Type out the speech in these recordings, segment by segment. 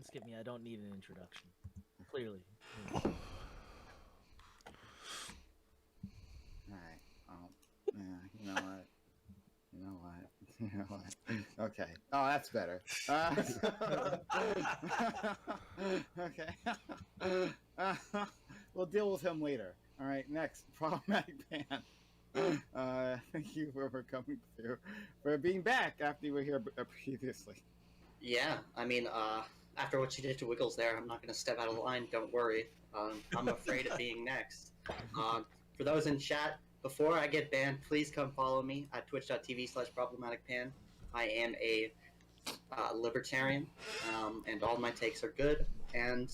skip me. I don't need an introduction. Clearly. Alright. Yeah, you know what? You know what? You know what? Okay. Oh, that's better. Okay. We'll deal with him later. All right. Next, problematic pan. Thank you for coming through, for being back after you were here previously. Yeah, I mean, after what you did to Wiggles there, I'm not going to step out of line. Don't worry. I'm afraid of being next. For those in chat, before I get banned, please come follow me at twitch.tv/problematicpan. I am a libertarian, and all my takes are good. And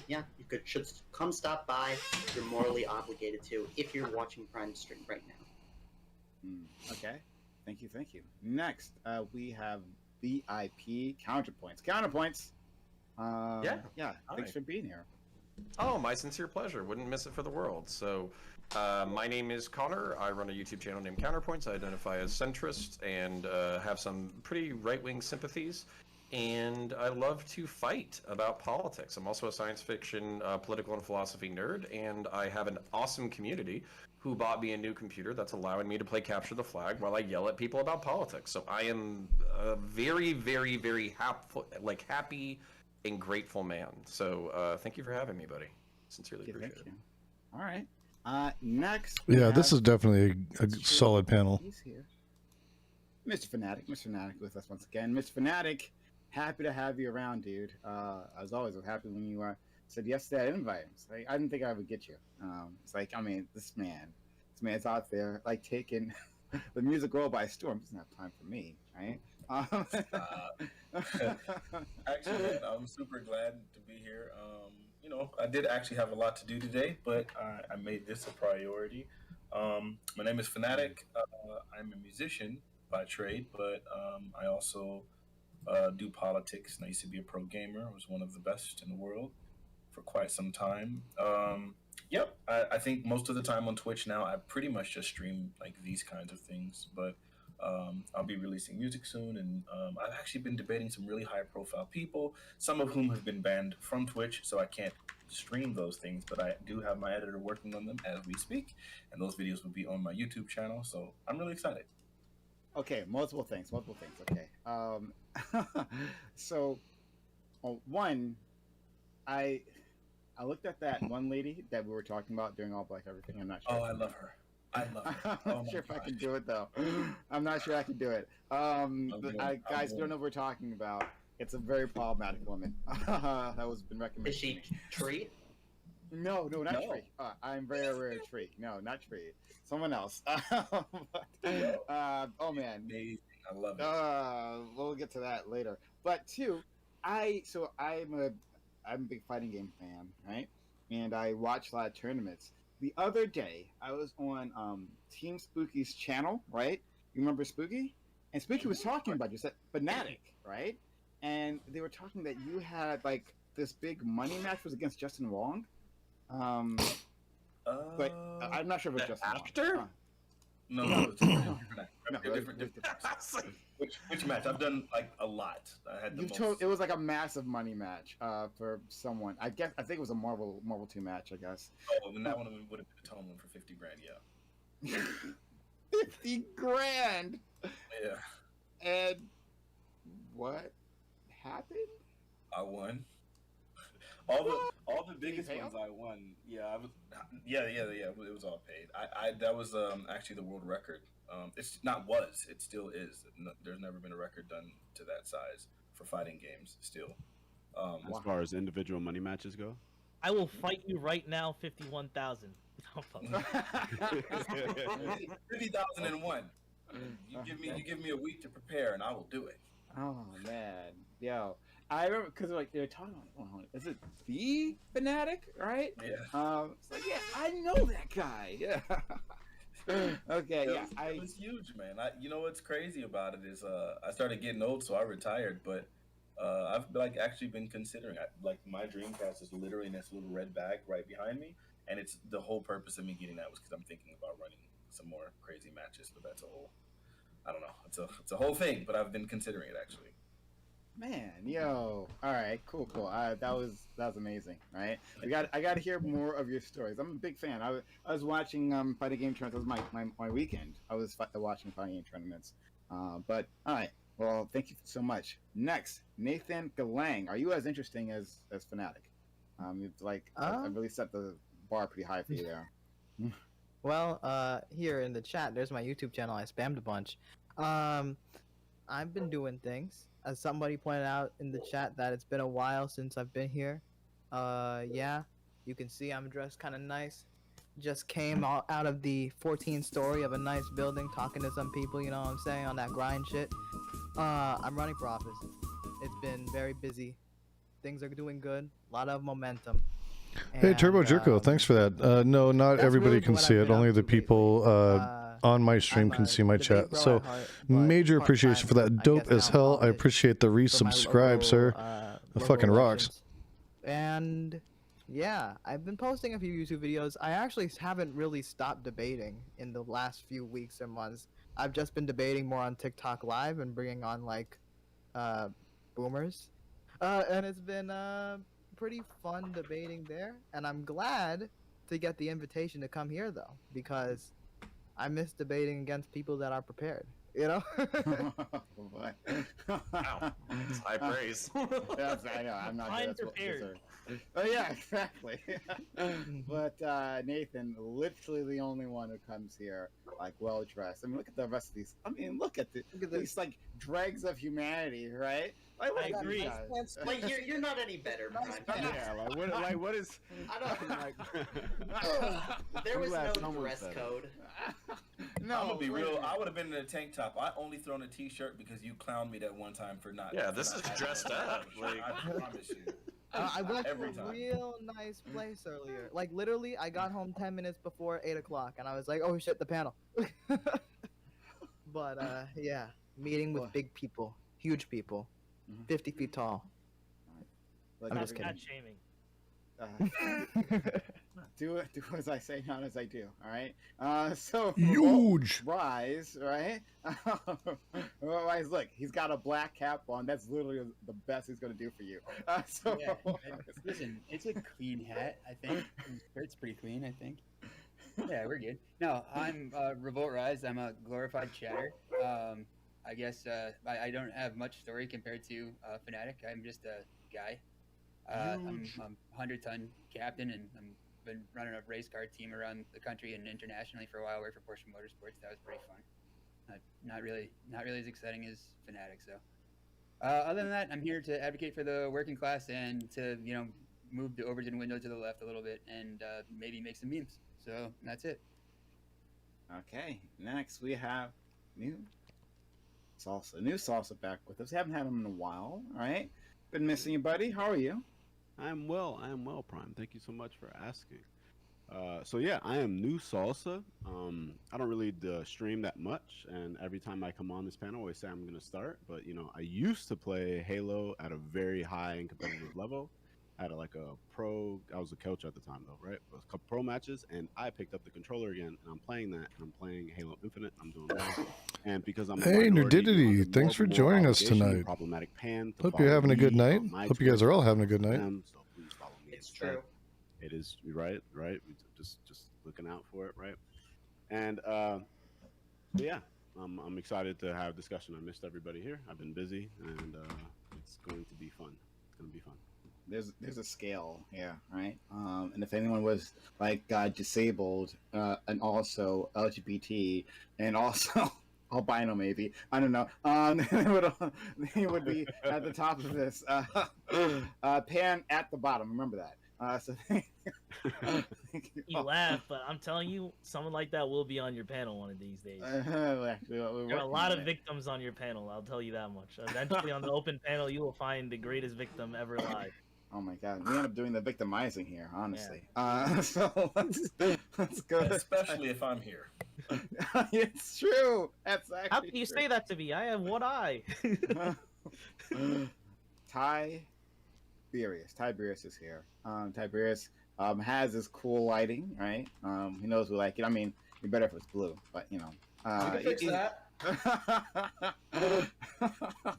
yeah, you should come stop by. You're morally obligated to if you're watching Prime stream right now. Okay. Thank you. Thank you. Next, we have VIP Counterpoints. Counterpoints. Yeah. Thanks for being here. Oh, my sincere pleasure. Wouldn't miss it for the world. So, my name is Connor. I run a YouTube channel named Counterpoints. I identify as centrist and have some pretty right-wing sympathies. And I love to fight about politics. I'm also a science fiction, political, and philosophy nerd. And I have an awesome community who bought me a new computer that's allowing me to play Capture the Flag while I yell at people about politics. So I am a very, very, very happy and grateful man. So thank you for having me, buddy. Sincerely appreciate it. All right. Next. Yeah, this is definitely a solid panel. He's here. Mr. Fanatic with us once again. Mr. Fanatic, happy to have you around, dude. As always, I'm happy when you said yes to that invite. It's like, I didn't think I would get you. It's like, I mean, this man's out there, like, taking the music world by storm. Doesn't have time for me, right? Actually, I'm super glad to be here. You know, I did actually have a lot to do today, but I made this a priority. My name is Fanatic. I'm a musician by trade, but I also do politics, and I used to be a pro gamer. I was one of the best in the world for quite some time. Yep, I think most of the time on Twitch now, I pretty much just stream like these kinds of things, but I'll be releasing music soon, and I've actually been debating some really high-profile people, some of whom have been banned from Twitch, so I can't stream those things, but I do have my editor working on them as we speak, and those videos will be on my YouTube channel, so I'm really excited. Okay, multiple things. Okay. So, one, I looked at that one lady that we were talking about doing all black everything. I'm not sure. Oh, I love her. I'm not sure if I can do it though. I'm not sure I can do it. Guys, don't know what we're talking about. It's a very problematic woman. That was been recommended. Is she Tree? No, not Tree. I'm very aware of Tree. No, not Tree. Someone else. Oh man, amazing. I love it. We'll get to that later. But two, I'm a big fighting game fan, right? And I watch a lot of tournaments. The other day, I was on Team Spooky's channel, right? You remember Spooky? And Spooky was talking about you, said Fanatic, right? And they were talking that you had like this big money match was against Justin Wong. But I'm not sure if it was Justin actor. Wong. No, it's different. Which match? I've done like a lot. I had it was like a massive money match for someone. I think it was a Marvel 2 match, I guess. Oh, then that one would have been a tournament for $50,000, yeah. $50,000. Yeah. And what happened? I won. All the biggest ones I won. Yeah, I was. Yeah. It was all paid. That was actually the world record. It's not was. It still is. There's never been a record done to that size for fighting games. Still. As far as individual money matches go, I will fight you right now. 51,000. 50,001. You give me a week to prepare, and I will do it. Oh man, yo. I remember because like they were talking about, is it the Fanatic, right? Yeah. It's like, yeah, I know that guy. Yeah. Okay. It was huge, man. You know what's crazy about it is I started getting old, so I retired. But I've like actually been considering like my Dreamcast is literally in this little red bag right behind me, and it's the whole purpose of me getting that was because I'm thinking about running some more crazy matches. But that's a whole, I don't know, it's a whole thing. But I've been considering it actually. Man, yo, all right, cool. That was amazing. Right, I got to hear more of your stories. I'm a big fan. I was watching fighting game tournaments. That was my weekend. I was watching fighting game tournaments. But all right, well, thank you so much. Next, Nathan Galang. Are you as interesting as Fnatic? It's like I really set the bar pretty high for you there. Well, here in the chat, there's my YouTube channel. I spammed a bunch. I've been doing things. As somebody pointed out in the chat that it's been a while since I've been here. Yeah, you can see I'm dressed kind of nice. Just came out of the 14th story of a nice building, talking to some people, you know what I'm saying, on that grind shit. I'm running for office. It's been very busy. Things are doing good. A lot of momentum. Hey, Turbo Jerko, thanks for that. No, not everybody really can what see I've it. been Only up the to people on my stream can see my chat. So major appreciation for that. Dope as hell. I appreciate the resubscribe, sir. The fucking rocks. And yeah, I've been posting a few YouTube videos. I actually haven't really stopped debating in the last few weeks or months. I've just been debating more on TikTok Live and bringing on like boomers. And it's been pretty fun debating there, and I'm glad to get the invitation to come here though, because I miss debating against people that are prepared, you know. Wow, it's high praise. Yes, I know. I'm not I'm good. prepared. Oh yeah, exactly. But Nathan, literally the only one who comes here like well dressed. I mean, look at the rest of these. I mean, look at these like dregs of humanity, right? Like, I agree. Like you're not any better, Prime. Yeah, what is? I don't. Like, There was glad no someone dress said it. code. No, I'm gonna be wait a real. minute. I would have been in a tank top. I only thrown a t-shirt because you clowned me that one time for not. Yeah, for this not is having dressed a up, like- I promise you. I went to Every a time. real nice place earlier. Like literally, I got home 10 minutes before 8 o'clock, and I was like, "Oh shit, the panel." But yeah, meeting with big people, huge people, 50 feet tall. Like, I'm Stop just kidding. fat shaming. do as I say, not as I do. All right. So Huge. Rise, right? Rise, look, he's got a black cap on. That's literally the best he's gonna do for you. So Yeah, listen, it's a clean hat, I think. It's pretty clean, I think. Yeah, we're good. No, I'm Revolt Rise. I'm a glorified chatter. I guess I don't have much story compared to Fnatic. I'm just a guy. I'm a 100-ton captain, and I've been running a race car team around the country and internationally for a while. I worked for Porsche Motorsports. That was pretty fun. Not really as exciting as Fnatic. So, other than that, I'm here to advocate for the working class and to move the Overton window to the left a little bit and maybe make some memes. So that's it. Okay. Next we have new Salsa back with us. We haven't had him in a while. All right. Been missing you, buddy. How are you? I am well, Prime. Thank you so much for asking. So yeah, I am new Salsa. I don't really stream that much, and every time I come on this panel, I always say I'm going to start. But I used to play Halo at a very high and competitive level. I had I was a coach at the time though, right? It was a couple pro matches, and I picked up the controller again, and I'm playing that, and I'm playing Halo Infinite. I'm doing well, and because I'm a Hey, minority, Nerdidity, there's thanks for more joining us obligation and tonight. Problematic pan to Hope you're follow having a good me night. on my Hope you guys are all having a good night. So please follow me. It's instead. true. It is right. We just looking out for it, right? And yeah, I'm excited to have discussion. I missed everybody here. I've been busy, and it's going to be fun. It's going to be fun. There's a scale here, right? And if anyone was like disabled and also LGBT and also albino, maybe, I don't know, they would be at the top of this. Pan at the bottom. Remember that. So You laugh, but I'm telling you, someone like that will be on your panel one of these days. Actually, There are a lot of victims on your panel, I'll tell you that much. Eventually, on the open panel, you will find the greatest victim ever alive. Oh my god, we end up doing the victimizing here, honestly. So let's go. Especially if I'm here. It's true. That's actually How can you say that to me? I have one eye. Tiberius is here. Tiberius has his cool lighting, right? He knows we like it. I mean, you're better if it's blue, but we can fix that.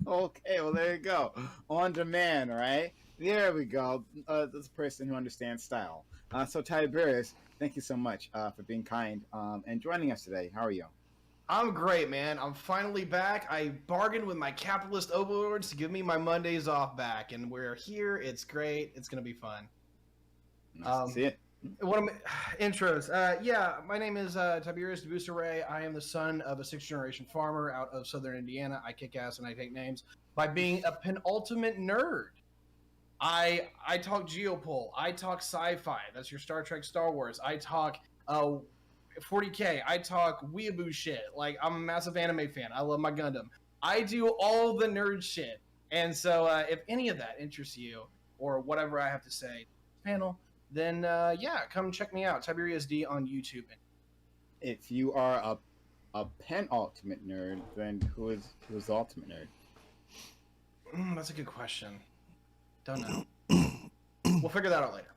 Okay, well there you go. On demand, right? There we go. This person who understands style. So Tiberius, thank you so much for being kind and joining us today. How are you? I'm great, man. I'm finally back. I bargained with my capitalist overlords to give me my Mondays off back, and we're here. It's great. It's gonna be fun. Nice to see it. What am intros? Yeah, my name is Tiberius Ray. I am the son of a 6th-generation farmer out of southern Indiana. I kick ass and I take names by being a penultimate nerd. I talk Geopol. I talk sci-fi. That's your Star Trek, Star Wars. I talk 40K. I talk weeaboo shit. Like, I'm a massive anime fan. I love my Gundam. I do all the nerd shit. And so if any of that interests you or whatever I have to say panel, then yeah, come check me out. Tiberius D on YouTube. If you are a penultimate nerd, then who is the ultimate nerd? That's a good question. Don't know. We'll figure that out later.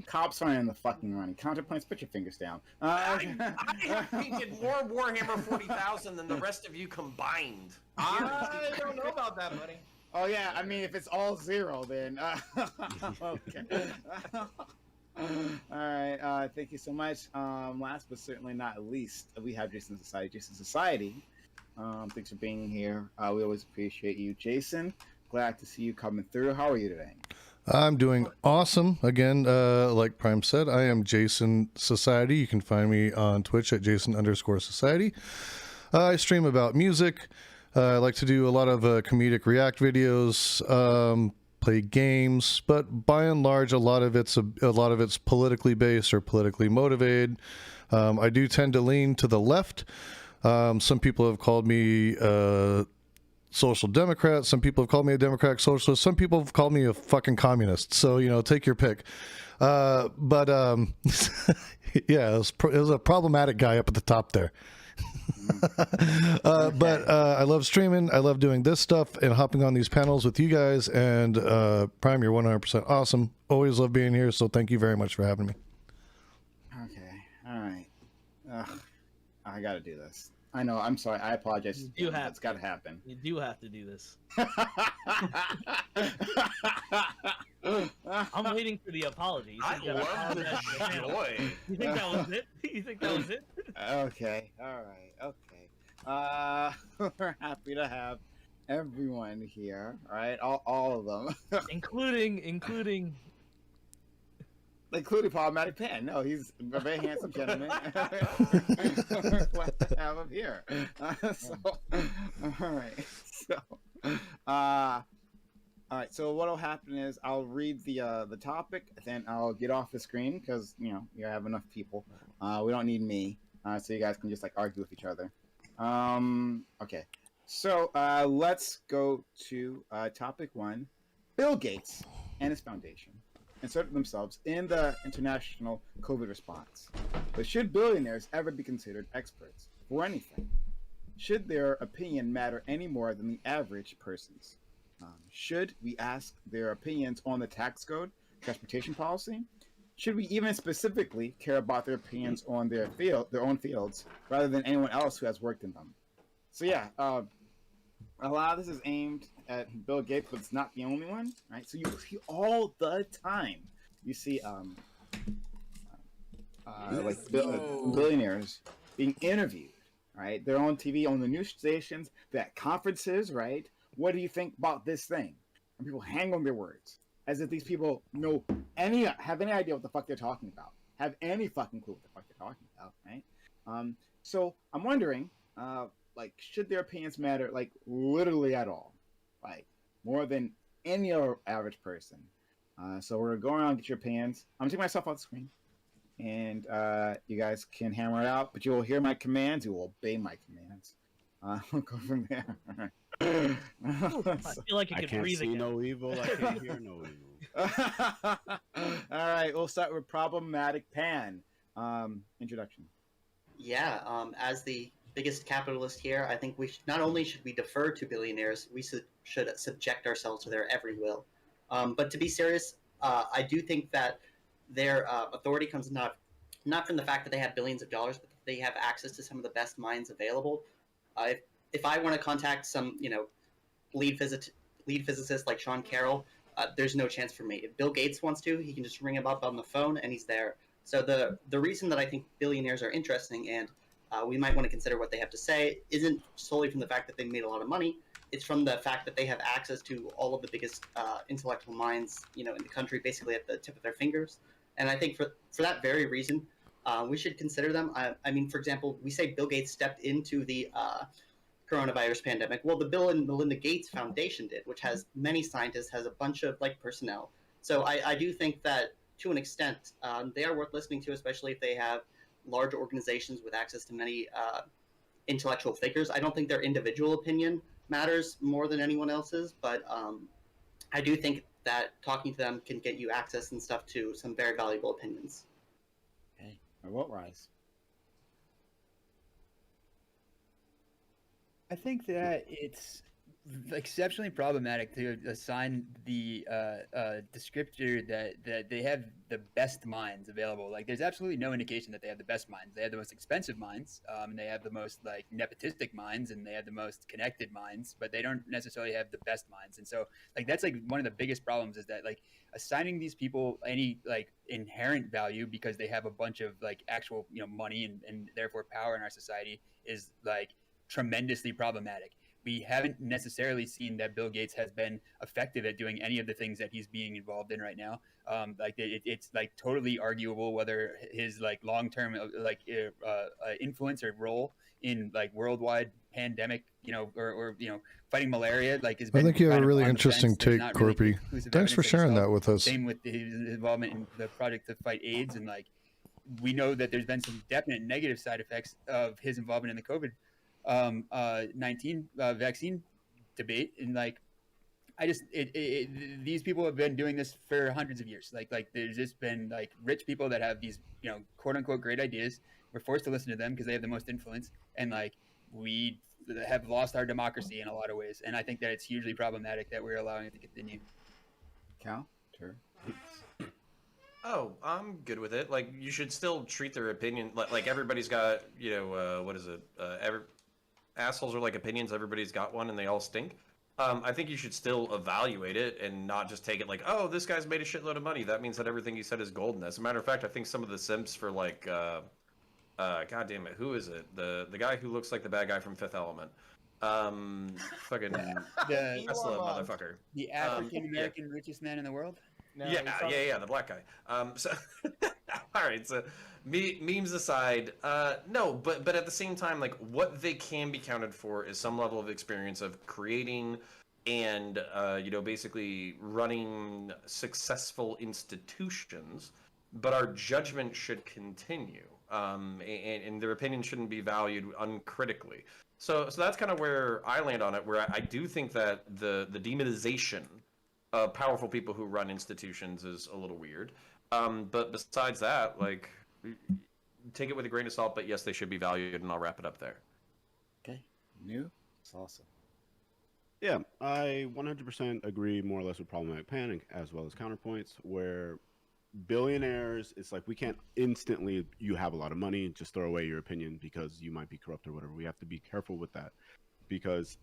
Cops aren't in the fucking running. Counterpoints, put your fingers down. I have painted more Warhammer 40,000 than the rest of you combined. I don't know about that, buddy. Oh yeah, I mean if it's all 0, then okay. All right, thank you so much. Last but certainly not least, we have Jason Society. Jason Society, thanks for being here. We always appreciate you, Jason. Glad to see you coming through. How are you today? I'm doing awesome. Again, like Prime said, I am Jason Society. You can find me on Twitch at Jason_Society. I stream about music. I like to do a lot of comedic react videos, play games, but by and large, a lot of it's politically based or politically motivated. I do tend to lean to the left. Some people have called me social democrat. Some people have called me a democratic socialist. Some people have called me a fucking communist. So, you know, take your pick. Yeah, it was a problematic guy up at the top there. But I love streaming. I love doing this stuff and hopping on these panels with you guys. And Prime, you're 100% awesome. Always love being here. So thank you very much for having me. Okay. All right. I got to do this. I know. I'm sorry. I apologize. You do have. It's got to happen. You do have to do this. I'm waiting for the apology. I love this joy. You think that was it? You think that was it? Okay. All right. Okay. We're happy to have everyone here. All right. All of them. including Problematic Pan. No, he's a very handsome gentleman. We're glad to have him here. All right. So what'll happen is I'll read the topic, then I'll get off the screen because you have enough people. We don't need me, so you guys can just like argue with each other. Okay. So let's go to topic 1: Bill Gates and his foundation inserted themselves in the international COVID response. But should billionaires ever be considered experts for anything? Should their opinion matter any more than the average person's? Should we ask their opinions on the tax code, transportation policy? Should we even specifically care about their opinions on their own fields, rather than anyone else who has worked in them? So yeah, a lot of this is aimed at Bill Gates, but it's not the only one, right? So you see all the time, you see billionaires being interviewed, right? They're on TV, on the news stations, they're at conferences, right? What do you think about this thing? And people hang on their words, as if these people have any idea what the fuck they're talking about, have any fucking clue what the fuck they're talking about, right? So I'm wondering, should their opinions matter, literally at all? More than any other average person. So we're going around and get your opinions. I'm going to take myself off the screen. And you guys can hammer it out, but you will hear my commands. You will obey my commands. We'll go from there. I feel like you could can't breathe see again. no evil. I can't hear no evil. All right, we'll start with Problematic Pan. Introduction. Yeah, as the biggest capitalist here, I think not only should we defer to billionaires, we should subject ourselves to their every will. But to be serious, I do think that their authority comes not from the fact that they have billions of dollars, but the they have access to some of the best minds available. If I want to contact some, lead physicist like Sean Carroll, there's no chance for me. If Bill Gates wants to, he can just ring him up on the phone and he's there. So the reason that I think billionaires are interesting and we might want to consider what they have to say isn't solely from the fact that they made a lot of money. It's from the fact that they have access to all of the biggest intellectual minds, in the country, basically at the tip of their fingers. And I think for that very reason, we should consider them. I mean, for example, we say Bill Gates stepped into the coronavirus pandemic. Well, the Bill and Melinda Gates Foundation did, which has many scientists, has a bunch of personnel. So I do think that to an extent, they are worth listening to, especially if they have large organizations with access to many intellectual figures. I don't think their individual opinion matters more than anyone else's, but I do think that talking to them can get you access and stuff to some very valuable opinions. Okay, Revolt Rise. I think that it's exceptionally problematic to assign the descriptor that they have the best minds available. Like, there's absolutely no indication that they have the best minds. They have the most expensive minds, and they have the most nepotistic minds, and they have the most connected minds, but they don't necessarily have the best minds. And so that's one of the biggest problems is that assigning these people any inherent value because they have a bunch of actual money and therefore power in our society is tremendously problematic. We haven't necessarily seen that Bill Gates has been effective at doing any of the things that he's being involved in right now. It's totally arguable whether his long-term influence or role in worldwide pandemic, or fighting malaria, has been. I think you have a really on the interesting fence. There's take, not really Corpy. conclusive Thanks for evidence sharing himself. that with us. Same with his involvement in the project to fight AIDS, and we know that there's been some definite negative side effects of his involvement in the COVID 19 vaccine debate. And these people have been doing this for hundreds of years. There's just been rich people that have these quote unquote great ideas. We're forced to listen to them because they have the most influence, and we have lost our democracy in a lot of ways. And I think that it's hugely problematic that we're allowing it to continue. Counter. Oh, I'm good with it. You should still treat their opinion like everybody's got, what is it? Assholes are like opinions. Everybody's got one, and they all stink. I think you should still evaluate it and not just take it oh, this guy's made a shitload of money. That means that everything he said is golden. As a matter of fact, I think some of the simps for God damn it, who is it? The guy who looks like the bad guy from Fifth Element. Fucking Tesla motherfucker. The African American richest man in the world. No, yeah, the black guy. So, all right. So, memes aside, no, but at the same time, what they can be counted for is some level of experience of creating and basically running successful institutions. But our judgment should continue, and their opinion shouldn't be valued uncritically. So that's kind of where I land on it. Where I do think that the demonization of powerful people who run institutions is a little weird. But besides that, take it with a grain of salt. But yes, they should be valued, and I'll wrap it up there. Okay. New salsa. Yeah, I 100% agree more or less with Problematic Panic as well as Counterpoints, where billionaires, it's we can't instantly, you have a lot of money, just throw away your opinion because you might be corrupt or whatever. We have to be careful with that because,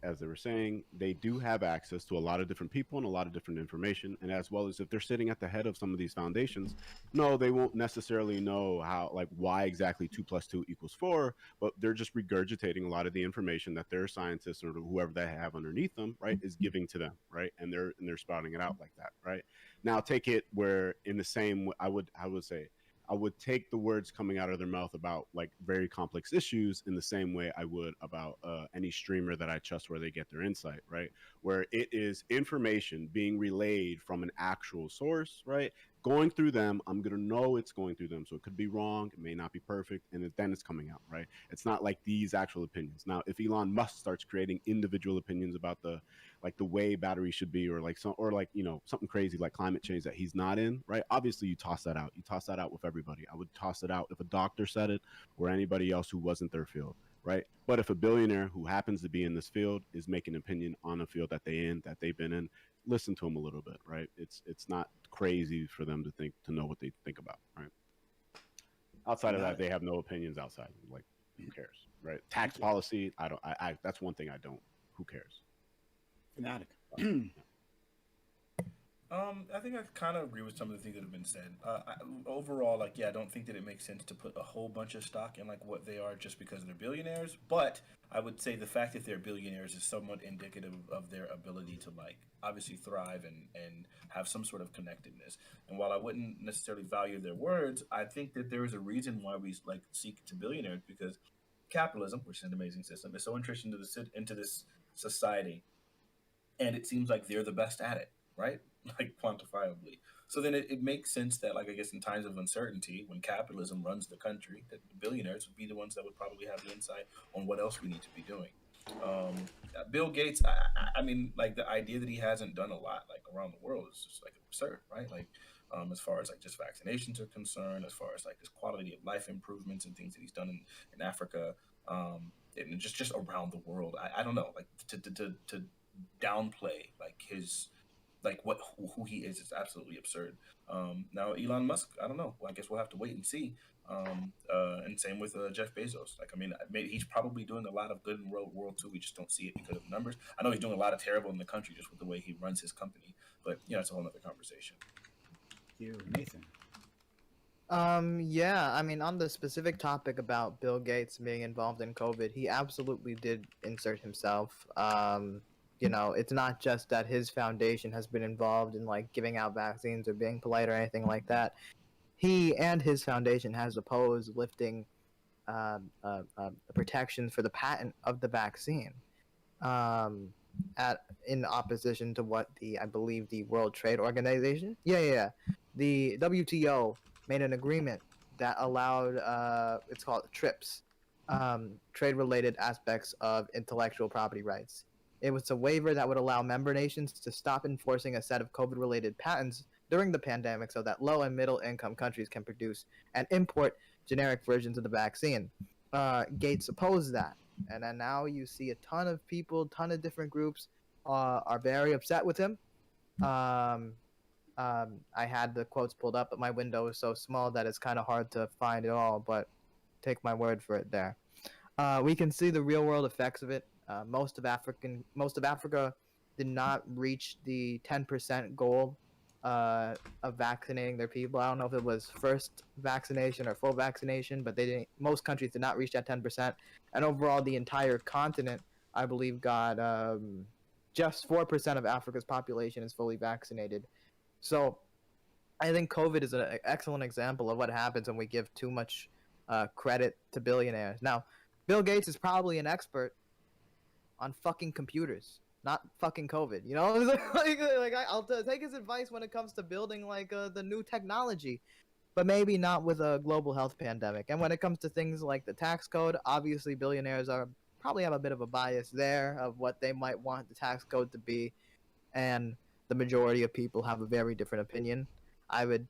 as they were saying, they do have access to a lot of different people and a lot of different information. And as well as if they're sitting at the head of some of these foundations, no, they won't necessarily know how, why exactly 2 + 2 = 4, but they're just regurgitating a lot of the information that their scientists or whoever they have underneath them, right, is giving to them, right? And they're spouting it out like that, right? Now take it where in the same, I would say, I would take the words coming out of their mouth about very complex issues in the same way I would about any streamer that I trust where they get their insight, right? Where it is information being relayed from an actual source, right? Going through them, I'm going to know it's going through them. So it could be wrong. It may not be perfect. And then it's coming out, right? It's not like these actual opinions. Now, if Elon Musk starts creating individual opinions about the way batteries should be, or something crazy like climate change that he's not in, right? Obviously you toss that out. You toss that out with everybody. I would toss it out if a doctor said it or anybody else who wasn't their field, right? But if a billionaire who happens to be in this field is making an opinion on a field that they've been in, listen to them a little bit, right? It's not crazy for them to know what they think about, right? Outside of that, they have no opinions outside. Like, who cares, right? Tax policy, I don't. I that's one thing I don't. Who cares? Fanatic. I think I kind of agree with some of the things that have been said. Overall, like, yeah, I don't think that it makes sense to put a whole bunch of stock in like what they are just because they're billionaires. But I would say the fact that they're billionaires is somewhat indicative of their ability to like obviously thrive and have some sort of connectedness. And while I wouldn't necessarily value their words, I think that there is a reason why we like seek to billionaires, because capitalism, which is an amazing system, is so interesting into this society, and it seems like they're the best at it, right? Like quantifiably. So then it makes sense that, like, I guess in times of uncertainty, when capitalism runs the country, that the billionaires would be the ones that would probably have the insight on what else we need to be doing. Bill Gates, I mean, like, the idea that he hasn't done a lot like around the world is just like absurd, right? Like, as far as like just vaccinations are concerned, as far as like his quality of life improvements and things that he's done in Africa, and just around the world. I don't know, like to downplay like his like who he is absolutely absurd. Now Elon Musk, I don't know. Well, I guess we'll have to wait and see. And same with Jeff Bezos. Like, I mean, he's probably doing a lot of good in World Two. We just don't see it because of numbers. I know he's doing a lot of terrible in the country just with the way he runs his company. But it's a whole other conversation. You, Nathan. Yeah, I mean, on the specific topic about Bill Gates being involved in COVID, he absolutely did insert himself. It's not just that his foundation has been involved in like giving out vaccines or being polite or anything like that. He and his foundation has opposed lifting protections for the patent of the vaccine, in opposition to what I believe the World Trade Organization, the WTO made an agreement that allowed it's called TRIPS, trade-related aspects of intellectual property rights. It was a waiver that would allow member nations to stop enforcing a set of COVID-related patents during the pandemic so that low and middle-income countries can produce and import generic versions of the vaccine. Gates opposed that. And then now you see a ton of people, ton of different groups are very upset with him. I had the quotes pulled up, but my window is so small that it's kind of hard to find it all, but take my word for it there. We can see the real-world effects of it. Most of Africa did not reach the 10% goal of vaccinating their people. I don't know if it was first vaccination or full vaccination, but most countries did not reach that 10%. And overall, the entire continent, I believe, got just 4% of Africa's population is fully vaccinated. So I think COVID is an excellent example of what happens when we give too much credit to billionaires. Now, Bill Gates is probably an expert on fucking computers, not fucking COVID. I'll take his advice when it comes to building the new technology, but maybe not with a global health pandemic. And when it comes to things like the tax code, obviously billionaires probably have a bit of a bias there of what they might want the tax code to be, and the majority of people have a very different opinion. I would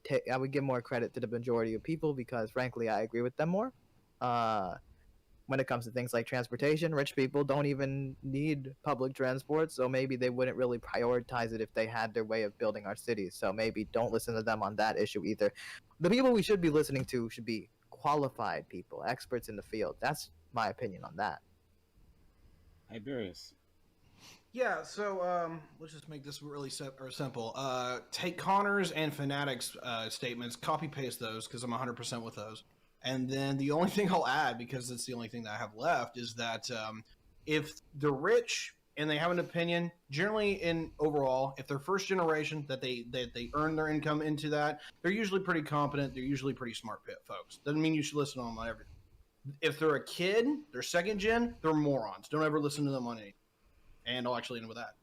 give more credit to the majority of people because, frankly, I agree with them more. When it comes to things like transportation, rich people don't even need public transport, so maybe they wouldn't really prioritize it if they had their way of building our cities. So maybe don't listen to them on that issue either. The people we should be listening to should be qualified people, experts in the field. That's my opinion on that. Iberius. Yeah, so let's just make this really simple. Take Connor's and Fanatic's statements, copy paste those because I'm 100% with those. And then the only thing I'll add, because it's the only thing that I have left, is that if they're rich and they have an opinion, generally overall, if they're first generation, that they earn their income into that, they're usually pretty competent. They're usually pretty smart folks. Doesn't mean you should listen to them on everything. If they're a kid, they're second gen, they're morons. Don't ever listen to them on anything. And I'll actually end with that.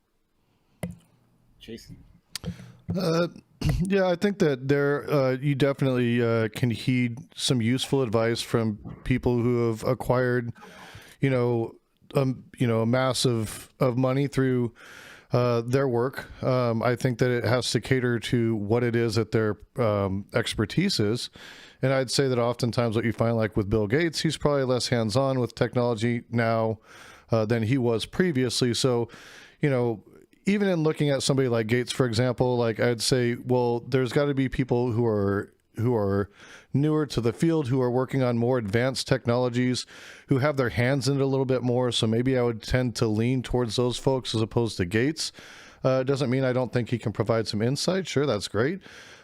Jason. Yeah, I think that you definitely can heed some useful advice from people who have acquired, a mass of money through their work. I think that it has to cater to what it is that their expertise is. And I'd say that oftentimes what you find, like with Bill Gates, he's probably less hands-on with technology now than he was previously. So, even in looking at somebody like Gates, for example, like I'd say, well, there's got to be people who who are newer to the field, who are working on more advanced technologies, who have their hands in it a little bit more. So maybe I would tend to lean towards those folks as opposed to Gates. Doesn't mean I don't think he can provide some insight. Sure, that's great.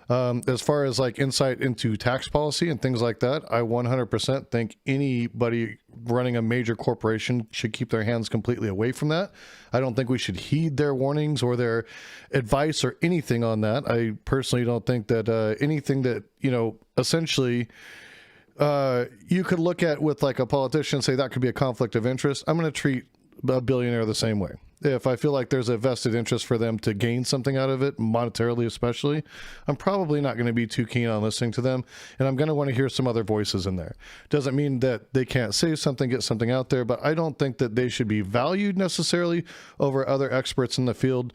As far as like insight into tax policy and things like that, I 100% think anybody running a major corporation should keep their hands completely away from that. I don't think we should heed their warnings or their advice or anything on that. I personally don't think that anything that, essentially you could look at with like a politician and say that could be a conflict of interest. I'm going to treat a billionaire the same way. If I feel like there's a vested interest for them to gain something out of it, monetarily especially, I'm probably not going to be too keen on listening to them, and I'm going to want to hear some other voices in there. Doesn't mean that they can't say something, get something out there, but I don't think that they should be valued necessarily over other experts in the field,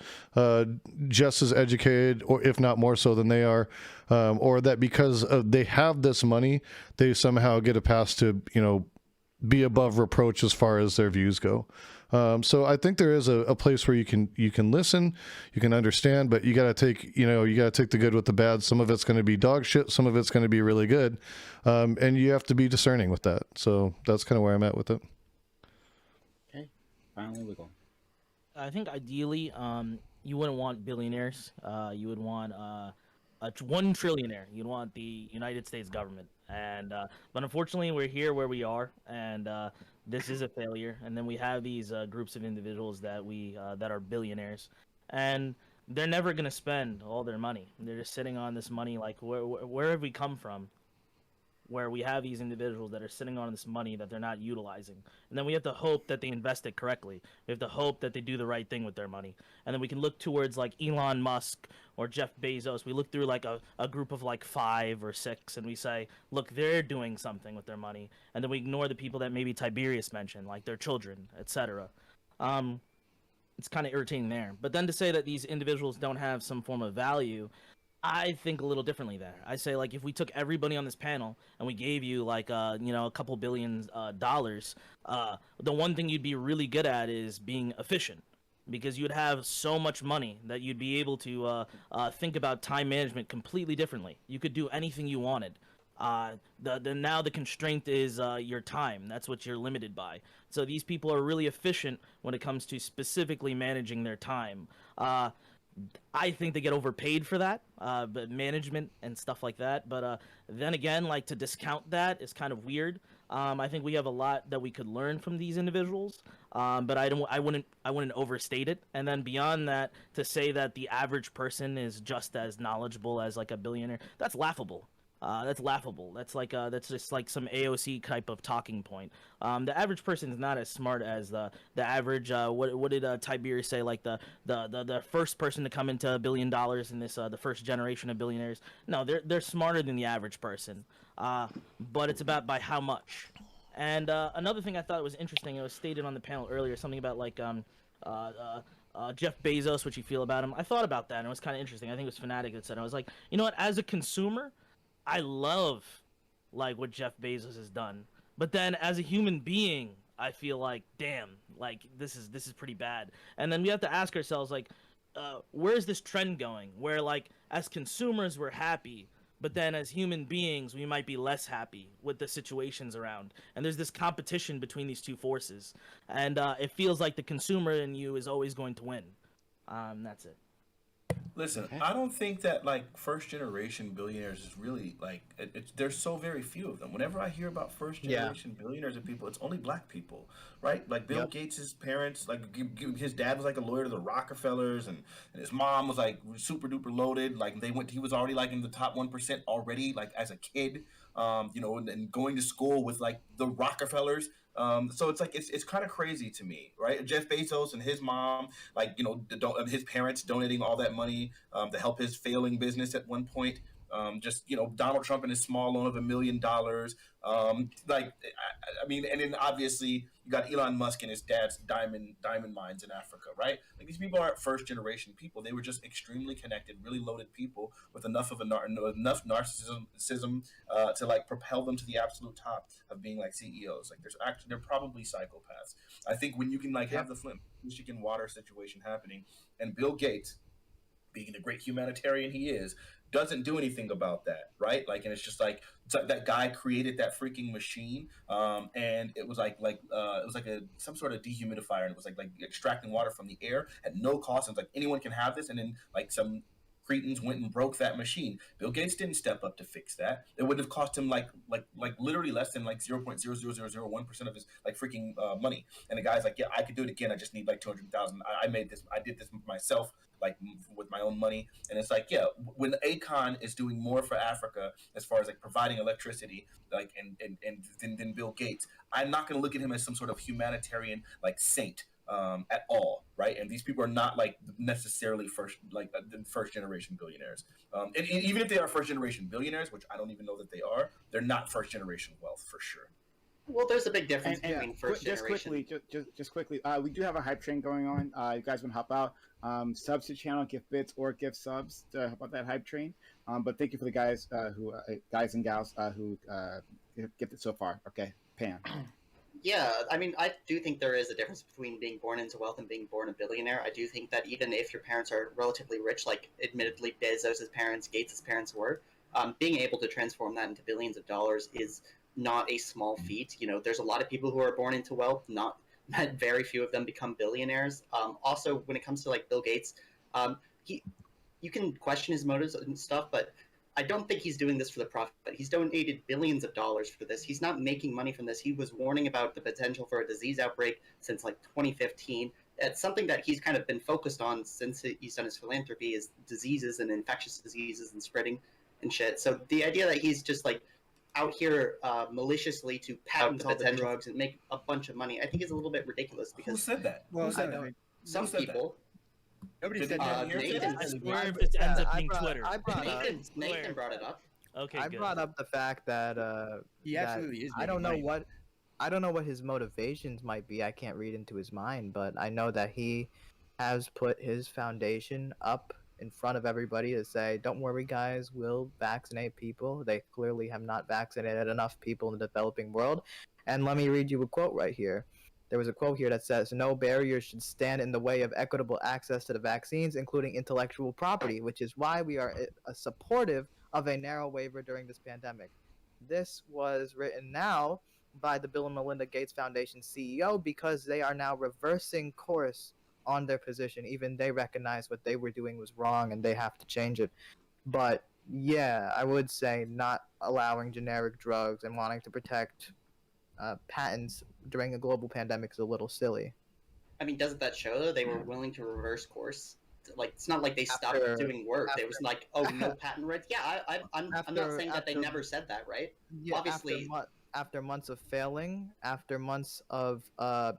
just as educated, or if not more so than they are, or that because they have this money, they somehow get a pass to, be above reproach as far as their views go. So I think there is a place where you can listen, you can understand, but you got to take the good with the bad. Some of it's going to be dog shit. Some of it's going to be really good. And you have to be discerning with that. So that's kind of where I'm at with it. Okay. Finally, Wiggle. I think ideally, you wouldn't want billionaires. You would want a $1 trillionaire. You'd want the United States government. And but unfortunately, we're here where we are, and this is a failure. And then we have these groups of individuals that that are billionaires, and they're never gonna spend all their money. They're just sitting on this money. Like where have we come from? Where we have these individuals that are sitting on this money that they're not utilizing. And then we have to hope that they invest it correctly. We have to hope that they do the right thing with their money. And then we can look towards like Elon Musk or Jeff Bezos. We look through like a group of like 5 or 6 and we say, look, they're doing something with their money. And then we ignore the people that maybe Tiberius mentioned, like their children, etc. It's kind of irritating there. But then to say that these individuals don't have some form of value, I think a little differently there. I say, like, if we took everybody on this panel and we gave you, like, a couple billion dollars, the one thing you'd be really good at is being efficient, because you'd have so much money that you'd be able to think about time management completely differently. You could do anything you wanted. Now the constraint is your time. That's what you're limited by. So these people are really efficient when it comes to specifically managing their time. I think they get overpaid for that, but management and stuff like that. But then again, like, to discount that is kind of weird. I think we have a lot that we could learn from these individuals, but I wouldn't overstate it. And then beyond that, to say that the average person is just as knowledgeable as like a billionaire, that's laughable. That's laughable. That's like that's just like some AOC type of talking point. The average person is not as smart as the average. What did Tiberius say? Like the first person to come into $1 billion in this the first generation of billionaires. No, they're smarter than the average person. But it's about by how much. And another thing I thought was interesting. It was stated on the panel earlier, something about like Jeff Bezos, what you feel about him. I thought about that, and it was kind of interesting. I think it was Fanatic that said it. I was like, you know what? As a consumer, I love like what Jeff Bezos has done, but then as a human being, I feel like, damn, like this is pretty bad. And then we have to ask ourselves, like, where's this trend going? Where like as consumers we're happy, but then as human beings we might be less happy with the situations around. And there's this competition between these two forces, and it feels like the consumer in you is always going to win. That's it. Listen, I don't think that like first generation billionaires is really like there's so very few of them. Whenever I hear about first generation billionaires and people, it's only black people, right? Like Bill Gates' parents, like his dad was like a lawyer to the Rockefellers, and his mom was like super duper loaded. Like he was already like in the top 1% already, like as a kid, and going to school with like the Rockefellers. So it's like it's kind of crazy to me, right? Jeff Bezos and his mom, like his parents donating all that money to help his failing business at one point. Donald Trump and his small loan of $1 million. I mean, and then obviously you got Elon Musk and his dad's diamond mines in Africa, right? Like these people aren't first generation people. They were just extremely connected, really loaded people with enough narcissism to like propel them to the absolute top of being like CEOs. Like they're probably psychopaths. I think when you can like have the Flint, Michigan water situation happening, and Bill Gates being the great humanitarian he is, doesn't do anything about that, right? Like, and it's just like that guy created that freaking machine, and it was like some sort of dehumidifier, and it was like extracting water from the air at no cost. And it's like anyone can have this, and then like some cretins went and broke that machine. Bill Gates didn't step up to fix that. It would have cost him like literally less than like 0.00001% of his like freaking money. And the guy's like, yeah, I could do it again. I just need like 200,000. I made this. I did this myself, like with my own money. And it's like, yeah, when Akon is doing more for Africa as far as like providing electricity, like and than Bill Gates, I'm not going to look at him as some sort of humanitarian like saint. At all, right? And these people are not like necessarily first generation billionaires. And even if they are first generation billionaires, which I don't even know that they are, they're not first generation wealth for sure. Well, there's a big difference And, between first generation. Just quickly, we do have a hype train going on. You guys want to hop out? Subs to the channel, gift bits or gift subs to help out that hype train. But thank you for the guys guys and gals who gifted so far. Okay, Pam. Yeah, I mean, I do think there is a difference between being born into wealth and being born a billionaire. I do think that even if your parents are relatively rich, like admittedly Bezos' parents, Gates' parents were, being able to transform that into billions of dollars is not a small feat. You know, there's a lot of people who are born into wealth, not very few of them become billionaires. Also, when it comes to like Bill Gates, you can question his motives and stuff, but I don't think he's doing this for the profit. He's donated billions of dollars for this. He's not making money from this. He was warning about the potential for a disease outbreak since like 2015. It's something that he's kind of been focused on since he's done his philanthropy, is diseases and infectious diseases and spreading and shit. So the idea that he's just like out here maliciously to patent all the drugs and make a bunch of money, I think is a little bit ridiculous. Because who said that? Well, some people. Nobody said that. Nathan, I swear if this ends up being Twitter. Nathan brought it up. Okay, I good. brought up the fact that He absolutely is. I don't know making money. I don't know what his motivations might be. I can't read into his mind, but I know that he has put his foundation up in front of everybody to say, "Don't worry, guys, we'll vaccinate people." They clearly have not vaccinated enough people in the developing world. And let me read you a quote right here. There was a quote here that says, "No barriers should stand in the way of equitable access to the vaccines, including intellectual property," which is why we are supportive of a narrow waiver during this pandemic. This was written now by the Bill and Melinda Gates Foundation CEO because they are now reversing course on their position. Even they recognize what they were doing was wrong and they have to change it. But yeah, I would say not allowing generic drugs and wanting to protect patents during a global pandemic is a little silly. I mean, doesn't that show though they were willing to reverse course? Like, it's not like they stopped doing work. It was like, oh, no patent rights. Yeah, I'm not saying that they never said that, right? Yeah, obviously. After months of failing, after months of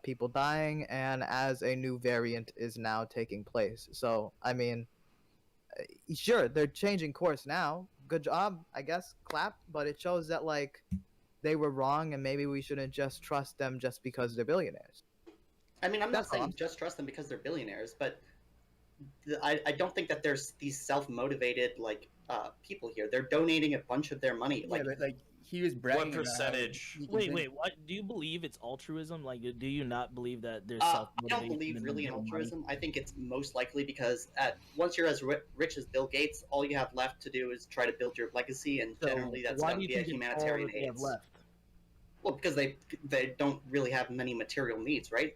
people dying, and as a new variant is now taking place. So, I mean, sure, they're changing course now. Good job, I guess. Clap. But it shows that, like, they were wrong, and maybe we shouldn't just trust them just because they're billionaires. I mean, I'm not saying just trust them because they're billionaires, but I don't think that there's these self-motivated, like, people here. They're donating a bunch of their money. Yeah, but, like, he was bragging. What percentage? Wait, what? Do you believe it's altruism? Like, do you not believe that there's I self-motivation? don't believe really in altruism. I think it's most likely because once you're as rich as Bill Gates, all you have left to do is try to build your legacy, and generally that's going to be a humanitarian aid. Well, because they don't really have many material needs, right?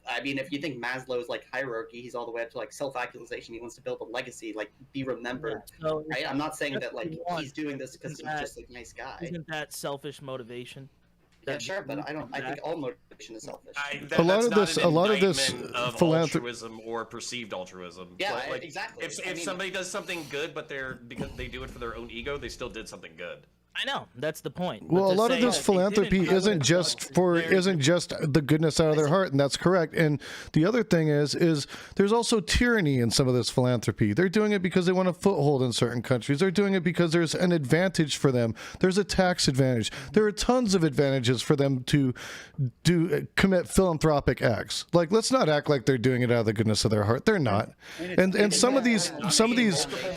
I mean, if you think Maslow's like hierarchy, he's all the way up to like self-actualization. He wants to build a legacy, like be remembered. Yeah. So right? I'm not saying that like he's doing this because he's just a nice guy. Isn't that selfish motivation? Yeah, sure, but I think all motivation is selfish. A lot of this altruism or perceived altruism. Yeah, like, exactly. If somebody does something good, but because they do it for their own ego, they still did something good. I know, that's the point. Well, a lot of this philanthropy isn't just the goodness out of their heart, and that's correct. And the other thing is there's also tyranny in some of this philanthropy. They're doing it because they want a foothold in certain countries. They're doing it because there's an advantage for them. There's a tax advantage. There are tons of advantages for them to commit philanthropic acts. Like, let's not act like they're doing it out of the goodness of their heart. They're not. And some of these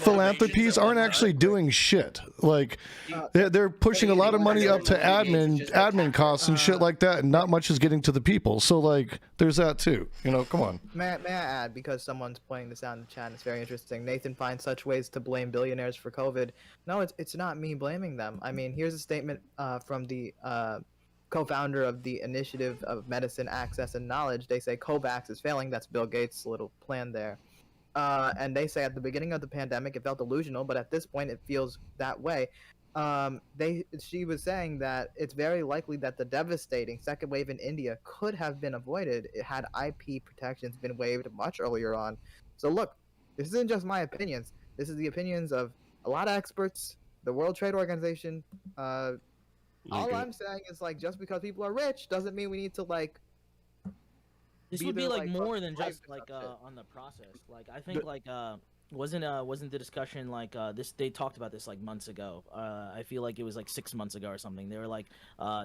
philanthropies aren't actually doing shit. like they're pushing a lot of money up to admin costs and shit like that, and not much is getting to the people. So like, there's that too. You know, come on. May I add, because someone's pointing this out in the chat, and it's very interesting. Nathan finds such ways to blame billionaires for COVID. No, it's not me blaming them. I mean, here's a statement from the co-founder of the Initiative of Medicine, Access, and Knowledge. They say COVAX is failing. That's Bill Gates' little plan there. And they say at the beginning of the pandemic, it felt delusional, but at this point, it feels that way. She was saying that it's very likely that the devastating second wave in India could have been avoided had IP protections been waived much earlier on. So look, this isn't just my opinions. This is the opinions of a lot of experts, the World Trade Organization. All I'm saying is, like, just because people are rich doesn't mean we need to, like, this would be like more than just like on the process. Like I think wasn't the discussion like this? They talked about this like months ago. I feel like it was like 6 months ago or something. They were like,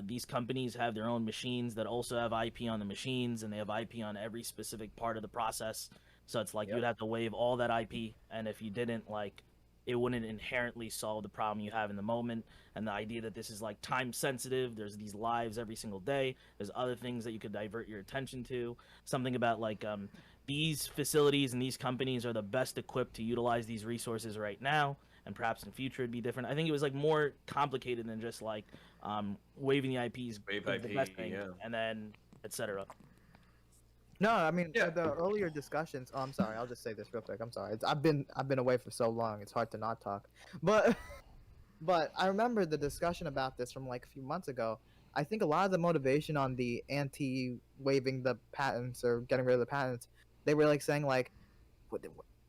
these companies have their own machines that also have IP on the machines, and they have IP on every specific part of the process. So it's like you'd have to waive all that IP, and if you didn't, like, it wouldn't inherently solve the problem you have in the moment. And the idea that this is like time sensitive, there's these lives every single day, there's other things that you could divert your attention to, something about like these facilities and these companies are the best equipped to utilize these resources right now, and perhaps in future it'd be different. I think it was like more complicated than just like waiving the IPs, the best thing, and then etc. No, I mean the earlier discussions. Oh, I'm sorry. I'll just say this real quick. I'm sorry. I've been away for so long. It's hard to not talk. But I remember the discussion about this from like a few months ago. I think a lot of the motivation on the anti-waiving the patents or getting rid of the patents, they were like saying like,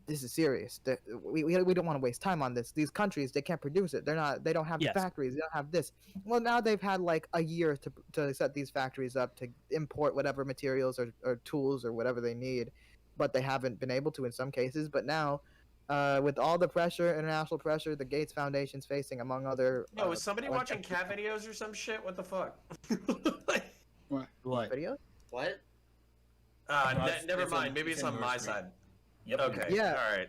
this is serious. We don't want to waste time on this. These countries, they can't produce it. They don't have the factories. They don't have this. Well, now they've had like a year to set these factories up to import whatever materials or tools or whatever they need, but they haven't been able to in some cases. But now, with all the pressure, international pressure, the Gates Foundation's facing, among other. Yo, is somebody watching cat videos or some shit? What the fuck? What videos? What? Never mind. Maybe it's on my side. Yep. Okay. Yeah. All right.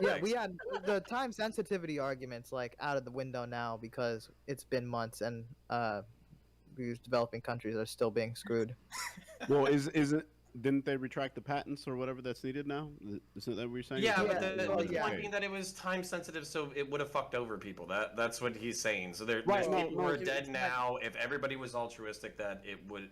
Yeah, we had the time sensitivity arguments like out of the window now because it's been months and these developing countries are still being screwed. Well, didn't they retract the patents or whatever that's needed now? Isn't that what you're saying? Yeah, but the point being that it was time sensitive, so it would have fucked over people. That's what he's saying. So there's people who are dead now. If everybody was altruistic, that it would,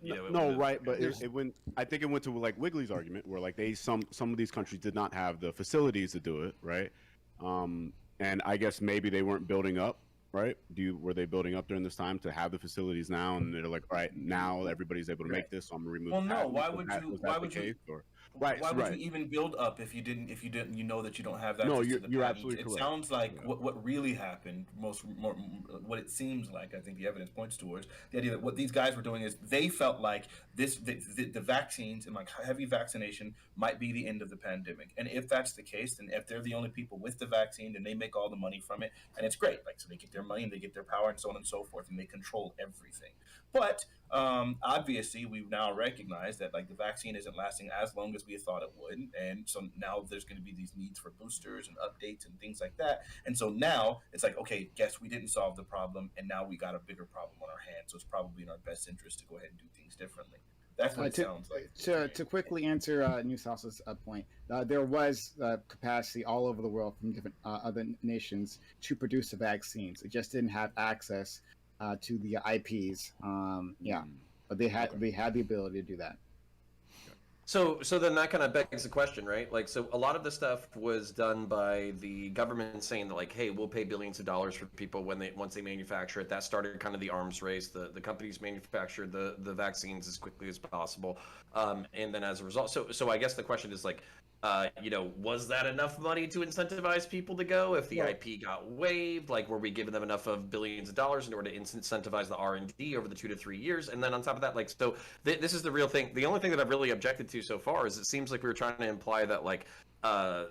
but it went. I think it went to like Wiggly's argument, where like some of these countries did not have the facilities to do it, right? And I guess maybe they weren't building up. Right? Were they building up during this time to have the facilities now, and they're like, all right, now everybody's able to make this, so I'm gonna remove. Well, no. Why would you you even build up if you didn't you know that you don't have that? No, you're absolutely correct. It sounds like what really happened, what it seems like. I think the evidence points towards the idea that what these guys were doing is they felt like the vaccines and like heavy vaccination might be the end of the pandemic. And if that's the case, then if they're the only people with the vaccine, then they make all the money from it, and it's great. Like, so they get their money and they get their power and so on and so forth, and they control everything. But obviously, we've now recognized that like the vaccine isn't lasting as long as we thought it would, and so now there's going to be these needs for boosters and updates and things like that. And so now it's like, okay, guess we didn't solve the problem, and now we got a bigger problem on our hands. So it's probably in our best interest to go ahead and do things differently. That's what it sounds like. To quickly answer New Salsa's point, there was capacity all over the world from different other nations to produce the vaccines. It just didn't have access to the IPs. But they had the ability to do that. So then that kind of begs the question, right? Like, so a lot of the stuff was done by the government saying that, like, hey, we'll pay billions of dollars for people once they manufacture it. That started kind of the arms race. The companies manufactured the vaccines as quickly as possible, and then as a result, so I guess the question is like, was that enough money to incentivize people to go? If the IP got waived, like, were we giving them enough of billions of dollars in order to incentivize the R&D over the 2 to 3 years? And then on top of that, like, so this is the real thing. The only thing that I've really objected to so far is it seems like we were trying to imply that, like,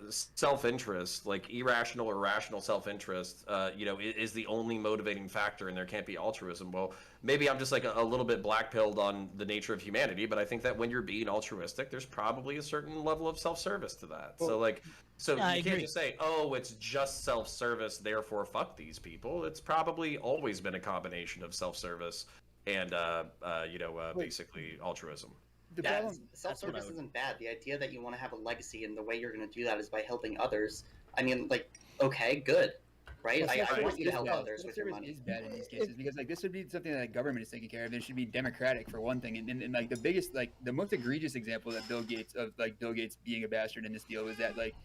self-interest, like irrational or rational self-interest, is the only motivating factor, and there can't be altruism. Well, maybe I'm just like a little bit black-pilled on the nature of humanity, but I think that when you're being altruistic, there's probably a certain level of self-service to that. So Yeah, I you can't agree. just say, oh, it's just self-service, therefore fuck these people. It's probably always been a combination of self-service and basically altruism. The Yeah, problem, self-service isn't bad. The idea that you want to have a legacy and the way you're going to do that is by helping others. I mean, like, okay, good, right? well, I self-service want you to is help bad. others with your Self-service money. is bad in these cases because like this would be something that the government is taking care of. It should be democratic for one thing, and like the biggest, like the most egregious example that Bill Gates being a bastard in this deal was that like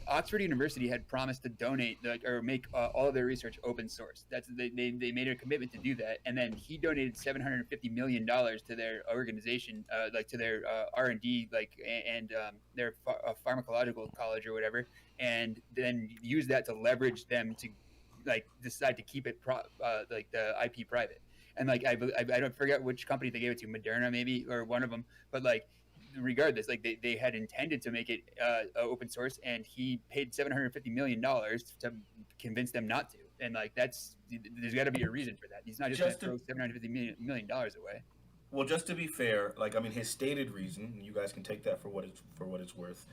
Oxford University had promised to donate or make all of their research open source. They made a commitment to do that, and then he donated $750 million to their organization, to their R&D, and their pharmacological college or whatever, and then used that to leverage them to decide to keep it the IP private. And like I don't forget which company they gave it to, Moderna maybe, or one of them, but like regardless, like they had intended to make it open source, and he paid $750 million to convince them not to. And like there's got to be a reason for that. He's not just going to throw $750 million away. Well, just to be fair, like I mean, his stated reason, and you guys can take that for what it's worth.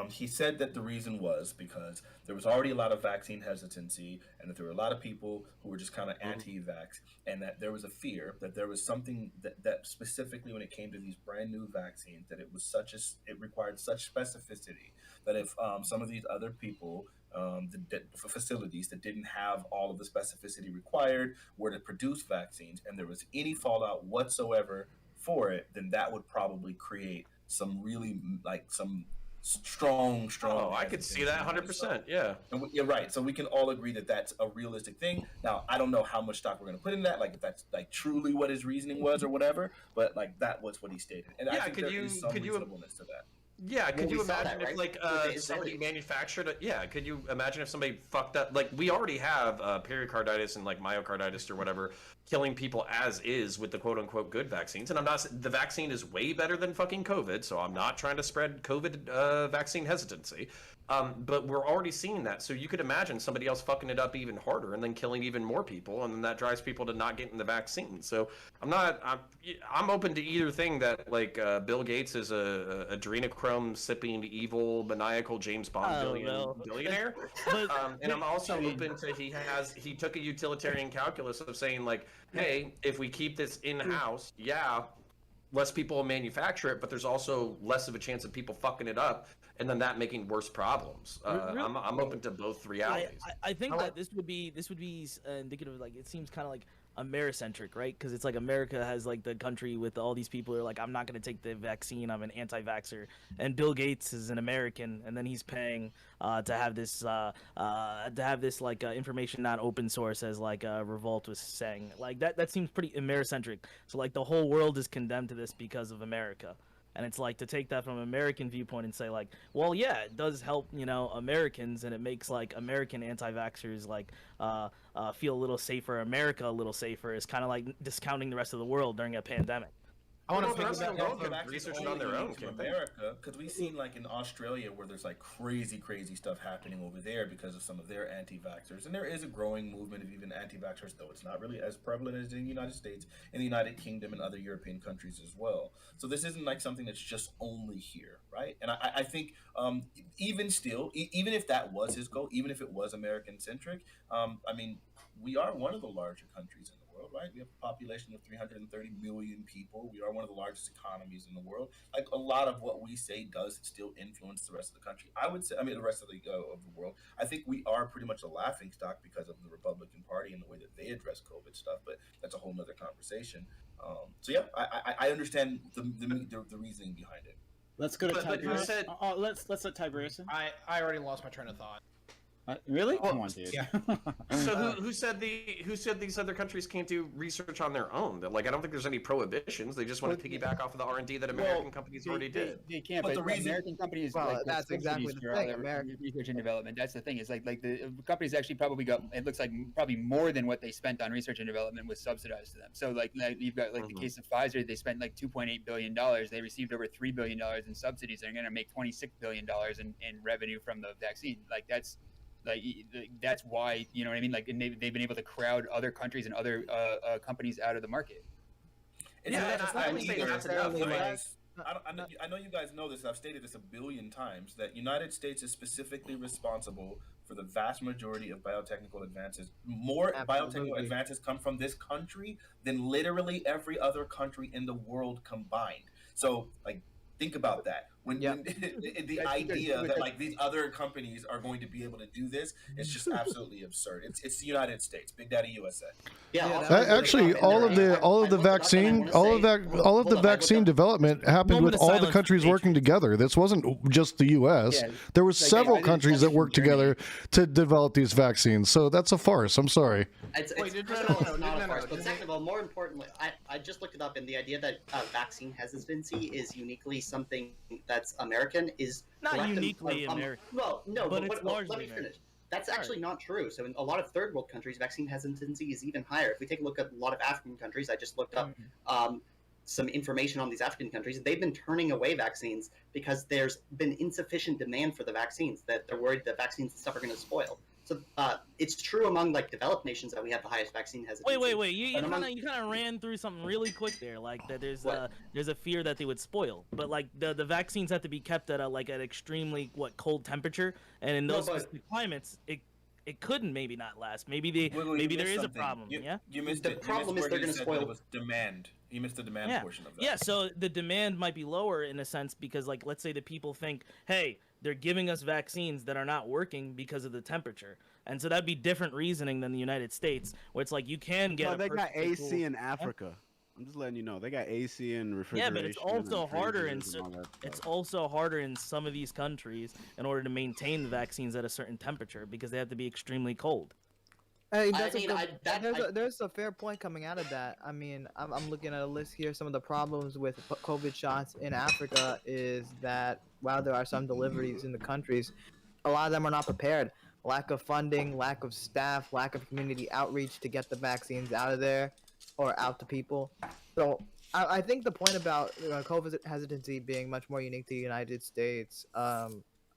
He said that the reason was because there was already a lot of vaccine hesitancy, and that there were a lot of people who were just kind of anti-vax, and that there was a fear that there was something that specifically when it came to these brand new vaccines, that it required such specificity that if some of these other people, the facilities that didn't have all of the specificity required were to produce vaccines, and there was any fallout whatsoever for it, then that would probably create some really some strong. Oh, I could see that 100%. Yeah. And you're right. So we can all agree that that's a realistic thing. Now, I don't know how much stock we're going to put in that, like if that's like truly what his reasoning was or whatever, but like that was what he stated. And I think there is some reasonableness to that. Yeah, could you imagine that, if right? somebody manufactured it? Yeah, could you imagine if somebody fucked up? Like we already have pericarditis and like myocarditis or whatever killing people as is with the quote unquote good vaccines. And the vaccine is way better than fucking COVID, so I'm not trying to spread COVID vaccine hesitancy. But we're already seeing that. So you could imagine somebody else fucking it up even harder and then killing even more people, and then that drives people to not getting the vaccine. So I'm open to either thing, that like Bill Gates is a adrenochrome sipping evil maniacal James Bond billionaire. And I'm also open to he took a utilitarian calculus of saying like, hey, if we keep this in-house, less people will manufacture it, but there's also less of a chance of people fucking it up, and then that making worse problems. I'm open to both realities. I think that this would be indicative of, like, it seems kind of like Americentric, right? Because it's like America has like the country with all these people who are like, I'm not going to take the vaccine, I'm an anti-vaxxer, and Bill Gates is an American, and then he's paying to have this information not open source, as like Revolt was saying. Like that seems pretty Americentric. So like the whole world is condemned to this because of America. And it's like to take that from an American viewpoint and say like, well, yeah, it does help, Americans, and it makes like American anti-vaxxers like feel a little safer, America a little safer, is kind of like discounting the rest of the world during a pandemic. I want to piggyback research on their own in America, because we've seen like in Australia where there's like crazy stuff happening over there because of some of their anti-vaxxers, and there is a growing movement of even anti-vaxxers, though it's not really as prevalent as in the United States, in the United Kingdom, and other European countries as well. So this isn't like something that's just only here, right? And I think even still, even if that was his goal, even if it was American-centric, I mean, we are one of the larger countries in the world, right? We have a population of 330 million people. We are one of the largest economies in the world. Like a lot of what we say does still influence the rest of the country. I would say, the rest of the world. I think we are pretty much a laughing stock because of the Republican Party and the way that they address COVID stuff. But that's a whole nother conversation. So yeah, I understand the reasoning behind it. Let's go to Tiberius. said... let's let Tiberius in. I already lost my train of thought. Really? Come on, dude. Yeah. So who said these other countries can't do research on their own? That, like, I don't think there's any prohibitions. They just want to piggyback off of the R&D that American companies already did. They can't, But but the reason- American companies Well, like that's exactly subsidies the for thing, all their American- research and development. That's the thing. It's like the companies actually probably got. It looks like probably more than what they spent on research and development was subsidized to them. So like you've got like the case of Pfizer, they spent like $2.8 billion. They received over $3 billion in subsidies. They're going to make $26 billion in revenue from the vaccine. Like that's why, you know what I mean? Like, and they've been able to crowd other countries and other companies out of the market. It's Yeah, not and just I that would say either. that's enough, Like, right? I know you guys know this. I've stated this a billion times that United States is specifically responsible for the vast majority of biotechnical advances. More Absolutely. biotechnical advances come from this country than literally every other country in the world combined. So, like, think about that. When the idea that like these other companies are going to be able to do this, it's just absolutely absurd. It's the United States, Big Daddy USA. Yeah, Yeah, also, that- Actually, all of the vaccine development happened Moment with of all the silence countries for working together. This wasn't just the U.S. Yeah, There were like, several I did countries that study worked from Germany. together to develop these vaccines. So that's a farce. I'm sorry. It's, Wait, it's, no, first no, of all, it's no, not no, a no, farce, no, but no. second of all, more importantly, I just looked it up, and the idea that vaccine hesitancy is uniquely something that's American is Not correct uniquely American, Well, no, but but it's let largely me American. finish. That's actually not true. So in a lot of third world countries, vaccine hesitancy is even higher. If we take a look at a lot of African countries, I just looked up some information on these African countries. They've been turning away vaccines because there's been insufficient demand for the vaccines, that they're worried that vaccines and stuff are going to spoil. So it's true among like developed nations that we have the highest vaccine hesitancy. Wait. You But among- kind of ran through something really quick there, like that. What? There's a fear that they would spoil, but like the vaccines have to be kept at an extremely cold temperature, and in No, those but- specific climates, it couldn't maybe not last. Maybe they Wiggle, you maybe there missed is a something. problem. You, Yeah. You missed The it. problem is where they're he gonna said spoil- that it was demand. You missed the demand Yeah. portion of that. Yeah, so the demand might be lower in a sense because, like, let's say the people think, hey, they're giving us vaccines that are not working because of the temperature. And so that'd be different reasoning than the United States, where it's like you can get Well, a they got perfectly AC cool- in Africa. I'm just letting you know. They got AC and Yeah, refrigeration. but it's also and harder freezers and all that it's stuff. also harder in some of these countries in order to maintain the vaccines at a certain temperature because they have to be extremely cold. Hey, I that's mean, a I- good, that- there's, I- a, there's a fair point coming out of that. I mean, I'm looking at a list here. Some of the problems with COVID shots in Africa is that while there are some deliveries in the countries, a lot of them are not prepared. Lack of funding, lack of staff, lack of community outreach to get the vaccines out of there or out to people. So I think the point about COVID hesitancy being much more unique to the United States, I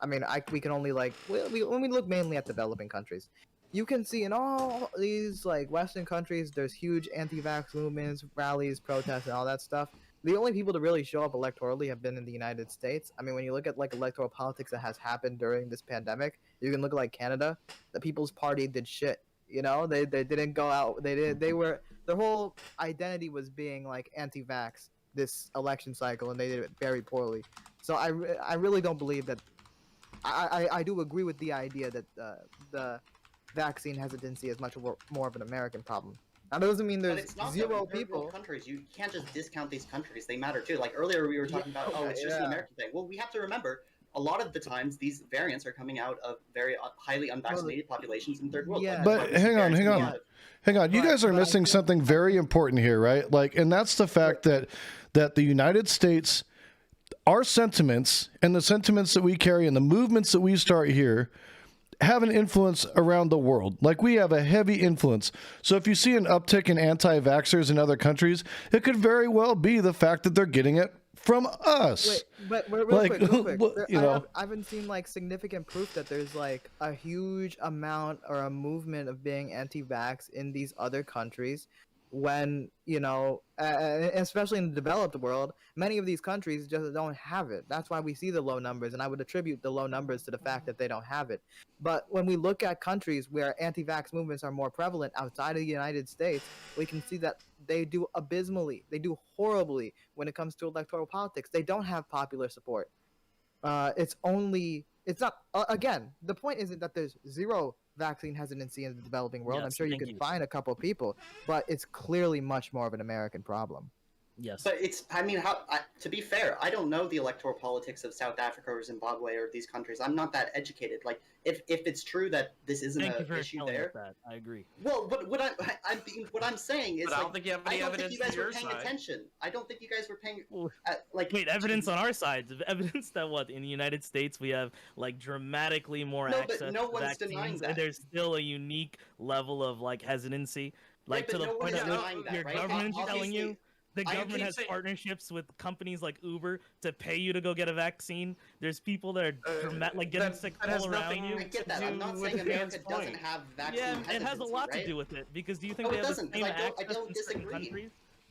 mean, we can only when we look mainly at developing countries, you can see in all these like Western countries, there's huge anti-vax movements, rallies, protests, and all that stuff. The only people to really show up electorally have been in the United States. I mean, when you look at like electoral politics that has happened during this pandemic, you can look at like Canada. The People's Party did shit. You know, they didn't go out. They were their whole identity was being like anti-vax this election cycle, and they did it very poorly. So I really don't believe that. I do agree with the idea that the vaccine hesitancy is much more of an American problem. Now, that doesn't mean But there's it's not zero that in third world people. countries. You can't just discount these countries. They matter too. Like earlier, we were talking about, oh, it's just an American thing. Well, we have to remember, a lot of the times these variants are coming out of very highly unvaccinated populations in third world. Yeah. That's But why we see hang on, variants hang coming on. out of- Hang on, you But- guys are but I missing think- something very important here, right? Like, and that's the fact that the United States, our sentiments and the sentiments that we carry and the movements that we start here have an influence around the world. Like, we have a heavy influence. So if you see an uptick in anti-vaxxers in other countries, it could very well be the fact that they're getting it from us. Wait, but real Like, quick, real quick. what- you know. I haven't seen like significant proof that there's like a huge amount or a movement of being anti-vax in these other countries. When especially in the developed world, many of these countries just don't have it. That's why we see the low numbers, and I would attribute the low numbers to the fact that they don't have it. But when we look at countries where anti-vax movements are more prevalent outside of the United States, we can see that they do abysmally. They do horribly when it comes to electoral politics. They don't have popular support. It's not, again, the point isn't that there's zero vaccine hesitancy in the developing world. I'm Yes, sure you thank can you. find a couple people, but it's clearly much more of an American problem. Yes. But it's, I mean, to be fair, I don't know the electoral politics of South Africa or Zimbabwe or these countries. I'm not that educated. Like, if it's true that this isn't Thank you an for issue telling there, us that. I agree. well, what I'm saying is, But I don't think you have any I don't think evidence you guys to were your paying side. attention. I don't think you guys were paying Well, like. Wait, evidence on our side? Evidence that what in the United States we have like dramatically more No, access but no to one's denying vaccines, that. and there's still a unique level of like hesitancy, like but to the no one point is of denying that, your right? government's telling you. Obviously, The I government keep has saying- partnerships with companies like Uber to pay you to go get a vaccine. There's people that are like getting sick that has all around nothing you. I get that. to I'm not do saying with America Dan's doesn't point. have vaccine Yeah, it has a hesitancy, lot right? to do with it because do you think No, they it have doesn't, the 'cause same I access don't in certain disagree. countries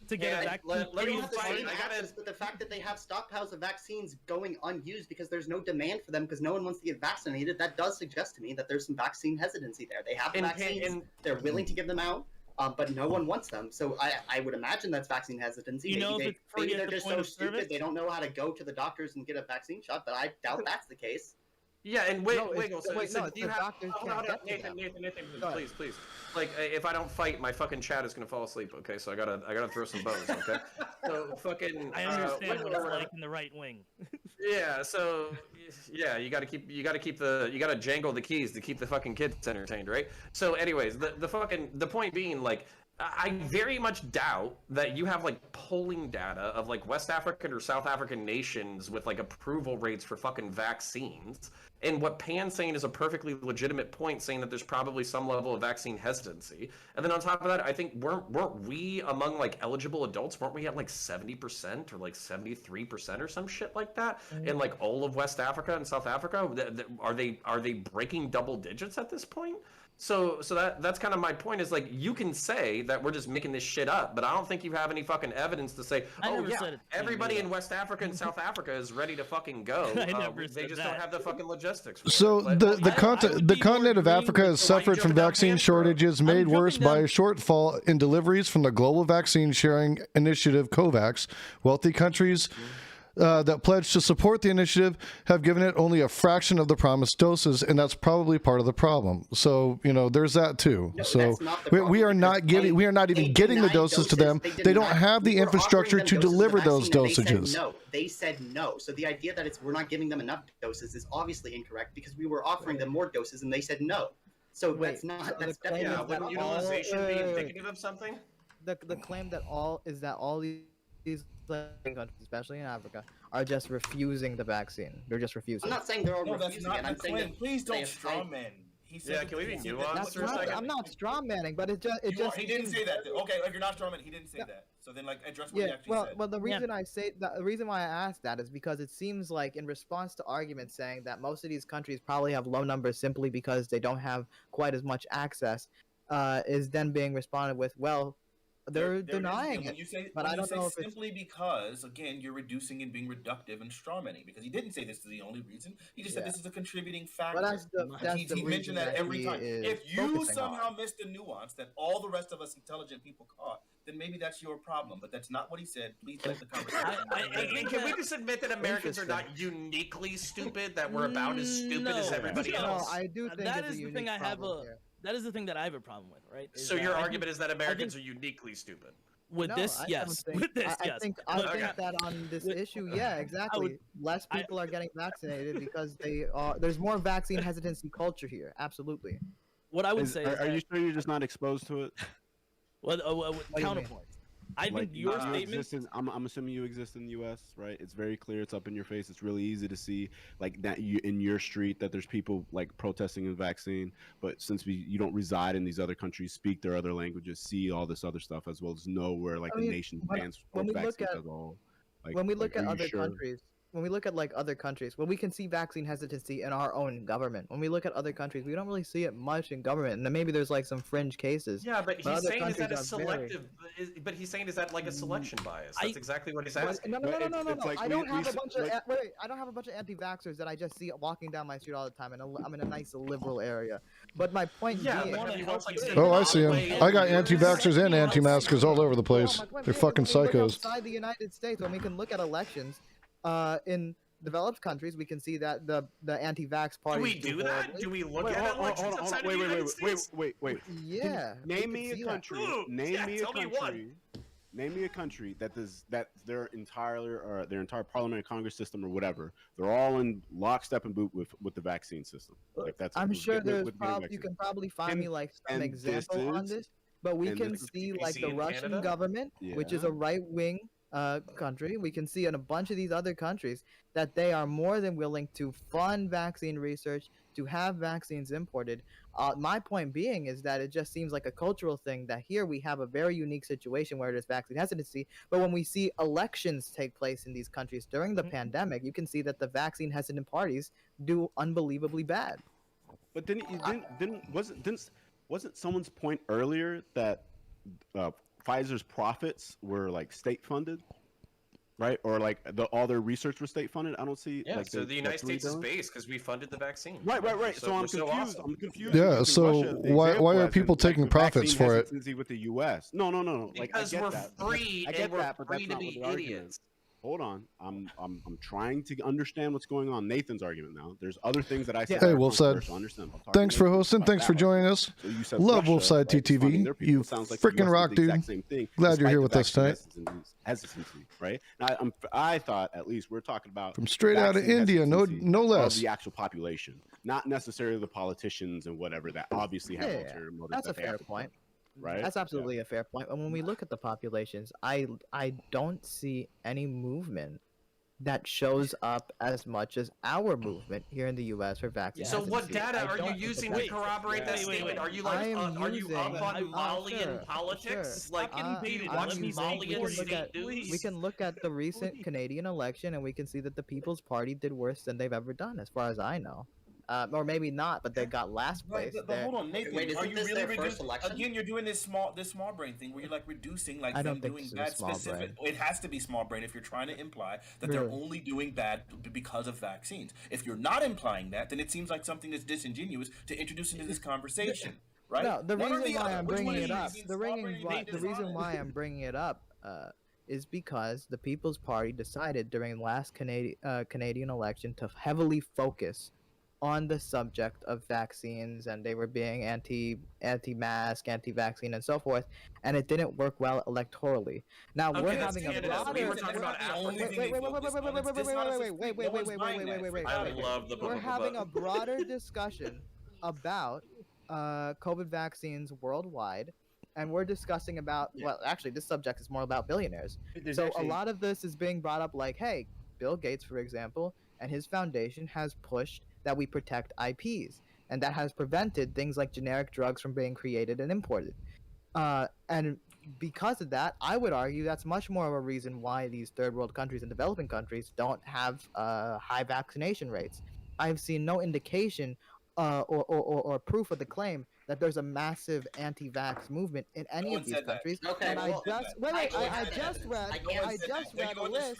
to get Yeah, a vaccine? let They me don't have the fight. same I gotta- access, but the fact that they have stockpiles of vaccines going unused because there's no demand for them because no one wants to get vaccinated, that does suggest to me that there's some vaccine hesitancy there. They have the vaccines, they're willing to give them out, but no one wants them. So I would imagine that's vaccine hesitancy. You know, if Maybe, it's free maybe at they're the just point so of stupid service? they don't know how to go to the doctors and get a vaccine shot, but I doubt that's the case. Yeah, and wait, No, it's- wait, so, wait, so no, do you the have doctors hold can't on, get to Nathan, them. Nathan, Go ahead. please. Like, if I don't fight, my fucking chat is gonna fall asleep. Okay, so I gotta throw some bones. Okay, so fucking. I understand what it's like in the right wing. Yeah, so yeah, you gotta jangle the keys to keep the fucking kids entertained, right? So, anyways, the point being, like, I very much doubt that you have like polling data of like West African or South African nations with like approval rates for fucking vaccines. And what Pan's saying is a perfectly legitimate point, saying that there's probably some level of vaccine hesitancy. And then on top of that, I think weren't we among like eligible adults? Weren't we at like 70% or like 73% or some shit like that in like all of West Africa and South Africa? Are they breaking double digits at this point? So that's kind of my point, is like, you can say that we're just making this shit up, but I don't think you have any fucking evidence to say, oh yeah, everybody in West Africa and South Africa is ready to fucking go. They just don't have the fucking logistics for So it. But the continent of Africa has suffered from vaccine shortages made worse by a shortfall in deliveries from the global vaccine sharing initiative COVAX. Wealthy countries that pledged to support the initiative have given it only a fraction of the promised doses, and that's probably part of the problem. So, you know, there's that too. No, so that's not the we are not giving, we are not even getting the doses to them. They don't have the infrastructure to deliver those dosages. They said no. So the idea that we're not giving them enough doses is obviously incorrect, because we were offering them more doses and they said no. So that's not. That's definitely yeah. Wouldn't utilization be indicative of something? The claim that all these countries, especially in Africa, are just refusing the vaccine. They're just refusing. I'm not saying they're all No, that's refusing not it. I'm the saying claim. that Please don't they have strawman. He said Yeah, can we be he said nuanced that's for a not- second? I'm not straw manning, but it just he didn't say that. Okay, if you're not strawman, he didn't say that. So then, like, address what he Yeah, actually said. well, the reason I say that, the reason why I asked that is because it seems like, in response to arguments saying that most of these countries probably have low numbers simply because they don't have quite as much access, is then being responded with, well, they're denying it. But I don't know if it's simply because, again, you're reducing and being reductive and strawmanning, because he didn't say this is the only reason. He just said this is a contributing factor. But that's he mentioned that every time. If you somehow missed the nuance that all the rest of us intelligent people caught, then maybe that's your problem. But that's not what he said. Please let the conversation. Can we just admit that Americans are not uniquely stupid? That we're about as stupid as everybody else? I do think that it's is a the thing unique I have problem a. here. That is the thing that I have a problem with, right? So your argument is that Americans are uniquely stupid. With No, this, I yes. don't think- With this, I yes. think that on this With- issue, yeah, exactly. Less I- people are getting vaccinated because there's more vaccine hesitancy culture here. Absolutely. What I would say is Are you sure you're just not exposed to it? well, do you mean? counterpoint. I think your you statement. exist in, I'm assuming you exist in the U.S., right? It's very clear. It's up in your face. It's really easy to see, like, that you in your street that there's people like protesting the vaccine. But since you don't reside in these other countries, speak their other languages, see all this other stuff, as well as know where like the nation stands for vaccines as a whole. Like, when we look at are you other sure? countries, when we look at like other countries, when we can see vaccine hesitancy in our own government, when we look at other countries, we don't really see it much in government, and then maybe there's like some fringe cases. Yeah, but he's other saying is that a countries are very- selective? But he's saying is that like a selection bias? That's exactly what he's asking. No. It's like I don't have we a bunch of like- wait. I don't have a bunch of anti-vaxxers that I just see walking down my street all the time, and I'm in a nice liberal area. But my point being, Oh, I see them. I got anti-vaxxers and anti-maskers all over the place. They're fucking psychos. Outside the United States, when we can look at elections, in developed countries, we can see that the anti-vax party. Do we do that? Do we look at elections outside the United States? Wait. Yeah. Name me a country. Name me a country. Name me a country that their entire parliament and Congress system or whatever, they're all in lockstep and boot with the vaccine system. Like that's I'm sure there's with probably vaccine. you can probably find me like some and example on is- this, but we and can this is see PPC like the in Russian Canada? government, which is Yeah. a right-wing country. We can see in a bunch of these other countries that they are more than willing to fund vaccine research, to have vaccines imported. My point being is that it just seems like a cultural thing that here we have a very unique situation where there's vaccine hesitancy, but when we see elections take place in these countries during the pandemic, you can see that the vaccine hesitant parties do unbelievably bad. But wasn't someone's point earlier that Pfizer's profits were like state funded, right? Or like all their research was state funded? I don't see. Yeah, like, so the United States is $3 billion? based because we funded the vaccine. Right. So I'm we're confused. awesome. I'm confused. Yeah, using so Russia as the why example are as in, people like, taking the profits vaccine for it? hesitancy with the U.S.? No. Like, Because I get we're that. free I get and we're that, but free that's to not be what the argument is. idiots. Hold on, I'm trying to understand what's going on. Nathan's argument now. There's other things that I said. Hey, that are Wolfside. controversial. I understand. I'm talking Thanks to for Nathan hosting. about Thanks for that. joining us. So you said Love Russia, Wolfside right, TTV. funding their people. You Sounds like the freaking US rock, did the exact dude. same thing, Glad you're despite here the with us vaccine tonight. hesitancy, right? Now, I thought at least we're talking about From straight out of vaccine India, no hesitancy less. of the actual population, not necessarily the politicians and whatever that obviously have Yeah, ulterior motives. that's a that they fair have to point. fund, right? That's absolutely a fair point. And when we look at the populations, I don't see any movement that shows up as much as our movement here in the U.S. for vaccine. So what hesitancy. data I are you don't think using that to corroborate that statement? Are you I like am are you up using- on Malian sure, politics? sure. Like do you I'm watch using- Malian we can look state at- news? We can look at the recent Canadian election, and we can see that the People's Party did worse than they've ever done, as far as I know. Or maybe not, but they got last Right, place. but hold on, Nathan. Wait, are isn't you this really their first reducing? election? Again, you're doing this small brain thing where you're like reducing like I don't them think doing this is bad small specific. brain. It has to be small brain if you're trying to imply that they're Really? only doing bad because of vaccines. If you're not implying that, then it seems like something that's disingenuous to introduce into this conversation, right? No, the One or reason why other. I'm Which one bringing is it up, being the small brain and being reason dishonest? why I'm bringing it up is because the People's Party decided during the last Canadian election to heavily focus on the subject of vaccines, and they were being anti-mask, anti-vaccine, and so forth, and it didn't work well electorally. Now Okay, we're that's having a Canada. broader. We were talking about Africa. I love the We're having a broader discussion about COVID vaccines worldwide, and we're discussing about well, actually, this subject is more about billionaires. There's So actually- a lot of this is being brought up, like, hey, Bill Gates, for example, and his foundation has pushed that we protect IPs, and that has prevented things like generic drugs from being created and imported. And because of that, I would argue that's much more of a reason why these third world countries and developing countries don't have high vaccination rates. I've seen no indication or proof of the claim that there's a massive anti-vax movement in any No of one these said that. countries. Okay, And well, I just read a list.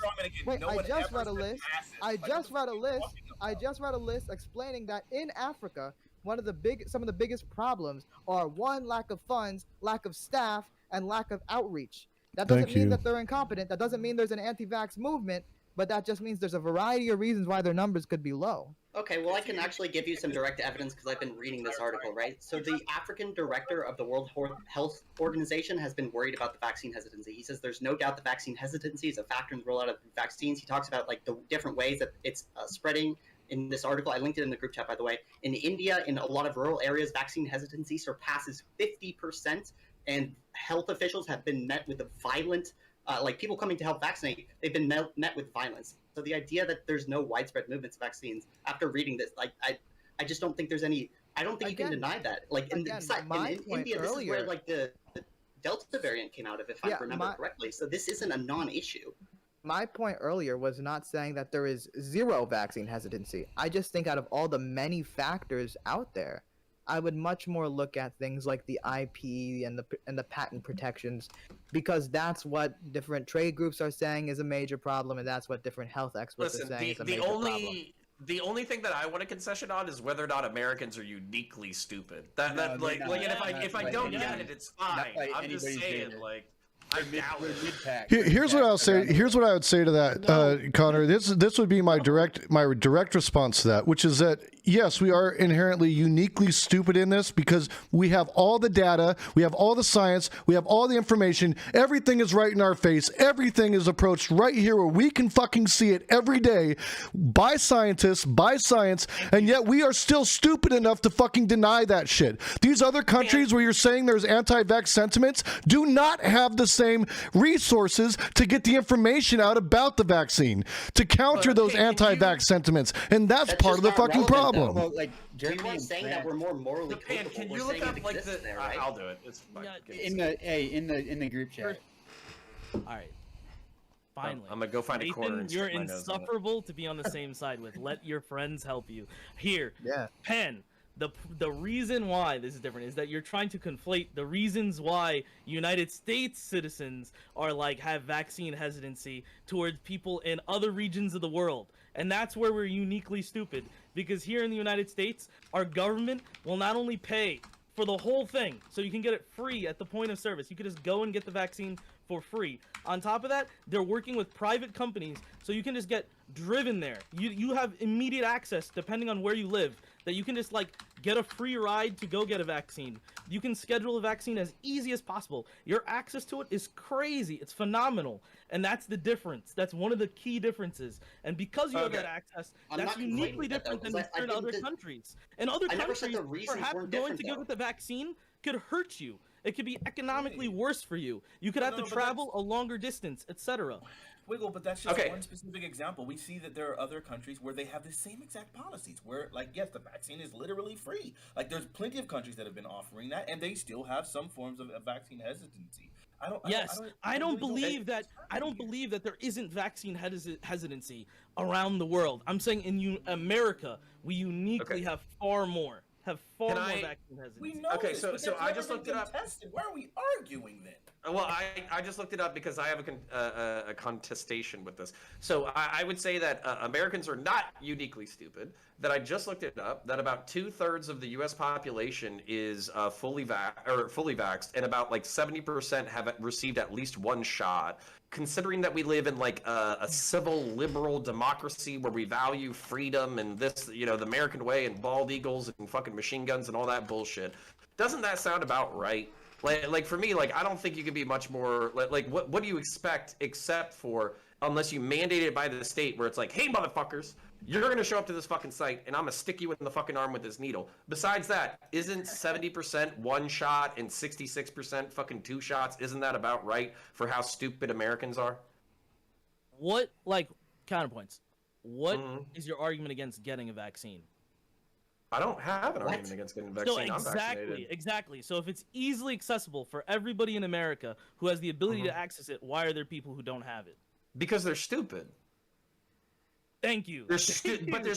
Wait, I just read a list. I just read a list explaining that in Africa, some of the biggest problems are one, lack of funds, lack of staff, and lack of outreach. That doesn't Thank mean you. that they're incompetent. That doesn't mean there's an anti-vax movement, but that just means there's a variety of reasons why their numbers could be low. Okay, well, I can actually give you some direct evidence because I've been reading this article, right? So the African director of the World Health Organization has been worried about the vaccine hesitancy. He says there's no doubt the vaccine hesitancy is a factor in the rollout of vaccines. He talks about like the different ways that it's spreading. In this article, I linked it in the group chat, by the way. In India, in a lot of rural areas, vaccine hesitancy surpasses 50%, and health officials have been met with a violent, like people coming to help vaccinate, they've been met with violence. So the idea that there's no widespread movements of vaccines, after reading this, like I just don't think there's any. I don't think you can deny that. Like in India, this is where like the Delta variant came out of, if I remember correctly. So this isn't a non-issue. My point earlier was not saying that there is zero vaccine hesitancy. I just think out of all the many factors out there, I would much more look at things like the IP and the patent protections, because that's what different trade groups are saying is a major problem, and that's what different health experts are saying is a major problem. The only thing that I want a concession on is whether or not Americans are uniquely stupid. And if I don't get it, it's fine. I'm just saying, like, I doubt it. Here's what I'll say. Here's what I would say to that, Connor. This would be my direct response to that, which is that yes, we are inherently uniquely stupid in this because we have all the data, we have all the science, we have all the information, everything is right in our face, everything is approached right here where we can fucking see it every day by scientists, by science, and yet we are still stupid enough to fucking deny that shit. These other countries where you're saying there's anti-vax sentiments do not have the same resources to get the information out about the vaccine, to counter those anti-vax sentiments, and that's part of the fucking problem. Well, like You Germany weren't and saying France, that we're more morally Man, capable. can We're you look saying up it like exists the? there, right? I'll do it. It's fine. in the group chat. All right. Finally. I'm gonna go find a corner. Nathan, And you're stick my nose in it. insufferable to be on the same side with. Let your friends help you. Here, Yeah. Penn. The reason why this is different is that you're trying to conflate the reasons why United States citizens are like have vaccine hesitancy towards people in other regions of the world. And that's where we're uniquely stupid, because here in the United States, our government will not only pay for the whole thing, so you can get it free at the point of service. You can just go and get the vaccine for free. On top of that, they're working with private companies, so you can just get driven there. You have immediate access, depending on where you live, that you can just like get a free ride to go get a vaccine. You can schedule a vaccine as easy as possible. Your access to it is crazy. It's phenomenal. And that's the difference. That's one of the key differences. And because you have that access, I'm that's not uniquely complaining about that, different than because I in think other that- countries. In other I never said countries, the reasons perhaps weren't going different, to go though. get the vaccine could hurt you. It could be economically worse for you. You could have No, to but travel a longer distance, etc. Wiggle, but that's just Okay. one specific example. We see that there are other countries where they have the same exact policies, where, like, yes, the vaccine is literally free. Like, there's plenty of countries that have been offering that, and they still have some forms of vaccine hesitancy. Yes, I don't believe that. I don't here. believe that there isn't vaccine hesitancy around the world. I'm saying in America, we uniquely Okay. have far more. Have far Can more I- vaccine hesitancy. We know Okay, this, so- but so that's I never just been looked it up. contested. Why are we arguing then? Well, I just looked it up because I have a contestation with this. So I would say that Americans are not uniquely stupid. That I just looked it up. That about 2/3 of the U.S. population is fully vaxxed, and about like 70% have received at least one shot. Considering that we live in like a civil liberal democracy where we value freedom and this, the American way and bald eagles and fucking machine guns and all that bullshit, doesn't that sound about right? Like for me, like I don't think you could be much more like what do you expect except for unless you mandate it by the state where it's like, hey motherfuckers, you're gonna show up to this fucking site and I'm gonna stick you in the fucking arm with this needle. Besides that, isn't 70% one shot and 66% fucking two shots? Isn't that about right for how stupid Americans are? What counterpoints? What Mhm. is your argument against getting a vaccine? I don't have an What? argument against getting a vaccine. I'm vaccinated. Exactly. So if it's easily accessible for everybody in America who has the ability to access it, why are there people who don't have it? Because they're stupid. Thank you. They're but they're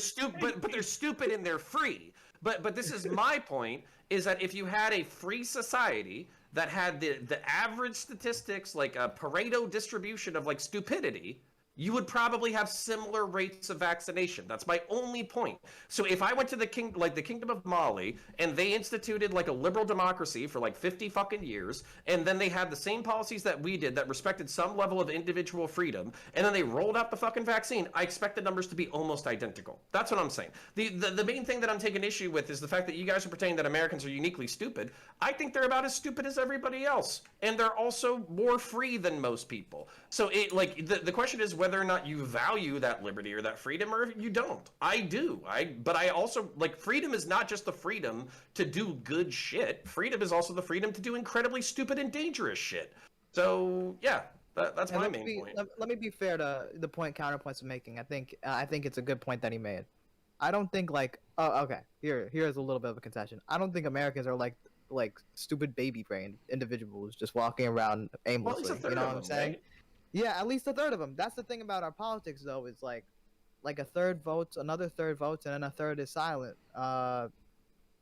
stupid and they're free. But this is my point: is that if you had a free society that had the average statistics, like a Pareto distribution of like stupidity, you would probably have similar rates of vaccination. That's my only point. So if I went to the Kingdom of Mali and they instituted like a liberal democracy for like 50 fucking years, and then they had the same policies that we did that respected some level of individual freedom, and then they rolled out the fucking vaccine, I expect the numbers to be almost identical. That's what I'm saying. The main thing that I'm taking issue with is the fact that you guys are pretending that Americans are uniquely stupid. I think they're about as stupid as everybody else, and they're also more free than most people. So the question is whether or not you value that liberty or that freedom, or if you don't. I do. But I also freedom is not just the freedom to do good shit. Freedom is also the freedom to do incredibly stupid and dangerous shit. So yeah, that's my main point. Let me be fair to the counterpoints making. I think it's a good point that he made. I don't think here's a little bit of a concession. I don't think Americans are like stupid baby brained individuals just walking around aimlessly. You know what I'm saying? Right? Yeah, at least a third of them. That's the thing about our politics, though, is like a third votes, another third votes, and then a third is silent.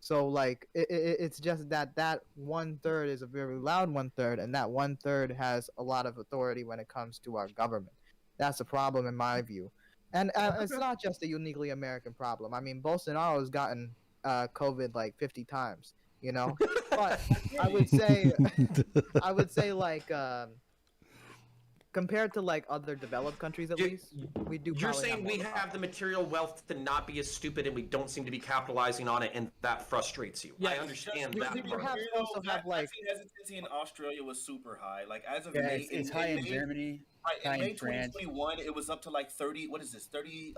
So like it's just that 1/3 is a very loud 1/3, and that 1/3 has a lot of authority when it comes to our government. That's a problem in my view, and it's not just a uniquely American problem. I mean, Bolsonaro's gotten COVID like 50 times, you know. But I would say like. compared to like other developed countries, at least, we do. You're probably saying we have the material wealth to not be as stupid, and we don't seem to be capitalizing on it, and that frustrates you. Yeah, I understand that you part. have also have like vaccine hesitancy in Australia was super high. Like as of Yeah, May, it's high in Germany, Right, high in May in France. 2021, it was up to like 30. What is this? 33%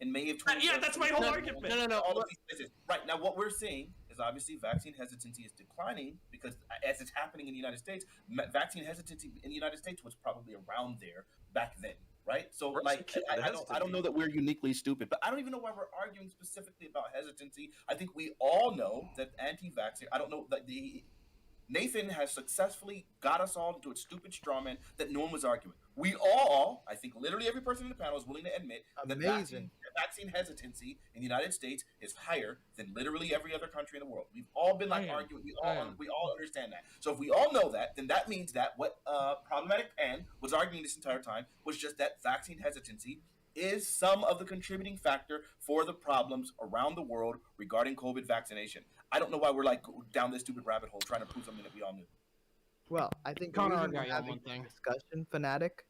in May of 2021. Yeah, that's my whole argument. No. All of these places. Right now, what we're seeing is obviously vaccine hesitancy is declining because as it's happening in the United States, vaccine hesitancy in the United States was probably around there back then. Right, so like I don't know that we're uniquely stupid, but I don't even know why we're arguing specifically about hesitancy. I think we all know that anti-vaccine. I don't know that Nathan has successfully got us all into a stupid straw man that no one was arguing. We all, I think literally every person in the panel is willing to admit that vaccine hesitancy in the United States is higher than literally every other country in the world. We've all been like arguing. We all understand that. So if we all know that, then that means that what Problematic Pan was arguing this entire time was just that vaccine hesitancy is some of the contributing factor for the problems around the world regarding COVID vaccination. I don't know why we're like down this stupid rabbit hole trying to prove something that we all knew. Well, I think Connor, the reason I we're got having one thing. this discussion, Fanatic,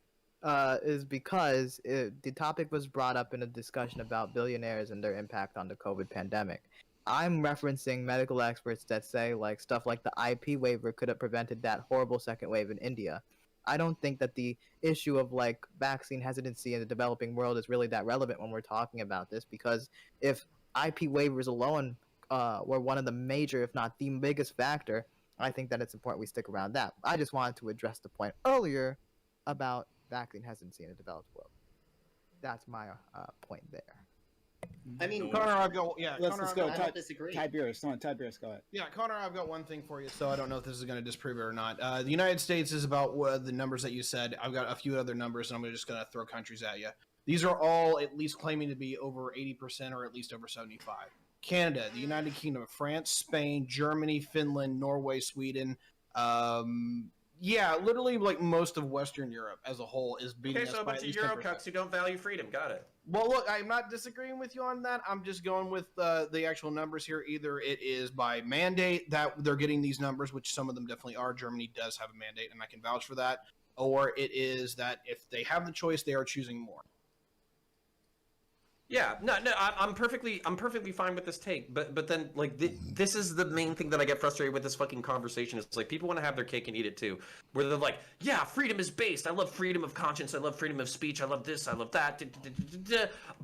is because the topic was brought up in a discussion about billionaires and their impact on the COVID pandemic. I'm referencing medical experts that say like stuff like the IP waiver could have prevented that horrible second wave in India. I don't think that the issue of like vaccine hesitancy in the developing world is really that relevant when we're talking about this, because if IP waivers alone were one of the major, if not the biggest factor, I think that it's important we stick around that. I just wanted to address the point earlier about vaccine hesitancy in the developed world. That's my point there. I mean, Connor, I've got Let's go. I don't disagree. Tiberius, go ahead. Yeah, Connor, I've got one thing for you. So I don't know if this is going to disprove it or not. The United States is about the numbers that you said. I've got a few other numbers, and I'm just going to throw countries at you. These are all at least claiming to be over 80% or at least over 75. Canada, the United Kingdom, France, Spain, Germany, Finland, Norway, Sweden. Yeah, literally like most of Western Europe as a whole is beating us So a by bunch at of least 10%. Eurocucks who don't value freedom. Got it. Well, look, I'm not disagreeing with you on that. I'm just going with the actual numbers here. Either it is by mandate that they're getting these numbers, which some of them definitely are. Germany does have a mandate, and I can vouch for that. Or it is that if they have the choice, they are choosing more. Yeah, no, I'm perfectly fine with this take, but then like this is the main thing that I get frustrated with this fucking conversation. It's like people want to have their cake and eat it too, where they're like, yeah, freedom is based. I love freedom of conscience. I love freedom of speech. I love this. I love that.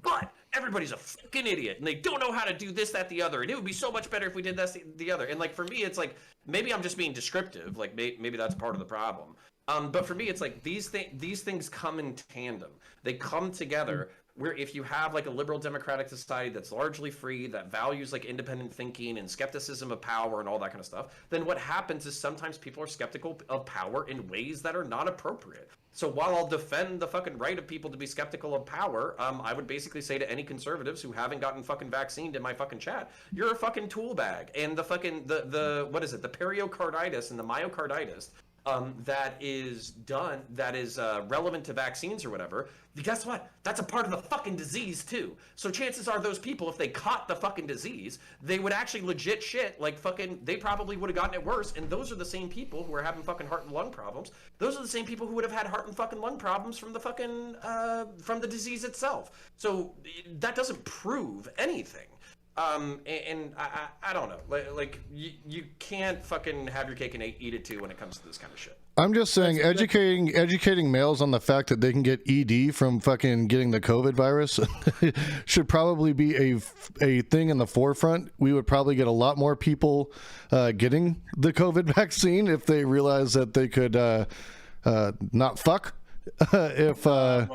But everybody's a fucking idiot, and they don't know how to do this, that, the other. And it would be so much better if we did this, the other. And like for me, it's like maybe I'm just being descriptive. Like maybe that's part of the problem. But for me, it's like these things come in tandem. They come together. Where if you have like a liberal democratic society that's largely free, that values like independent thinking and skepticism of power and all that kind of stuff, then what happens is sometimes people are skeptical of power in ways that are not appropriate. So while I'll defend the fucking right of people to be skeptical of power, I would basically say to any conservatives who haven't gotten fucking vaccinated in my fucking chat, you're a fucking tool bag. And the fucking, the what is it, the pericarditis and the myocarditis that is relevant to vaccines or whatever, guess what? That's a part of the fucking disease too. So chances are those people, if they caught the fucking disease, they would actually legit shit, like fucking, they probably would have gotten it worse. And those are the same people who are having fucking heart and lung problems. Those are the same people who would have had heart and fucking lung problems from the fucking, from the disease itself. So that doesn't prove anything. And I don't know, like you can't fucking have your cake and eat it too when it comes to this kind of shit. I'm just saying, educating males on the fact that they can get ED from fucking getting the COVID virus should probably be a thing in the forefront. We would probably get a lot more people getting the COVID vaccine if they realize that they could not fuck. Well,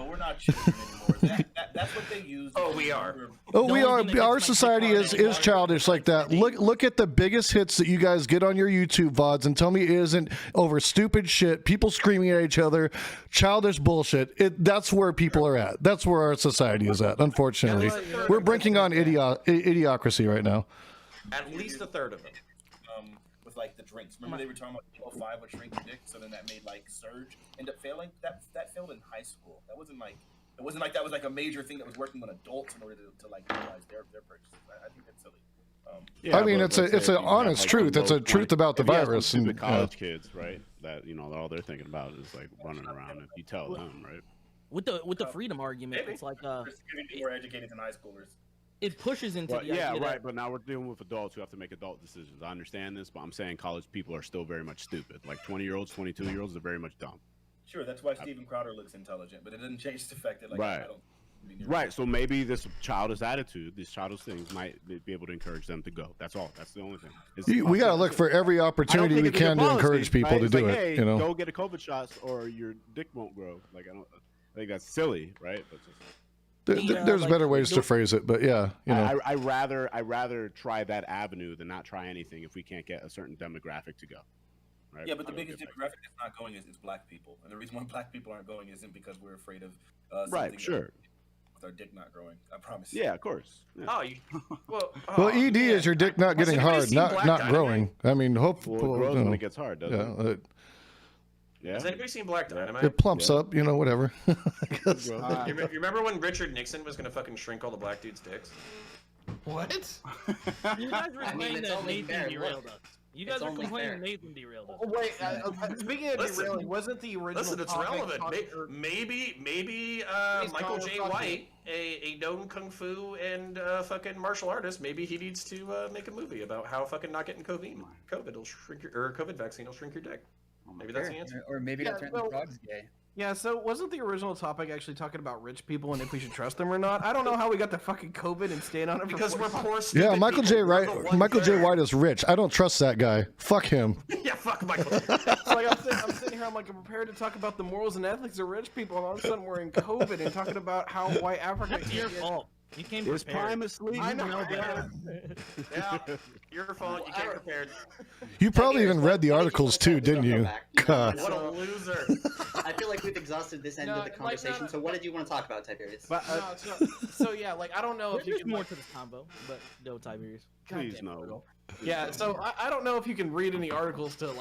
we're not choosing anymore. That's what they use. Oh, we are. Oh, we are. Our society is childish like that. Look at the biggest hits that you guys get on your YouTube VODs and tell me it isn't over stupid shit, people screaming at each other, childish bullshit. That's where people are at. That's where our society is at, unfortunately. We're brinking on idiocracy right now. At least a third of them. With like the drinks. Remember they were talking about 5 would shrink your dick, so then that made like Surge end up failing. That failed in high school. It wasn't like that was like a major thing that was working on adults in order to like realize their purchases. I think that's silly. I mean, it's an honest truth. It's a truth about the virus. Stupid college kids, right? that all they're thinking about is like running around. If you tell them, right? With the freedom argument, Maybe. it's like They're more educated than high schoolers. it pushes into But, the yeah, idea right. that But now we're dealing with adults who have to make adult decisions. I understand this, but I'm saying college people are still very much stupid. Like 20-year-olds, 22-year-olds are very much dumb. Sure, that's why Steven Crowder looks intelligent, but it doesn't change the fact that like Right. I don't. Right. So maybe this childish attitude, these childish things, might be able to encourage them to go. That's all. That's the only thing. We got to look for every opportunity we can to encourage people to do it. Hey, You know, go get a COVID shot or your dick won't grow. Like I think that's silly, right? But just, there's better ways to phrase it, but yeah, I rather try that avenue than not try anything if we can't get a certain demographic to go. Right? Yeah, but the biggest demographic that's not going is black people, and the reason why black people aren't going isn't because we're afraid of right. Sure. With our dick not growing. I promise. Yeah, of course. Yeah. Well, ED is your dick not getting hard, not growing. I mean, hopefully it grows when it gets hard, doesn't it? Yeah. Has anybody seen Black Dynamite? It plumps up, whatever. You remember when Richard Nixon was gonna fucking shrink all the black dudes' dicks? What? you guys were saying that only Nathan fair. derailed us. You guys are complaining Nathan derailed us. Oh, wait, speaking of derailing, wasn't the original Listen, it's topic relevant. Maybe Michael J. White, a known kung fu and fucking martial artist, maybe he needs to make a movie about how fucking not getting COVID will shrink your COVID vaccine will shrink your dick. Maybe that's the answer. Or maybe they'll turn the frogs gay. Yeah, so wasn't the original topic actually talking about rich people and if we should trust them or not? I don't know how we got the fucking COVID and staying on it because we're poor. Yeah, Michael J. White is rich. I don't trust that guy. Fuck him. Yeah, fuck Michael. It's like I'm sitting here. I'm prepared to talk about the morals and ethics of rich people, and all of a sudden we're in COVID and talking about how white Africa. That's your fault. You came It's prepared. Prime asleep. I know. Yeah, your fault. You came prepared. You probably even read the articles too, didn't you? God. What a loser. I feel like we've exhausted this end of the conversation. So what did you want to talk about, Tiberius? But, so yeah, I don't know if you There's can more to this combo, but no Tiberius. Please no. Yeah, so I don't know if you can read any articles to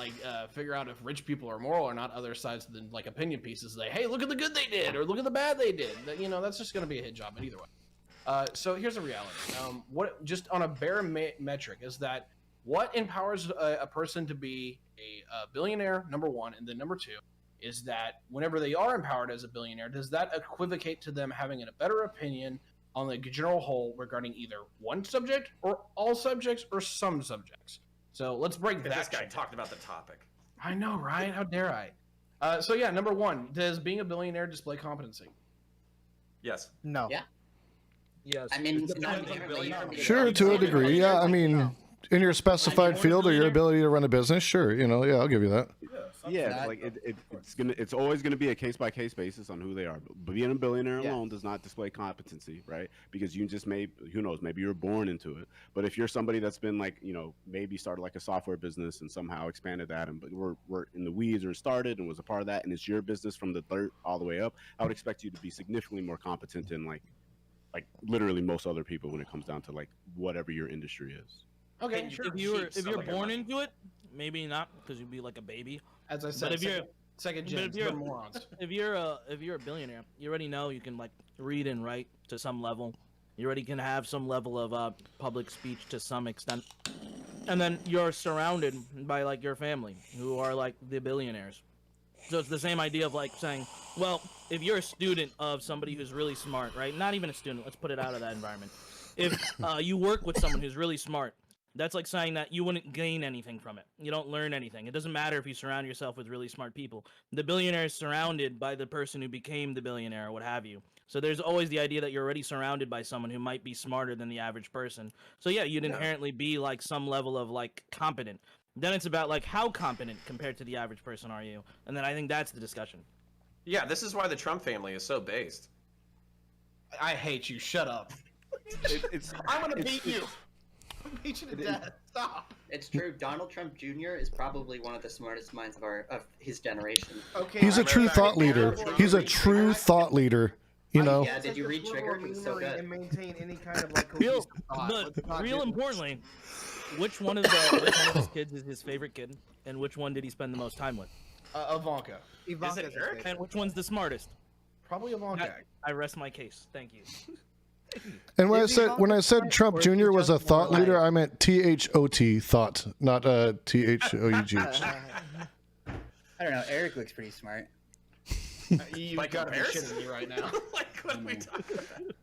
figure out if rich people are moral or not. Other sides than opinion pieces, like, hey, look at the good they did or look at the bad they did. That's just going to be a hit job. But either way. So here's the reality. What just on a bare metric is that what empowers a person to be a billionaire, number one, and then number two is that whenever they are empowered as a billionaire, does that equivocate to them having a better opinion on the general whole regarding either one subject or all subjects or some subjects? So let's break that. This guy talked about the topic. I know, right? How dare I? So yeah, number one, does being a billionaire display competency? Yes. No. Yeah. Yes. I mean, not inherently. Sure, to a degree. Yeah, I mean, in your specified field or your ability to run a business, sure. Yeah, I'll give you that. Yeah, it's always gonna be a case by case basis on who they are. But being a billionaire alone does not display competency, right? Because you just who knows, maybe you're born into it. But if you're somebody that's been maybe started like a software business and somehow expanded that, and we're in the weeds or started and was a part of that, and it's your business from the dirt all the way up, I would expect you to be significantly more competent than like literally most other people when it comes down to whatever your industry is. Okay, sure. If you're born into it, maybe not because you'd be like a baby. As I said, but if you're second gen, they're morons. If you're a billionaire, you already know you can read and write to some level. You already can have some level of public speech to some extent, and then you're surrounded by your family who are the billionaires. So it's the same idea of saying, well, if you're a student of somebody who's really smart, right? Not even a student. Let's put it out of that environment. If you work with someone who's really smart, that's like saying that you wouldn't gain anything from it. You don't learn anything. It doesn't matter if you surround yourself with really smart people. The billionaire is surrounded by the person who became the billionaire or what have you. So there's always the idea that you're already surrounded by someone who might be smarter than the average person. So yeah, you'd inherently be some level of competent. Then it's about how competent compared to the average person are you? And then I think that's the discussion. Yeah, this is why the Trump family is so based. I hate you. Shut up. I'm gonna beat you. I'm gonna beat you to death. Stop. It's true. Donald Trump Jr. is probably one of the smartest minds of his generation. Okay. He's a true thought leader. He's a true thought leader. Yeah, did you read Trigger? It was so good. And maintain any kind of cohesive thought. Real importantly, which one of his kids is his favorite kid, and which one did he spend the most time with? Ivanka. Ivanka. And which one's the smartest? Probably Ivanka. I rest my case. Thank you. And when I said Trump Jr. was a thought leader, I meant THOT, thought, not THOUGH. I don't know. Eric looks pretty smart. You By gotta be comparison? shitting me right now. Like, what are we talking about?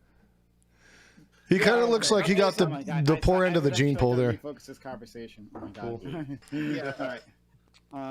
He kind of looks like he got Oh my God. the poor end of the I'm gene trying pool to there. refocus this conversation. Oh my God. Yeah. All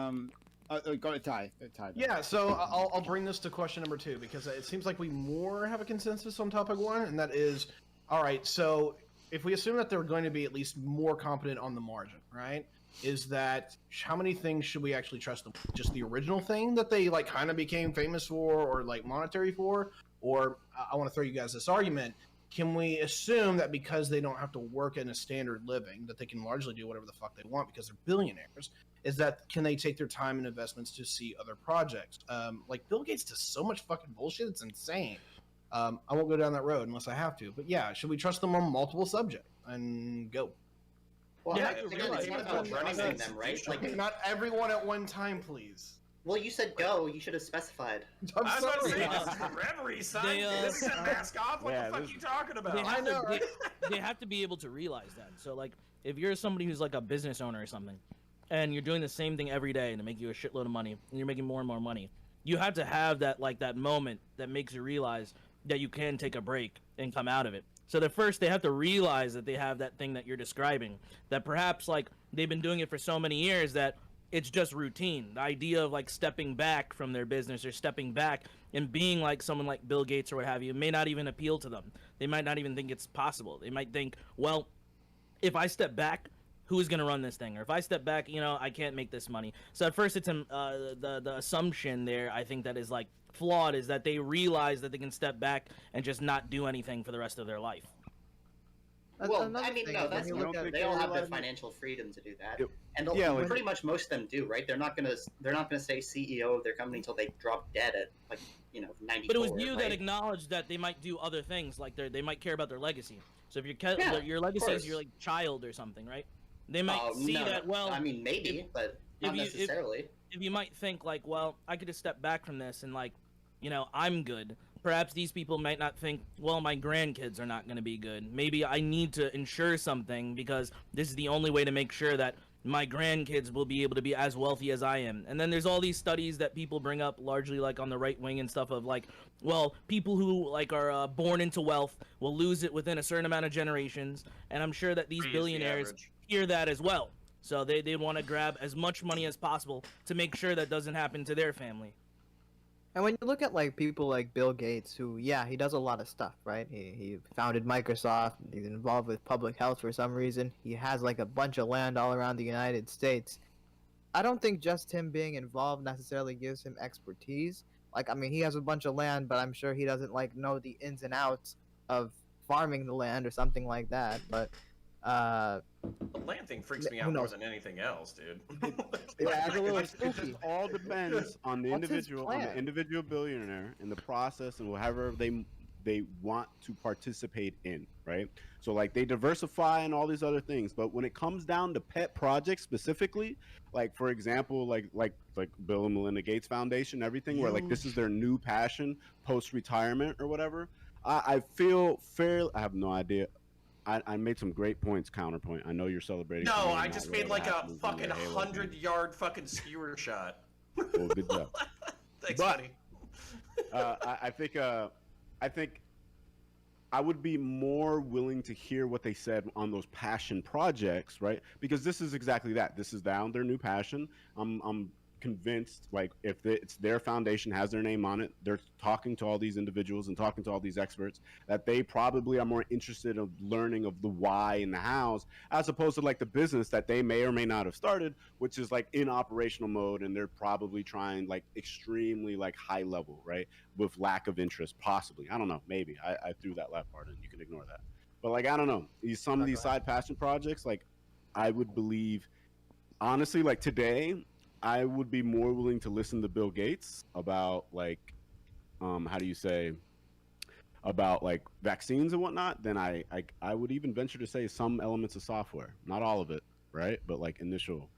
right. Go to Ty. Ty. Yeah, so I'll bring this to question number 2 because it seems like we more have a consensus on topic 1, and that is, all right, so if we assume that they're going to be at least more competent on the margin, right? Is that how many things should we actually trust them? Just the original thing that they like kind of became famous for or like monetary for? Or I want to throw you guys this argument. Can we assume that because they don't have to work in a standard living, that they can largely do whatever the fuck they want because they're billionaires? Is that can they take their time and investments to see other projects? Like Bill Gates does so much fucking bullshit, it's insane. I won't go down that road unless I have to. But yeah, should we trust them on multiple subjects? And go. Well, Yeah, I think it's not about trusting them, right? Like, Not everyone at one time, please. well, you said go. You should have specified. I'm I was about to sorry. say, this is Reverie, son. They, This is a mask off. What yeah, the fuck this- you talking about? They have, know, to, right? they have to be able to realize that. So, like, if you're somebody who's like a business owner or something, and you're doing the same thing every day to make you a shitload of money, and you're making more and more money, you have to have that like that moment that makes you realize that you can take a break and come out of it. So the first they have to realize that they have that thing that you're describing, that perhaps like they've been doing it for so many years that it's just routine. The idea of like stepping back from their business or stepping back and being like someone like Bill Gates or what have you may not even appeal to them. They might not even think it's possible. They might think, well, if I step back, who's going to run this thing? Or if I step back, you know, I can't make this money. So at first it's the assumption there, I think that is like flawed, is that they realize that they can step back and just not do anything for the rest of their life. Well, Another I mean, thing no, is when that's you look look at- at- they all have the realize- financial freedom to do that, Yep. and Yeah, like- pretty much most of them do, right? They're not gonna stay CEO of their company until they drop dead at like 94. But it was you right? that acknowledged that they might do other things, like they might care about their legacy. So if Yeah, your of legacy is course. your like child or something, right? They might Oh, see no, that. Well, I mean, maybe, but not if necessarily. if you might think like, well, I could just step back from this and like, I'm good. Perhaps these people might not think, well, my grandkids are not going to be good. Maybe I need to ensure something because this is the only way to make sure that my grandkids will be able to be as wealthy as I am. And then there's all these studies that people bring up, largely like on the right wing and stuff, of like, well, people who like are born into wealth will lose it within a certain amount of generations. And I'm sure that these Three is the billionaires average. hear that as well. So they want to grab as much money as possible to make sure that doesn't happen to their family. And when you look at like people like Bill Gates, who he does a lot of stuff, right? He founded Microsoft. He's involved with public health for some reason. He has like a bunch of land all around the United States. I don't think just him being involved necessarily gives him expertise. Like, I mean, he has a bunch of land, but I'm sure he doesn't like know the ins and outs of farming the land or something like that. But The land thing freaks me Who out more knows? than anything else, dude. Yeah, it's a little It just spooky. all depends on the What's his plan? individual billionaire and the process and whatever they want to participate in, right? So like they diversify and all these other things, but when it comes down to pet projects specifically, like for example, like Bill and Melinda Gates Foundation, everything, where like this is their new passion post retirement or whatever, I feel fair. I have no idea. I made some great points. Counterpoint. I know you're celebrating. No, for me, I not just made like whatever a happens in fucking your Halo game. 100-yard skewer shot. Well, good job. Thanks, But- buddy. I think I would be more willing to hear what they said on those passion projects, right? Because this is exactly that. This is down their new passion. I'm convinced, like, if it's their foundation has their name on it, they're talking to all these individuals and talking to all these experts, that they probably are more interested in learning of the why and the hows, as opposed to like the business that they may or may not have started, which is like in operational mode, and they're probably trying like extremely like high level, right, with lack of interest, possibly. I don't know, maybe I threw that last part in, you can ignore that. But like, I don't know, some of these side passion projects, like, I would believe, honestly, like today I would be more willing to listen to Bill Gates about like, how do you say, about like vaccines and whatnot, than I would even venture to say some elements of software, not all of it, right? But like initial,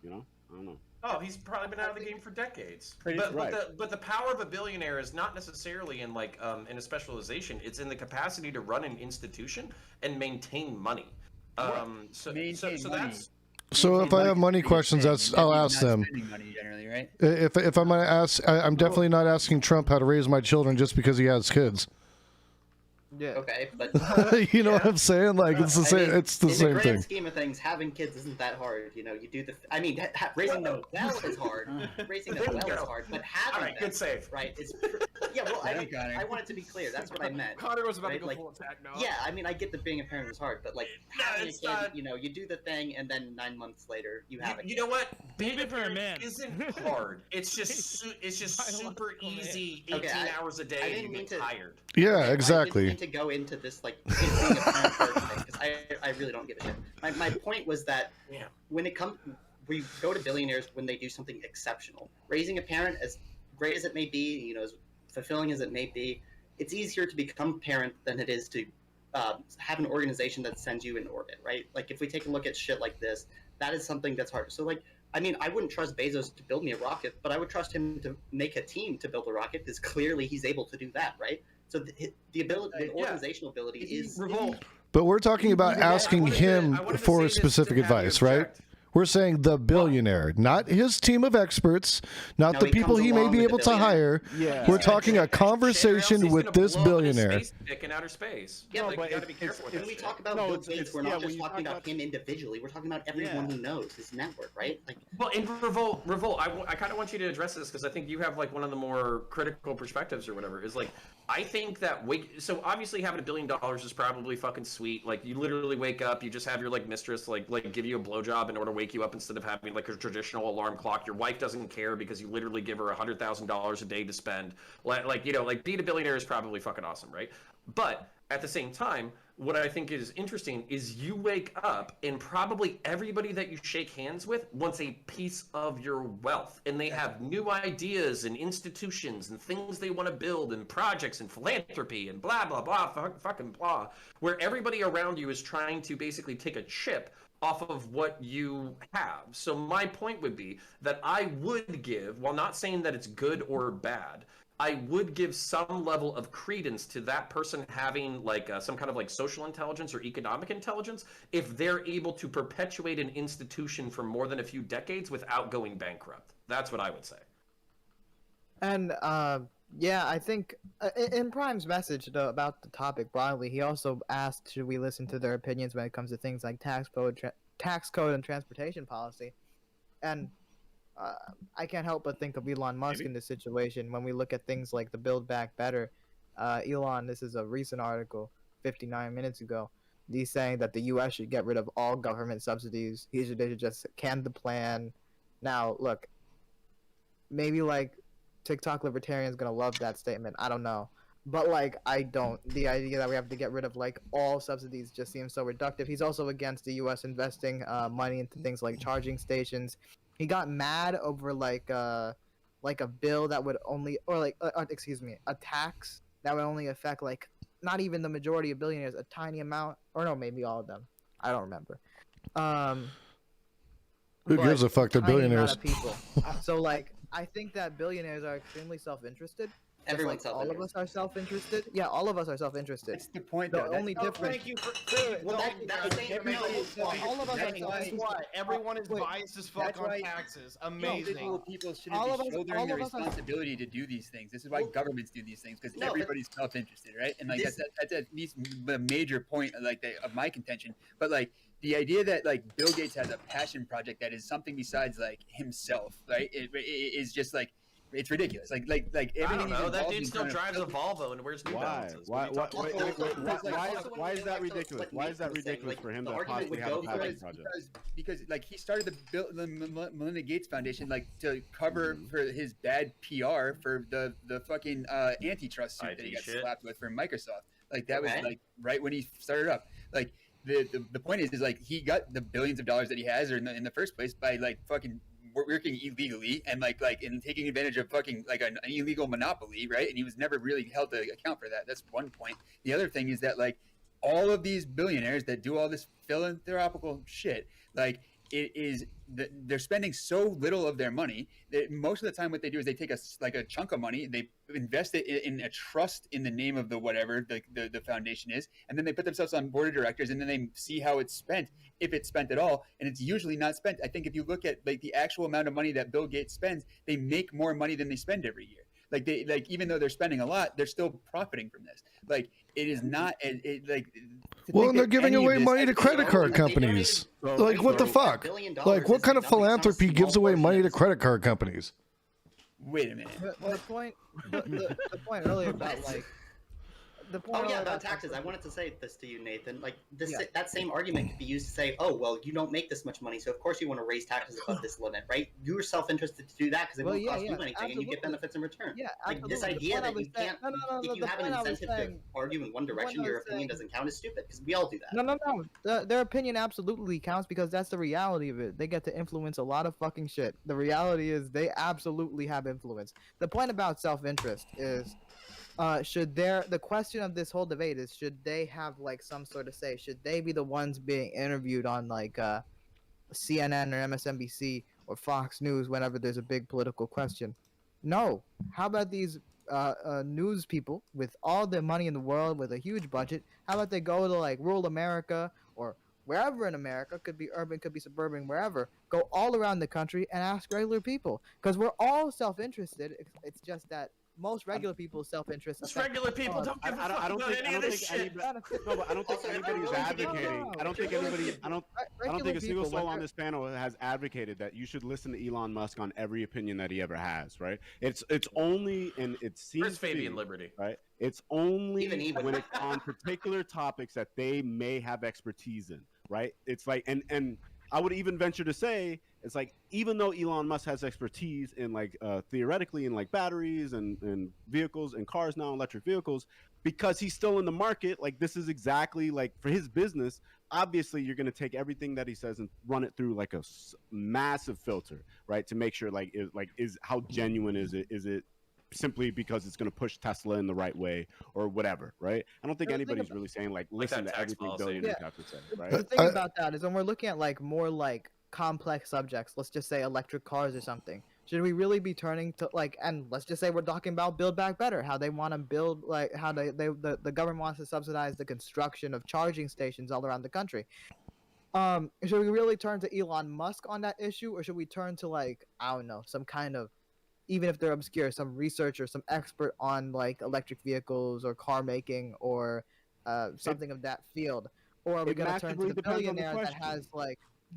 I don't know. Oh, he's probably been out of the game for decades. Pretty- right. But the power of a billionaire is not necessarily in like in a specialization. It's in the capacity to run an institution and maintain money. So Maintain so money. that's So if I have money questions, I'll ask them. Money generally, right? If I'm going to ask, I'm definitely not asking Trump how to raise my children just because he has kids. Yeah. Okay, but You know what I'm saying? Like it's the same. It's the in same the grand thing. scheme of things, having kids isn't that hard. You know, you do the. I mean, raising them well is hard. Raising them well is hard, but having All right, them, good save. right? Yeah, well, I want it to be clear. That's what I meant. Connor was about right? to go Like, full attack now. yeah, I mean, I get that being a parent is hard, but like having a it's kid, not. you know, you do the thing, and then 9 months later, you have a kid. You know what? Being a for a parent man. isn't hard. It's just super easy. 18 hours a day, I and didn't you mean get to. tired. Yeah, Okay, I exactly. didn't mean to go into this like being a parent hard thing because I really don't give a shit. My point was that when it comes, we go to billionaires when they do something exceptional. Raising a parent, as great as it may be, you know, as fulfilling as it may be, it's easier to become a parent than it is to have an organization that sends you in orbit, right? Like if we take a look at shit like this, that is something that's hard. So like, I mean, I wouldn't trust Bezos to build me a rocket, but I would trust him to make a team to build a rocket because clearly he's able to do that, right? So the ability, the organizational ability is Revolt. But we're talking about asking him for specific advice, right? We're saying the billionaire, not his team of experts, not No, the he people comes he may along be with able the to billionaire. hire. Yeah. We're talking a conversation with this billionaire. Stick in outer space. Yeah, like, but you gotta be careful with when that we shit. talk about Bill Gates, we're not just talking about him individually. We're talking about everyone who knows his network, right? Like, Well, in Revolt, I kind of want you to address this because I think you have like one of the more critical perspectives or whatever. Is like, I think that so obviously having $1 billion is probably fucking sweet. Like you literally wake up, you just have your like mistress like give you a blowjob in order to wake you up instead of having like a traditional alarm clock. Your wife doesn't care because you literally give her $100,000 a day to spend. Like you know, like being a billionaire is probably fucking awesome, right? But at the same time, what I think is interesting is you wake up and probably everybody that you shake hands with wants a piece of your wealth. And they have new ideas and institutions and things they want to build and projects and philanthropy and blah, blah, blah, fucking blah. Where everybody around you is trying to basically take a chip off of what you have. So my point would be that I would give, while not saying that it's good or bad, I would give some level of credence to that person having like some kind of like social intelligence or economic intelligence if they're able to perpetuate an institution for more than a few decades without going bankrupt. That's what I would say. And yeah, I think in Prime's message about the topic broadly, he also asked, should we listen to their opinions when it comes to things like tax code and transportation policy? And I can't help but think of Elon Musk in this situation when we look at things like the Build Back Better. Elon, this is a recent article, 59 minutes ago. He's saying that the U.S. should get rid of all government subsidies. They should just can the plan. Now, look, maybe like TikTok libertarians gonna love that statement. I don't know, but like I don't. The idea that we have to get rid of like all subsidies just seems so reductive. He's also against the U.S. investing money into things like charging stations. He got mad over like a bill that would only, or like excuse me, a tax that would only affect like not even the majority of billionaires, a tiny amount, or no, maybe all of them. I don't remember. Who gives a fuck? They're billionaires. People. So like, I think that billionaires are extremely self-interested. Everyone's like all of us are self-interested. Yeah, all of us are self-interested. That's the point, The though. only difference. Thank you for Well, all of us are That's why everyone is Wait, biased as fuck that's on why taxes. Individual Amazing. people All shouldn't of be us- shouldering all the of us are- responsibility to do these things. This is why governments do these things, because No, but- everybody's self-interested, right? And like This- that's at least the major point of of my contention. But like the idea that like Bill Gates has a passion project that is something besides like himself, right? It is just like it's ridiculous. Like I everything. don't know. he's That involved dude in still trying to drives a build- Volvo and wears New Why? Balances. Why? What are you talking about? Why is that ridiculous? Why is that ridiculous for him to possibly have a passion project? Because like he started the Melinda Gates Foundation like to cover for his bad PR for the fucking antitrust suit that he got slapped with from Microsoft. Like that was like right when he started up. Like the point is like he got the billions of dollars that he has or in the first place by like fucking working illegally and like and taking advantage of fucking like an illegal monopoly, right? And he was never really held to account for that. That's one point. The other thing is that like all of these billionaires that do all this philanthropical shit, like it is they're spending so little of their money that most of the time what they do is they take a chunk of money, they invest it in a trust in the name of the whatever the foundation is, and then they put themselves on board of directors, and then they see how it's spent, if it's spent at all, and it's usually not spent. I think if you look at like the actual amount of money that Bill Gates spends, they make more money than they spend every year. Even though they're spending a lot, they're still profiting from this. Like it is not Well, and they're giving away money to credit card companies. Like, what the fuck? Like, what kind of philanthropy gives away money to credit card companies? Wait a minute. The point earlier about like the point. Oh yeah, about taxes. I wanted to say this to you, Nathan. Like that same argument could be used to say, oh well, you don't make this much money, so of course you want to raise taxes above this limit, right? You're self-interested to do that because it won't cost you anything, absolutely. and you get benefits in return. Yeah, like this idea that you can't, if you have an incentive to argue in one direction, your opinion doesn't count is stupid because we all do that. No. Their opinion absolutely counts because that's the reality of it. They get to influence a lot of fucking shit. The reality is they absolutely have influence. The point about self-interest is. The question of this whole debate is, should they have like some sort of say? Should they be the ones being interviewed on like CNN or MSNBC or Fox News whenever there's a big political question? No. How about these news people with all the money in the world with a huge budget? How about they go to like rural America or wherever in America, could be urban, could be suburban, wherever, go all around the country and ask regular people, because we're all self-interested. It's just that most regular people's self-interest. Most regular people don't give a fuck about any of this shit. No, but I don't think anybody's advocating. I don't think anybody. I don't think a single soul on this panel has advocated that you should listen to Elon Musk on every opinion that he ever has. Right? It's only, and it seems Where's to Fabian be, Liberty? right? It's only Even. when it's on particular topics that they may have expertise in. Right? It's like, and I would even venture to say, it's like, even though Elon Musk has expertise in like theoretically in like batteries and vehicles and cars now, electric vehicles, because he's still in the market, like this is exactly like for his business. Obviously, you're going to take everything that he says and run it through like a massive filter, right? To make sure is how genuine is it? Is it simply because it's going to push Tesla in the right way or whatever, right? I don't think anybody's really saying like listen to everything billionaires have to say, right? The thing about that is when we're looking at like more like complex subjects, let's just say electric cars or something, should we really be turning to like, and let's just say we're talking about Build Back Better, how they want to build, like how the government wants to subsidize the construction of charging stations all around the country. Should we really turn to Elon Musk on that issue, or should we turn to like, I don't know, some kind of, even if they're obscure, some researcher, some expert on like electric vehicles or car making or something of that field? Or are we going to turn to the billionaire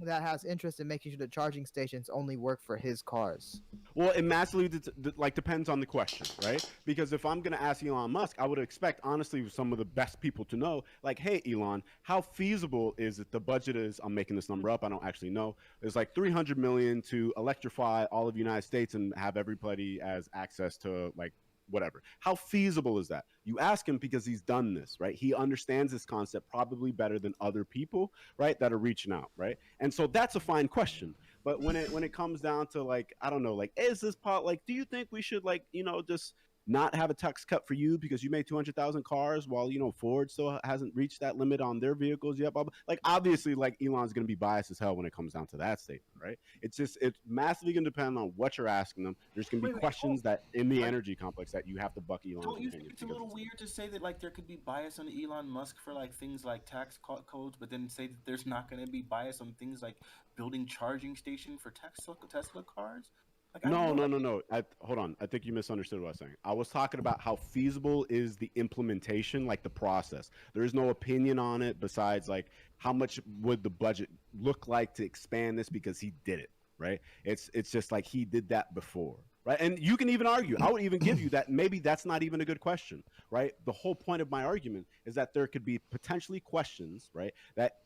that has interest in making sure the charging stations only work for his cars? Well, it massively depends on the question, right? Because if I'm going to ask Elon Musk, I would expect, honestly, some of the best people to know, like, hey, Elon, how feasible is it? The budget is, I'm making this number up, I don't actually know. It's like $300 million to electrify all of the United States and have everybody as access to like whatever. How feasible is that? You ask him because he's done this, right? He understands this concept probably better than other people, right, that are reaching out, right? And so that's a fine question. But when it comes down to like, I don't know, like, is this part, like, do you think we should like, just not have a tax cut for you because you made 200,000 cars while, Ford still hasn't reached that limit on their vehicles yet? Blah, blah. Like, obviously, like, Elon's going to be biased as hell when it comes down to that statement, right? It's massively going to depend on what you're asking them. There's going to be questions that in the energy complex that you have to buck Elon's Don't you opinion. think it's a little weird to say that, like, there could be bias on Elon Musk for, like, things like tax codes, but then say that there's not going to be bias on things like building charging station for Tesla cars? Like, No. Hold on. I think you misunderstood what I was saying. I was talking about how feasible is the implementation, like the process. There is no opinion on it besides like how much would the budget look like to expand this because he did it, right? It's just like he did that before, right? And you can even argue. I would even give you that maybe that's not even a good question, right? The whole point of my argument is that there could be potentially questions, right, that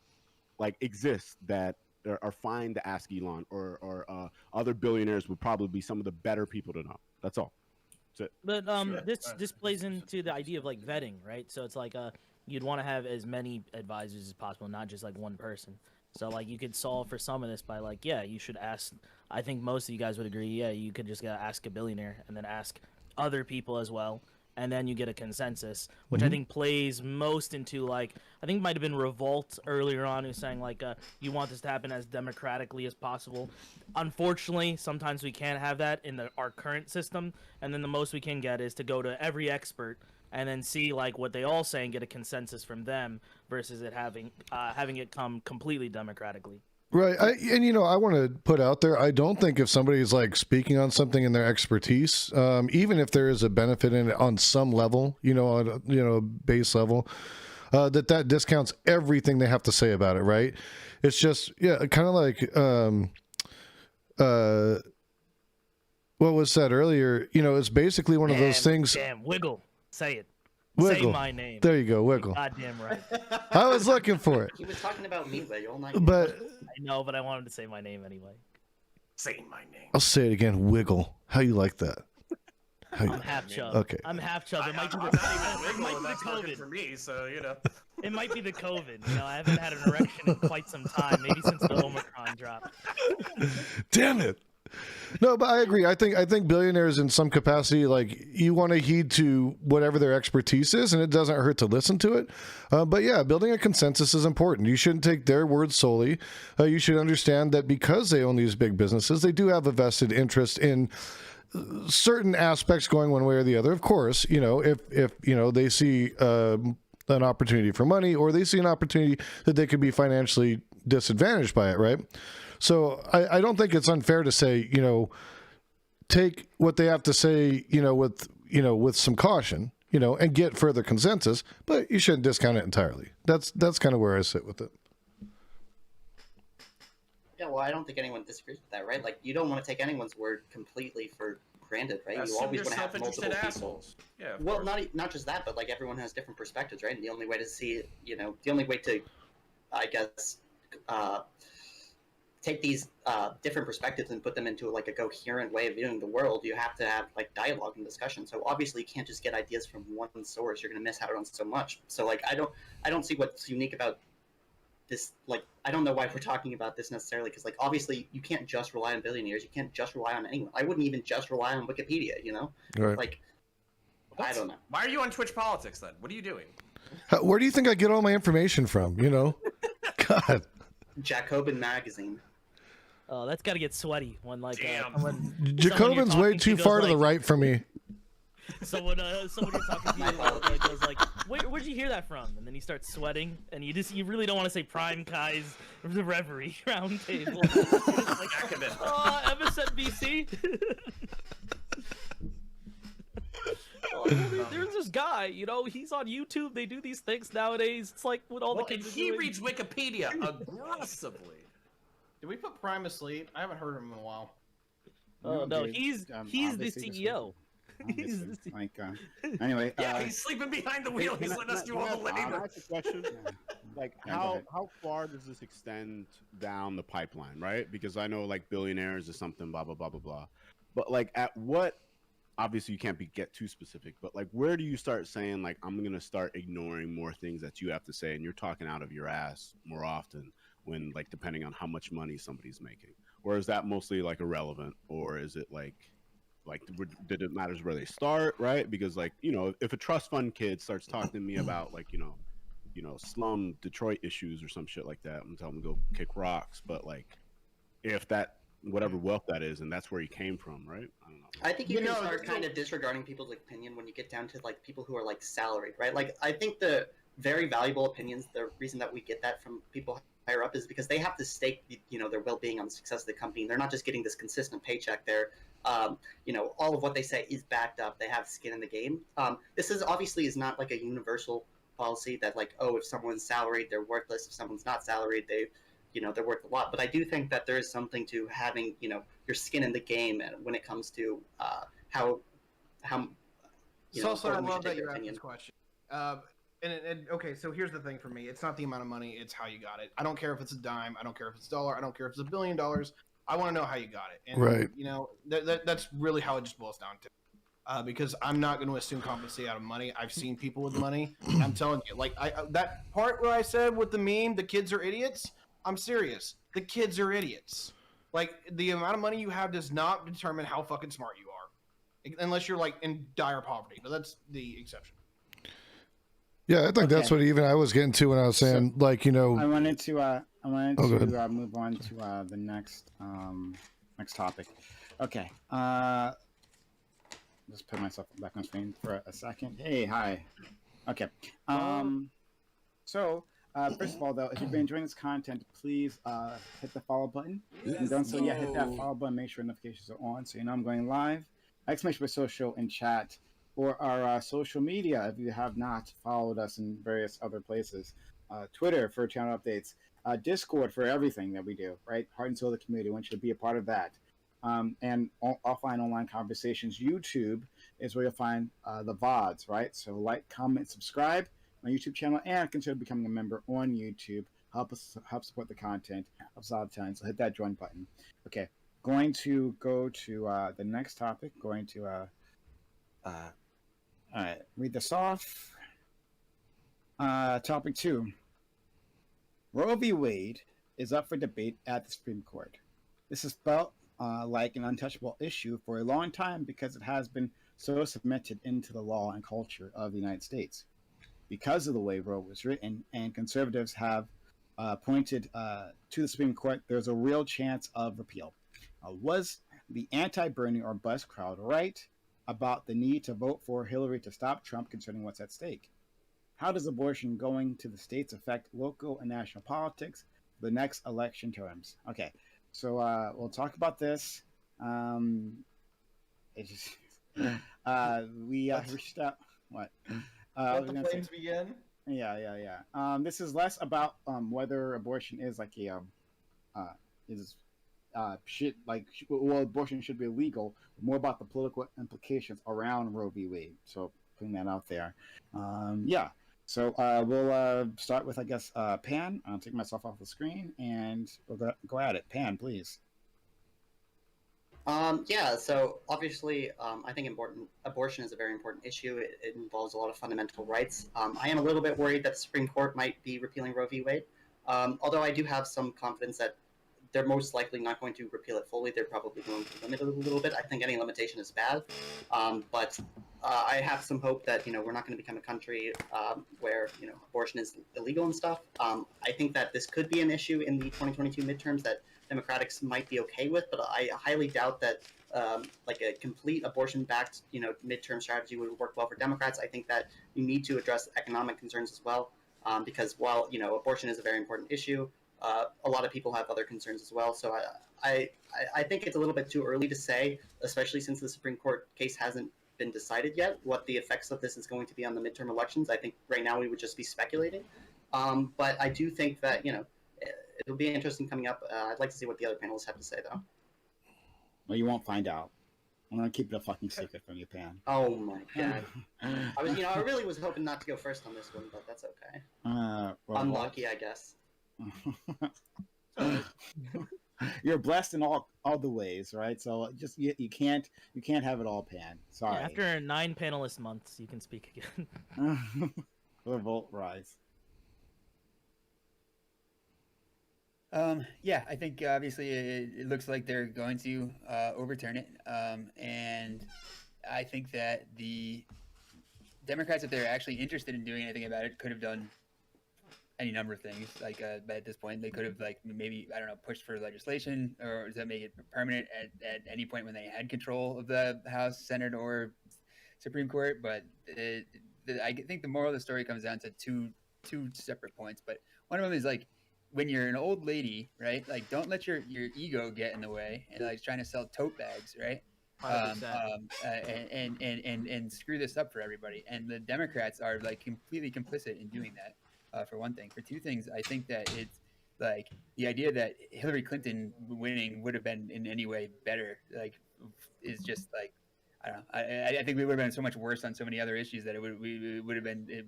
like exist that are fine to ask Elon or other billionaires would probably be some of the better people to know. That's all. That's it. But this plays into the idea of like vetting, right? So it's like you'd want to have as many advisors as possible, not just like one person. So like you could solve for some of this by like, yeah, you should ask. I think most of you guys would agree. Yeah, you could just ask a billionaire and then ask other people as well. and then you get a consensus, which I think plays most into, like, I think it might have been Revolt earlier on who's saying, like, you want this to happen as democratically as possible. Unfortunately, sometimes we can't have that in our current system, and then the most we can get is to go to every expert and then see, like, what they all say and get a consensus from them versus it having it come completely democratically. Right. I want to put out there, I don't think if somebody's like speaking on something in their expertise, even if there is a benefit in it on some level, on a base level, that discounts everything they have to say about it. Right. It's just, kind of like, what was said earlier, it's basically one of those things. Damn, Wiggle. Say it. Wiggle. Say my name. There you go, Wiggle. Goddamn right. I was looking for it. He was talking about me, Wiggle, not But I know, but I wanted to say my name anyway. Say my name. I'll say it again, Wiggle. How you like that? I'm half chub. Okay. I'm half chub. It might be I'm the not even it might Wiggle, be the that's working COVID. for me, so, It might be the COVID. I haven't had an erection in quite some time, maybe since the Omicron drop. Damn it. No, but I agree. I think billionaires in some capacity, like, you want to heed to whatever their expertise is, and it doesn't hurt to listen to it. But yeah, building a consensus is important. You shouldn't take their word solely. You should understand that because they own these big businesses, they do have a vested interest in certain aspects going one way or the other. Of course, if they see an opportunity for money, or they see an opportunity that they could be financially disadvantaged by it, right? So I don't think it's unfair to say, take what they have to say, with some caution, and get further consensus, but you shouldn't discount it entirely. That's kind of where I sit with it. Yeah, well, I don't think anyone disagrees with that, right? Like, you don't want to take anyone's word completely for granted, right? You always want to have multiple people. Assholes. Yeah. Well, not just that, but like everyone has different perspectives, right? And the only way to see it, the only way to, I guess, take these different perspectives and put them into like a coherent way of viewing the world, you have to have like dialogue and discussion. So obviously you can't just get ideas from one source. You're going to miss out on so much. So like I don't see what's unique about this. Like, I don't know why we're talking about this necessarily, because like obviously you can't just rely on billionaires. You can't just rely on anyone. I wouldn't even just rely on Wikipedia. Right. Like, I don't know. Why are you on Twitch Politics then? What are you doing? Where do you think I get all my information from? God. Jacobin magazine. Oh, that's got to get sweaty when like Jacobin's way too far to the right for me. Someone you're talking to like goes like, where'd you hear that from? And then you start sweating, and you really don't want to say PrimeCayes, the Reverie roundtable. Like, MSNBC. There's this guy, he's on YouTube. They do these things nowadays. It's like what all the kids he reads Wikipedia aggressively. Did we put Prime asleep? I haven't heard of him in a while. Oh no, he's the CEO. Anyway, he's sleeping behind the wheel. He's letting us do all the labor. That's a question. Like, how far does this extend down the pipeline, right? Because I know like billionaires is something, blah blah blah blah blah. But like, at what? Obviously, you can't get too specific. But like, where do you start saying like, I'm gonna start ignoring more things that you have to say, and you're talking out of your ass more often? When like depending on how much money somebody's making, or is that mostly like irrelevant, or is it like did it matters where they start, right? Because like if a trust fund kid starts talking to me about like slum Detroit issues or some shit like that, I'm telling them to go kick rocks. But like if that whatever wealth that is, and that's where he came from, right? I don't know. I think you can start kind of disregarding people's opinion when you get down to like people who are like salaried, right? Like I think the very valuable opinions, the reason that we get that from people higher up is because they have to stake their well-being on the success of the company. They're not just getting this consistent paycheck. They're all of what they say is backed up. They have skin in the game. This is not like a universal policy that like, oh, if someone's salaried they're worthless, if someone's not salaried they're worth a lot. But I do think that there is something to having your skin in the game, and when it comes to how So I love that you asked this question. And okay, so here's the thing for me. It's not the amount of money, it's how you got it. I don't care if it's a dime. I don't care if it's a dollar. I don't care if it's $1 billion. I want to know how you got it. And, right. That's really how it just boils down to. Because I'm not going to assume competency out of money. I've seen people with money. I'm telling you, like that part where I said with the meme, the kids are idiots. I'm serious. The kids are idiots. Like, the amount of money you have does not determine how fucking smart you are. unless you're like in dire poverty. But that's the exception. Yeah, I think that's what even I was getting to when I was saying, like, you know. I wanted to move on to the next topic. Okay. Just put myself back on screen for a second. Hey, hi. Okay. So, first of all, though, if you've been enjoying this content, please hit the follow button. And don't so hit that follow button. Make sure notifications are on so you know I'm going live. Exclamation for social and chat, or our social media if you have not followed us in various other places. Twitter for channel updates. Discord for everything that we do. Right, heart and soul of the community. I want you to be a part of that. And offline online conversations. YouTube is where you'll find the VODs, right? So like, comment, subscribe my YouTube channel, and consider becoming a member on YouTube. Help support the content. Helps out a ton. So hit that join button. Okay, going to go to the next topic. Going to all right, read this off. Topic 2. Roe v. Wade is up for debate at the Supreme Court. This has felt like an untouchable issue for a long time because it has been so cemented into the law and culture of the United States. Because of the way Roe was written, and conservatives have pointed to the Supreme Court, there's a real chance of repeal. Was the anti-Bernie or bust crowd right about the need to vote for Hillary to stop Trump concerning what's at stake? How does abortion going to the states affect local and national politics for the next election terms? Okay, so we'll talk about this. We reached out. What? Let the flames begin. Yeah. This is less about whether abortion is like a abortion should be illegal. More about the political implications around Roe v. Wade. So putting that out there. So we'll start with, I guess, Pan. I'll take myself off the screen and we'll go at it. Pan, please. So obviously, I think abortion is a very important issue. It involves a lot of fundamental rights. I am a little bit worried that the Supreme Court might be repealing Roe v. Wade, although I do have some confidence that they're most likely not going to repeal it fully. They're probably going to limit it a little bit. I think any limitation is bad, but I have some hope that we're not going to become a country where abortion is illegal and stuff. I think that this could be an issue in the 2022 midterms that Democrats might be okay with, but I highly doubt that like a complete abortion-backed midterm strategy would work well for Democrats. I think that you need to address economic concerns as well, because while abortion is a very important issue, a lot of people have other concerns as well. So I think it's a little bit too early to say, especially since the Supreme Court case hasn't been decided yet, what the effects of this is going to be on the midterm elections. I think right now we would just be speculating. But I do think that it'll be interesting coming up. I'd like to see what the other panelists have to say, though. Well, you won't find out. I'm gonna keep it a fucking secret from you, Pan. Oh my god! I really was hoping not to go first on this one, but that's okay. Unlucky, I guess. You're blessed in all the ways, right? So just you can't have it all, Pan. Sorry. Yeah, after 9 panelist months, you can speak again. Revolt rise. I think obviously it looks like they're going to overturn it, and I think that the Democrats, if they're actually interested in doing anything about it, could have done any number of things. Like at this point, they could have maybe pushed for legislation or to make it permanent at any point when they had control of the House, Senate, or Supreme Court. But I think the moral of the story comes down to two separate points. But one of them is when you're an old lady, right? Don't let your ego get in the way and trying to sell tote bags, right? And screw this up for everybody. And the Democrats are completely complicit in doing that. For one thing. For two things, I think that it's the idea that Hillary Clinton winning would have been in any way better, is just I don't know. I think we would have been so much worse on so many other issues that it would have been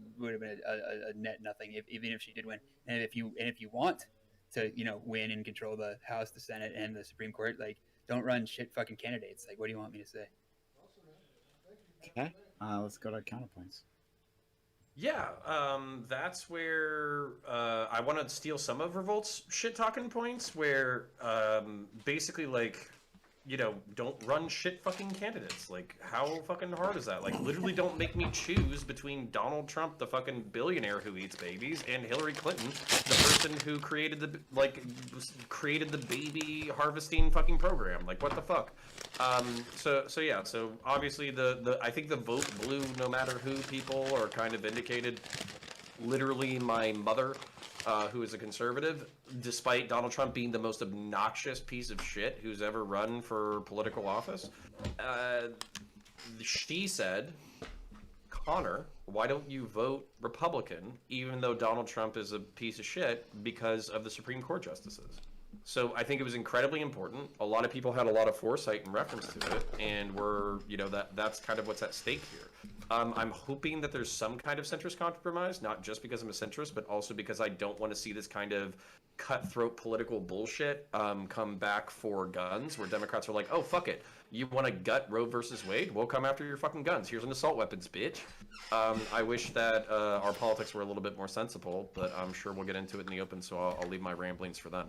a net nothing even if she did win. And if you want to win and control the House, the Senate, and the Supreme Court, don't run shit fucking candidates. What do you want me to say? Okay, let's go to counterpoints. Yeah, that's where I want to steal some of Revolt's shit talking points, where basically don't run shit fucking candidates. Like, how fucking hard is that? Like, literally don't make me choose between Donald Trump, the fucking billionaire who eats babies, and Hillary Clinton, the person who created the baby harvesting fucking program. Like, what the fuck? So obviously I think the vote blue no matter who people are kind of vindicated. Literally my mother, who is a conservative, despite Donald Trump being the most obnoxious piece of shit who's ever run for political office, she said, Connor, why don't you vote Republican, even though Donald Trump is a piece of shit, because of the Supreme Court justices? So I think it was incredibly important. A lot of people had a lot of foresight in reference to it, and that's kind of what's at stake here. I'm hoping that there's some kind of centrist compromise, not just because I'm a centrist, but also because I don't want to see this kind of cutthroat political bullshit come back for guns, where Democrats are like, oh, fuck it. You want to gut Roe versus Wade? We'll come after your fucking guns. Here's an assault weapons, bitch. I wish that our politics were a little bit more sensible, but I'm sure we'll get into it in the open, so I'll leave my ramblings for then.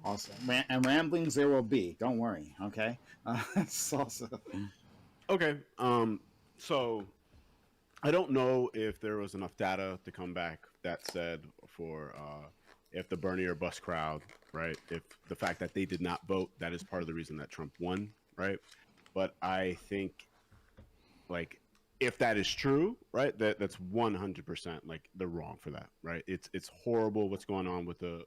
Awesome. And ramblings there will be. Don't worry. Okay. Salsa. Okay. So I don't know if there was enough data to come back that said for if the Bernie or bust crowd, right? If the fact that they did not vote, that is part of the reason that Trump won, right? But I think, like, if that is true, right, that's 100% like they're wrong for that, right? It's horrible what's going on with the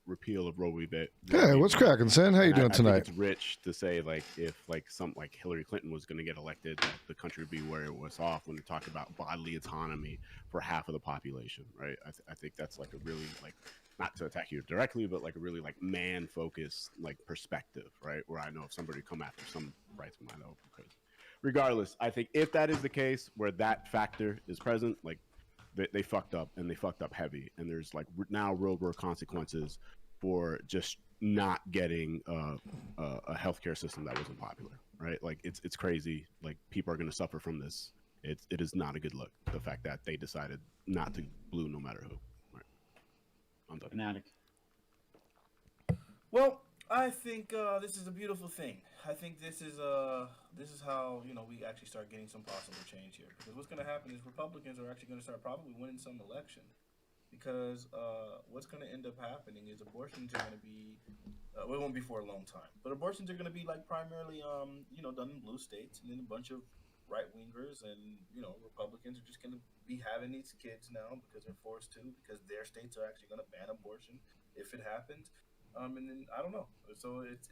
repeal of Roe v. Wade. Hey, what's cracking, Sen? How you doing I tonight? think it's rich to say, like, if like Hillary Clinton was going to get elected, the country would be where it was off when we talk about bodily autonomy for half of the population, right? I think that's like a really, like, not to attack you directly, but like a really like man-focused like perspective, right? Where I know if somebody come after some rights of mine, though, because regardless, I think if that is the case, where that factor is present, like they fucked up, and they fucked up heavy, and there's like now real world consequences for just not getting a healthcare system that wasn't popular, right? Like it's crazy. Like people are going to suffer from this. It is not a good look. The fact that they decided not to blue no matter who. Right. I'm done. Fanatic. Well, I think this is a beautiful thing. I think this is how we actually start getting some possible change here. Because what's going to happen is Republicans are actually going to start probably winning some election. Because what's going to end up happening is abortions are going to be it won't be for a long time, but abortions are going to be like primarily done in blue states, and then a bunch of right wingers and Republicans are just going to be having these kids now because they're forced to, because their states are actually going to ban abortion if it happens. And then I don't know. So it's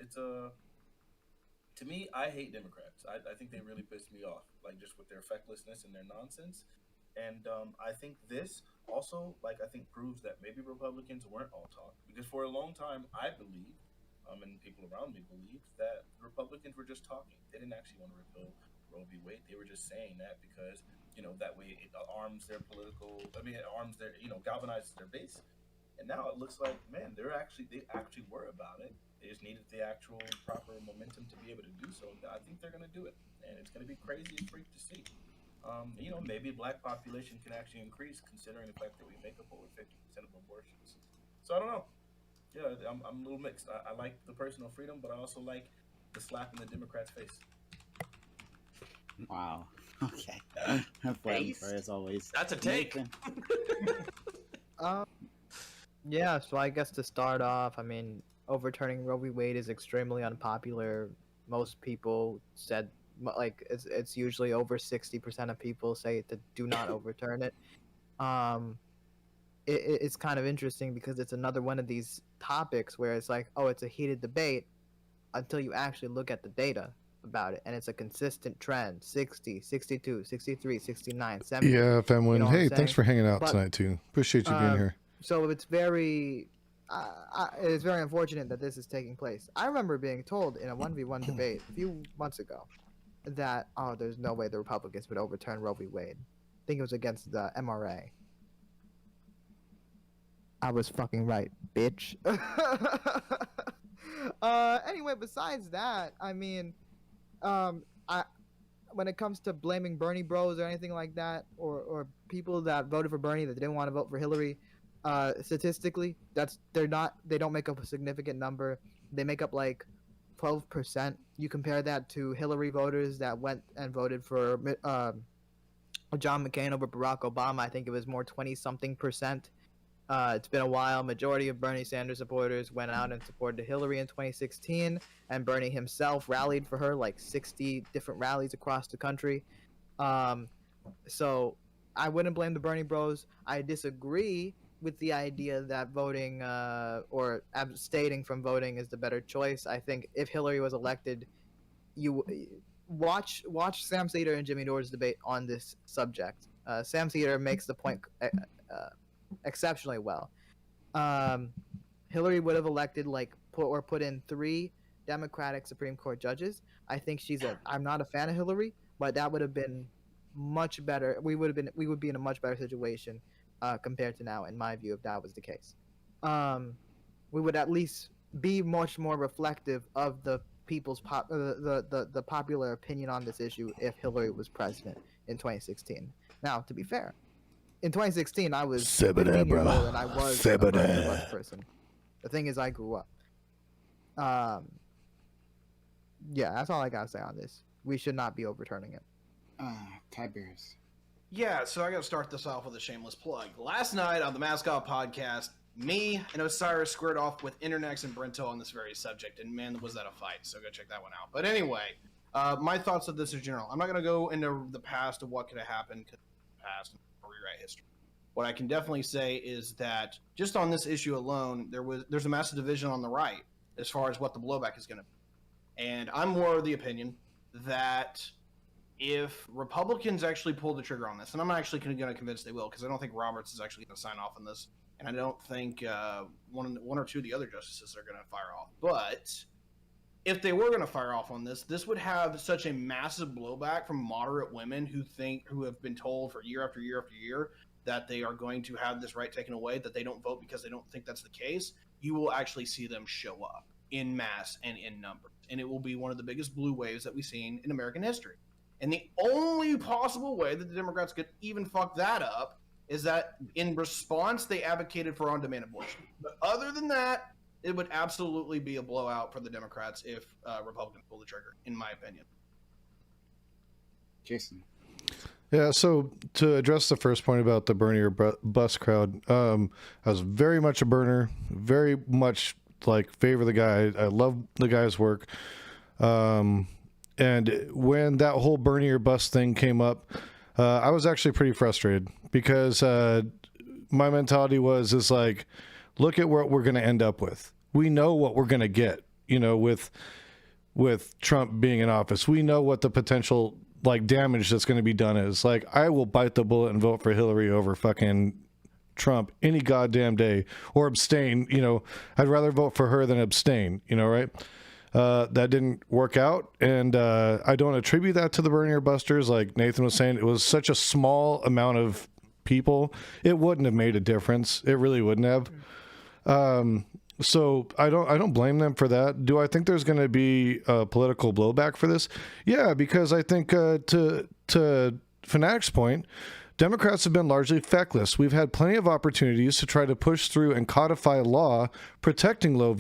to me, I hate Democrats. I think they really piss me off, like just with their fecklessness and their nonsense. And I think this also, like, I think proves that maybe Republicans weren't all talk, because for a long time I believed, and people around me believed, that Republicans were just talking. They didn't actually want to repeal Roe v. Wade. They were just saying that because that way it arms their political. I mean, it arms their galvanizes their base. And now it looks like, man, they actually were about it. They just needed the actual proper momentum to be able to do so. And I think they're going to do it, and it's going to be crazy as freak to see. Maybe black population can actually increase, considering the fact that we make up over 50% of abortions. So I don't know. Yeah, I'm a little mixed. I like the personal freedom, but I also like the slap in the Democrats' face. Wow. Okay. Face? As always. That's a take. Yeah, so I guess to start off, I mean, overturning Roe v. Wade is extremely unpopular. Most people said, like, it's usually over 60% of people say to do not overturn it. It's kind of interesting because it's another one of these topics where it's like, oh, it's a heated debate until you actually look at the data about it, and it's a consistent trend: 60, 62, 63, 69, 70. Yeah, Femwin. You know Hey, thanks for hanging out tonight too. Appreciate you being here. So it's very unfortunate that this is taking place. I remember being told in a 1v1 debate a few months ago that, oh, there's no way the Republicans would overturn Roe v. Wade. I think it was against the MRA. I was fucking right, bitch. Anyway, besides that, I mean, when it comes to blaming Bernie bros or anything like that, or people that voted for Bernie that didn't want to vote for Hillary, statistically, they don't make up a significant number. They make up like 12% You compare that to Hillary voters that went and voted for John McCain over Barack Obama. I think it was more 20-something%. It's been a while. Majority of Bernie Sanders supporters went out and supported Hillary in 2016, and Bernie himself rallied for her, like 60 different rallies across the country. So I wouldn't blame the Bernie bros. I disagree with the idea that voting or abstaining from voting is the better choice. I think if Hillary was elected, you watch Sam Cedar and Jimmy Dore's debate on this subject. Sam Cedar makes the point exceptionally well. Hillary would have elected put in 3 Democratic Supreme Court judges. I think I'm not a fan of Hillary, but that would have been much better. We would be in a much better situation compared to now, in my view, if that was the case. We would at least be much more reflective of the people's the popular opinion on this issue if Hillary was president in 2016. Now, to be fair, in 2016 I was 15 years old and I was a Bernie person. The thing is, I grew up. Yeah, that's all I gotta say on this. We should not be overturning it. Tiberius. Yeah, so I got to start this off with a shameless plug. Last night on the Mascot Podcast, me and Osiris squared off with Internex and Brento on this very subject, and man, was that a fight, so go check that one out. But anyway, my thoughts of this in general. I'm not going to go into the past of what could have happened, because the past and rewrite history. What I can definitely say is that just on this issue alone, there's a massive division on the right as far as what the blowback is going to be. And I'm more of the opinion that if Republicans actually pull the trigger on this, and I'm actually going to convince they will, because I don't think Roberts is actually going to sign off on this, and I don't think one or two of the other justices are going to fire off. But if they were going to fire off on this would have such a massive blowback from moderate women who have been told for year after year after year that they are going to have this right taken away, that they don't vote because they don't think that's the case. You will actually see them show up in mass and in numbers, and it will be one of the biggest blue waves that we've seen in American history. And the only possible way that the Democrats could even fuck that up is that in response, they advocated for on-demand abortion. But other than that, it would absolutely be a blowout for the Democrats if Republicans pull the trigger, in my opinion. Jason. Yeah, so to address the first point about the Bernie or bust crowd, I was very much a Berner, very much favor the guy. I love the guy's work. And when that whole Bernie or bust thing came up, I was actually pretty frustrated because my mentality is look at what we're going to end up with. We know what we're going to get, with Trump being in office. We know what the potential damage that's going to be done is. I will bite the bullet and vote for Hillary over fucking Trump any goddamn day, or abstain. I'd rather vote for her than abstain, right? That didn't work out, and I don't attribute that to the Bernie or busters. Like Nathan was saying, it was such a small amount of people, it wouldn't have made a difference. It really wouldn't have. So I don't blame them for that. Do I think there's going to be political blowback for this? Yeah, because I think to Fanatic's point, Democrats have been largely feckless. We've had plenty of opportunities to try to push through and codify law protecting Roe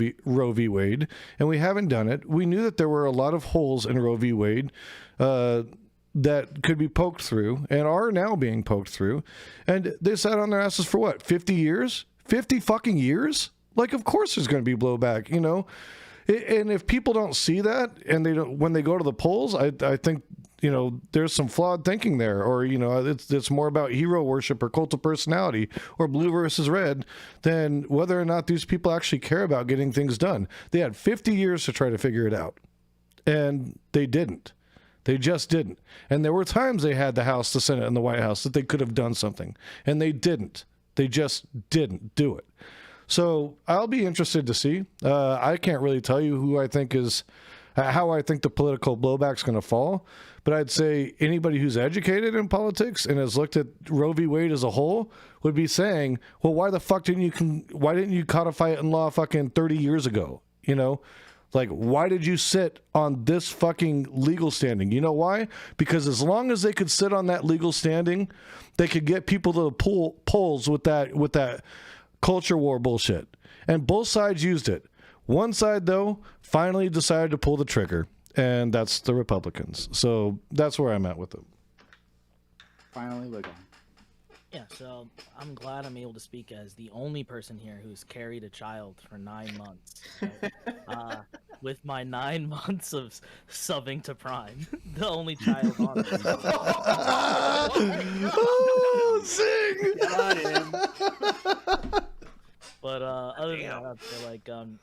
v. Wade, and we haven't done it. We knew that there were a lot of holes in Roe v. Wade that could be poked through and are now being poked through. And they sat on their asses for what, 50 years? 50 fucking years? Of course there's going to be blowback, And if people don't see that, and they don't, when they go to the polls, I think, there's some flawed thinking there, or, it's more about hero worship or cult of personality or blue versus red than whether or not these people actually care about getting things done. They had 50 years to try to figure it out, and they didn't. They just didn't. And there were times they had the House, the Senate, and the White House that they could have done something, and they didn't. They just didn't do it. So I'll be interested to see. I can't really tell you who I think is, how I think the political blowback's going to fall. But I'd say anybody who's educated in politics and has looked at Roe v. Wade as a whole would be saying, well, why the fuck didn't you codify it in law fucking 30 years ago? Why did you sit on this fucking legal standing? You know why? Because as long as they could sit on that legal standing, they could get people to the polls with that culture war bullshit. And both sides used it. One side, though, finally decided to pull the trigger. and that's the Republicans. So that's where I'm at with them. Finally, we're going. Yeah, so I'm glad I'm able to speak as the only person here who's carried a child for 9 months. So, with my 9 months of subbing to Prime, the only child on it. Oh, zing! Got him. But other than that, I feel like I'm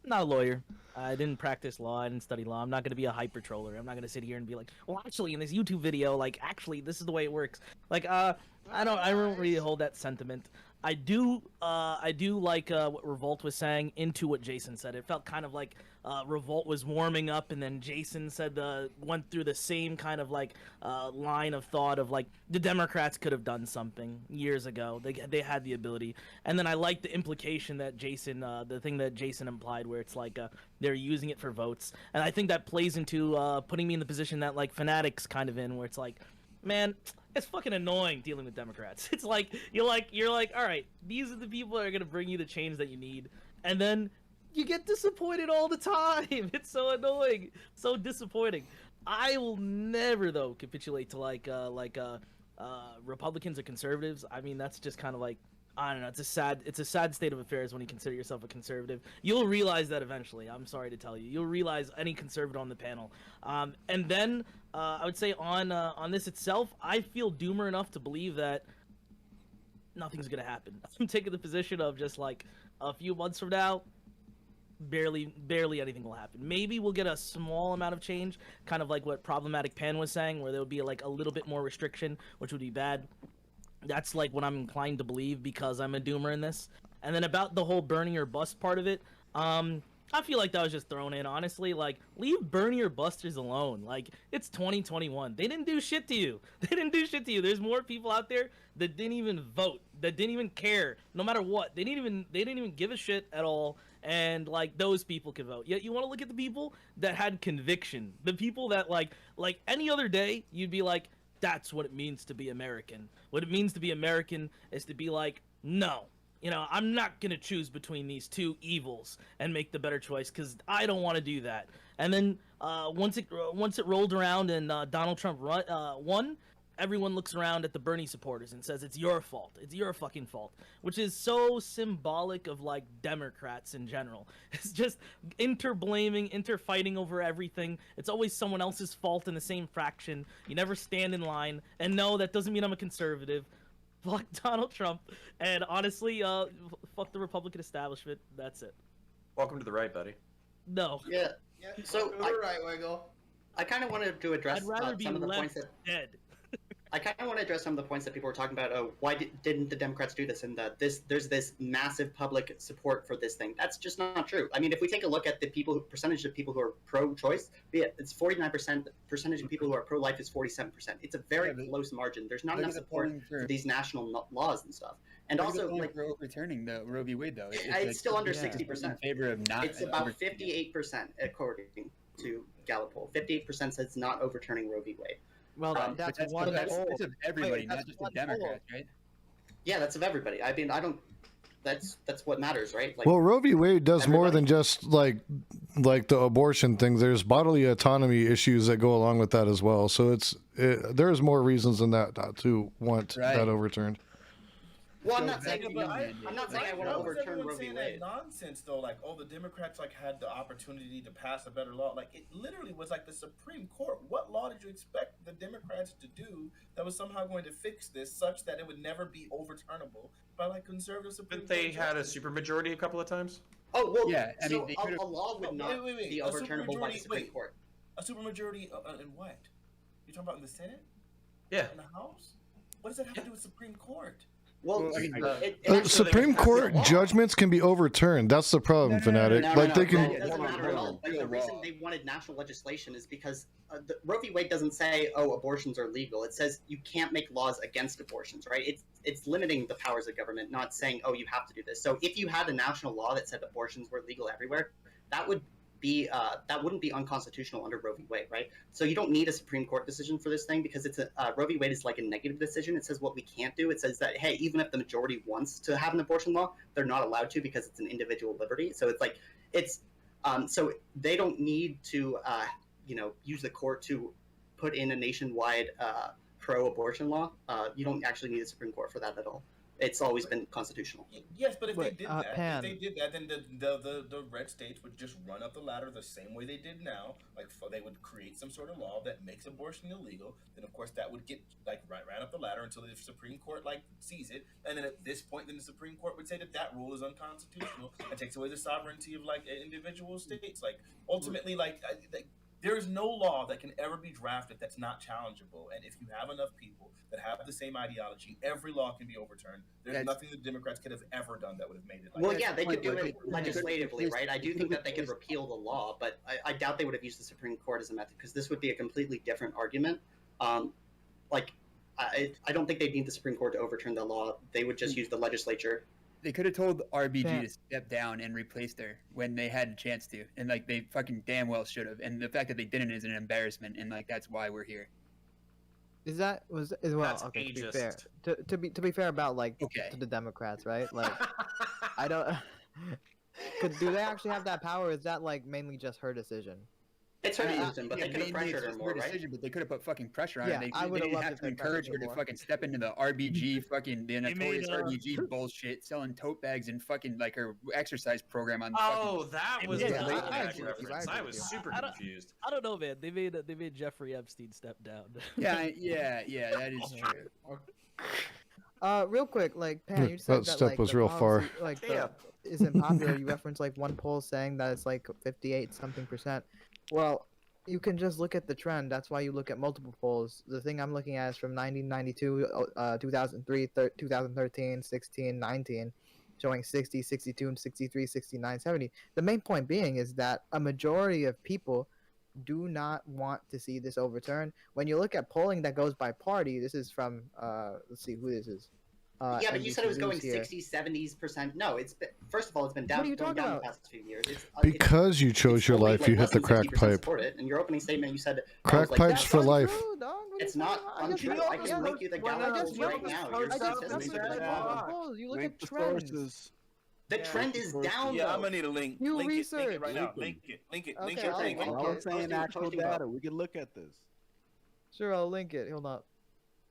not a lawyer. I didn't practice law. I didn't study law. I'm not going to be a hyper troller. I'm not going to sit here and be like, well, actually, in this YouTube video, like, actually, this is the way it works. Like, I don't really hold that sentiment. I do like what Revolt was saying into what Jason said. It felt kind of like Revolt was warming up, and then Jason said went through the same kind of like line of thought of like the Democrats could have done something years ago. They had the ability, and then I like the implication that Jason, the thing that Jason implied, where it's like they're using it for votes, and I think that plays into putting me in the position that like Fanatics kind of in, where it's like, man, it's fucking annoying dealing with Democrats. It's like you're like, all right, these are the people that are gonna bring you the change that you need, and then you get disappointed all the time. It's so annoying, so disappointing. I will never though capitulate to like Republicans or conservatives. I mean, that's just kind of like, I don't know. It's a sad state of affairs when you consider yourself a conservative. You'll realize that eventually. I'm sorry to tell you. You'll realize any conservative on the panel. And then I would say on this itself, I feel doomer enough to believe that nothing's gonna happen. I'm taking the position of just like a few months from now, barely anything will happen. Maybe we'll get a small amount of change, kind of like what Problematic Pan was saying, where there would be like a little bit more restriction, which would be bad. That's like what I'm inclined to believe because I'm a doomer in this. And then about the whole Bernie or bust part of it, I feel like that was just thrown in, honestly. Like, leave Bernie or busters alone. Like, it's 2021. They didn't do shit to you. They didn't do shit to you. There's more people out there that didn't even vote, that didn't even care, no matter what. They didn't even give a shit at all. And like those people could vote. Yet you want to look at the people that had conviction, the people that like any other day you'd be like, that's what it means to be American. What it means to be American is to be like, no, you know, I'm not going to choose between these two evils and make the better choice because I don't want to do that. And then once it rolled around and Donald Trump won, everyone looks around at the Bernie supporters and says, it's your fault. It's your fucking fault, which is so symbolic of like Democrats in general. It's just inter-blaming, inter-fighting over everything. It's always someone else's fault in the same fraction. You never stand in line. And no, that doesn't mean I'm a conservative. Fuck Donald Trump. And honestly, fuck the Republican establishment. That's it. Welcome to the right, buddy. No. Yeah. So right, Wiggle. I kind of wanted to address I'd rather be some of the left points that dead. I kind of want to address some of the points that people were talking about. Oh, why didn't the Democrats do this? And there's this massive public support for this thing. That's just not true. I mean, if we take a look at the percentage of people who are pro-choice, it's 49%. Percentage of people who are pro-life is 47%. It's a very close margin. There's not enough support for these national laws and stuff. And also, like overturning the Roe v. Wade, though, it's still under 60%. In favor of not. It's about 58% according to Gallup poll. 58% says it's not overturning Roe v. Wade. Well, that's one that's poll. of everybody, Wait, not that's just the one Democrats, right? Yeah, that's of everybody. I mean, I don't. That's what matters, right? Like, Well, Roe v. Wade does more than just like the abortion thing. There's bodily autonomy issues that go along with that as well. So there's more reasons than that not to want that overturned. Well, I'm not saying I'm not saying I want to overturn Roe v. Saying Wade. that nonsense though, like, oh, the Democrats like had the opportunity to pass a better law. Like, it literally was like the Supreme Court. What law did you expect the Democrats to do that was somehow going to fix this, such that it would never be overturnable by like conservative Supreme Court? They had a supermajority a couple of times. Oh well, yeah. I so mean, a law would not be overturnable by the Supreme Court. A supermajority in what? You talking about in the Senate? Yeah. In the House? What does that have to do with Supreme Court? Well, Supreme Court judgments can be overturned. That's the problem, Fanatic. They can. It doesn't matter at all. Like, the reason they wanted national legislation is because Roe v. Wade doesn't say, "Oh, abortions are legal." It says you can't make laws against abortions, right? It's limiting the powers of government, not saying, "Oh, you have to do this." So if you had a national law that said abortions were legal everywhere, that wouldn't be unconstitutional under Roe v. Wade, right? So you don't need a Supreme Court decision for this thing because it's Roe v. Wade is like a negative decision. It says what we can't do. It says that, hey, even if the majority wants to have an abortion law, they're not allowed to because it's an individual liberty. So it's like So they don't need to, use the court to put in a nationwide pro-abortion law. You don't actually need the Supreme Court for that at all. It's always been constitutional. Yes, but if Wait, they did that, Pan. if they did that, then the red states would just run up the ladder the same way they did now. Like, they would create some sort of law that makes abortion illegal. Then, of course, that would get ran up the ladder until the Supreme Court sees it, and then at this point, then the Supreme Court would say that rule is unconstitutional and takes away the sovereignty of individual states. Ultimately, there is no law that can ever be drafted that's not challengeable. And if you have enough people that have the same ideology, every law can be overturned. There's nothing the Democrats could have ever done that would have made it Well, yeah, they could do it legislatively, right? I do think that they could repeal the law, but I doubt they would have used the Supreme Court as a method, because this would be a completely different argument. I don't think they'd need the Supreme Court to overturn the law. They would just use the legislature. They could have told RBG to step down and replace her when they had a chance to, and they fucking damn well should have. And the fact that they didn't is an embarrassment, and that's why we're here. Is that well? That's Okay, to be ageist. fair, to be fair about to the Democrats, right? I don't. Do they actually have that power? Or is that mainly just her decision? It's her decision, but they could have pressured her more, right? Decision, but they could have put fucking pressure on her. They I would didn't have to encourage her to fucking step into the RBG, the notorious RBG bullshit, selling tote bags and fucking her exercise program on. That was the I reference. I was super confused. I don't know, man. They made Jeffrey Epstein step down. Yeah, that is true. Real quick, Pan, you said that step was real far. Isn't popular. You referenced one poll saying that it's 58 something percent. Well, you can just look at the trend. That's why you look at multiple polls. The thing I'm looking at is from 1992, 2003, 2013, 16, 19, showing 60, 62, 63, 69, 70. The main point being is that a majority of people do not want to see this overturned. When you look at polling that goes by party, this is from, let's see who this is. Yeah, but you said it was going 60s, 70%. No, first of all, it's been down the past few years. Because you chose your life, you hit the crack pipe. In your opening statement, you said crack pipes for life. It's not untrue. I can link you the Galang right now. You look at trends. The trend is down. Yeah, I'm gonna need a link. You link research it right now. Link it. I'm saying actual data. We can look at this. Sure, I'll link it. Hold up.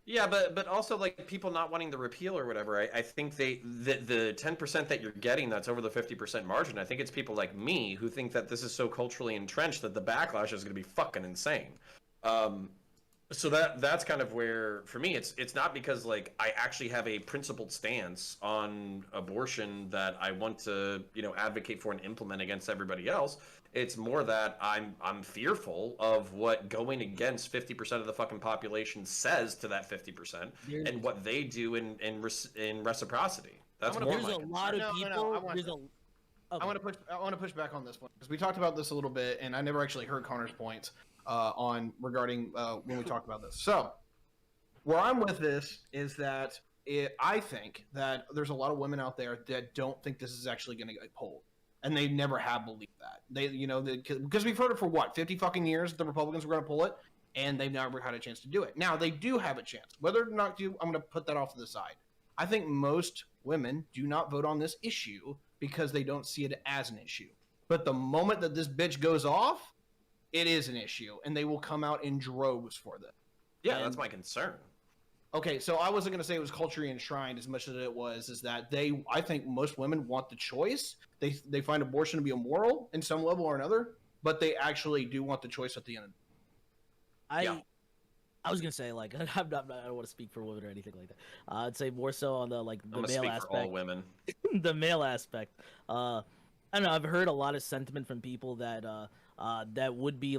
Yeah, but also people not wanting the repeal or whatever. I think the 10% that you're getting that's over the 50% margin. I think it's people like me who think that this is so culturally entrenched that the backlash is going to be fucking insane. So that's kind of where, for me, it's not because I actually have a principled stance on abortion that I want to advocate for and implement against everybody else. It's more that I'm fearful of what going against 50% of the fucking population says to that 50% and what they do in reciprocity. That's more there's a lot of people. I want to push back on this one because we talked about this a little bit, and I never actually heard Connor's points regarding when we talked about this. So, where I'm with this is that I think that there's a lot of women out there that don't think this is actually going to get pulled. And they never have believed that. Because we've heard it for 50 fucking years, the Republicans were going to pull it, and they've never had a chance to do it. Now, they do have a chance. Whether or not I'm going to put that off to the side. I think most women do not vote on this issue because they don't see it as an issue. But the moment that this bitch goes off, it is an issue, and they will come out in droves for this. Yeah, that's my concern. Okay, so I wasn't going to say it was culturally enshrined as much as it was, is that I think most women want the choice. They find abortion to be immoral in some level or another, but they actually do want the choice at the end. I was gonna say I don't want to speak for women or anything like that. I'd say more so on the male aspect. For all women. The male aspect. I don't know. I've heard a lot of sentiment from people that that would be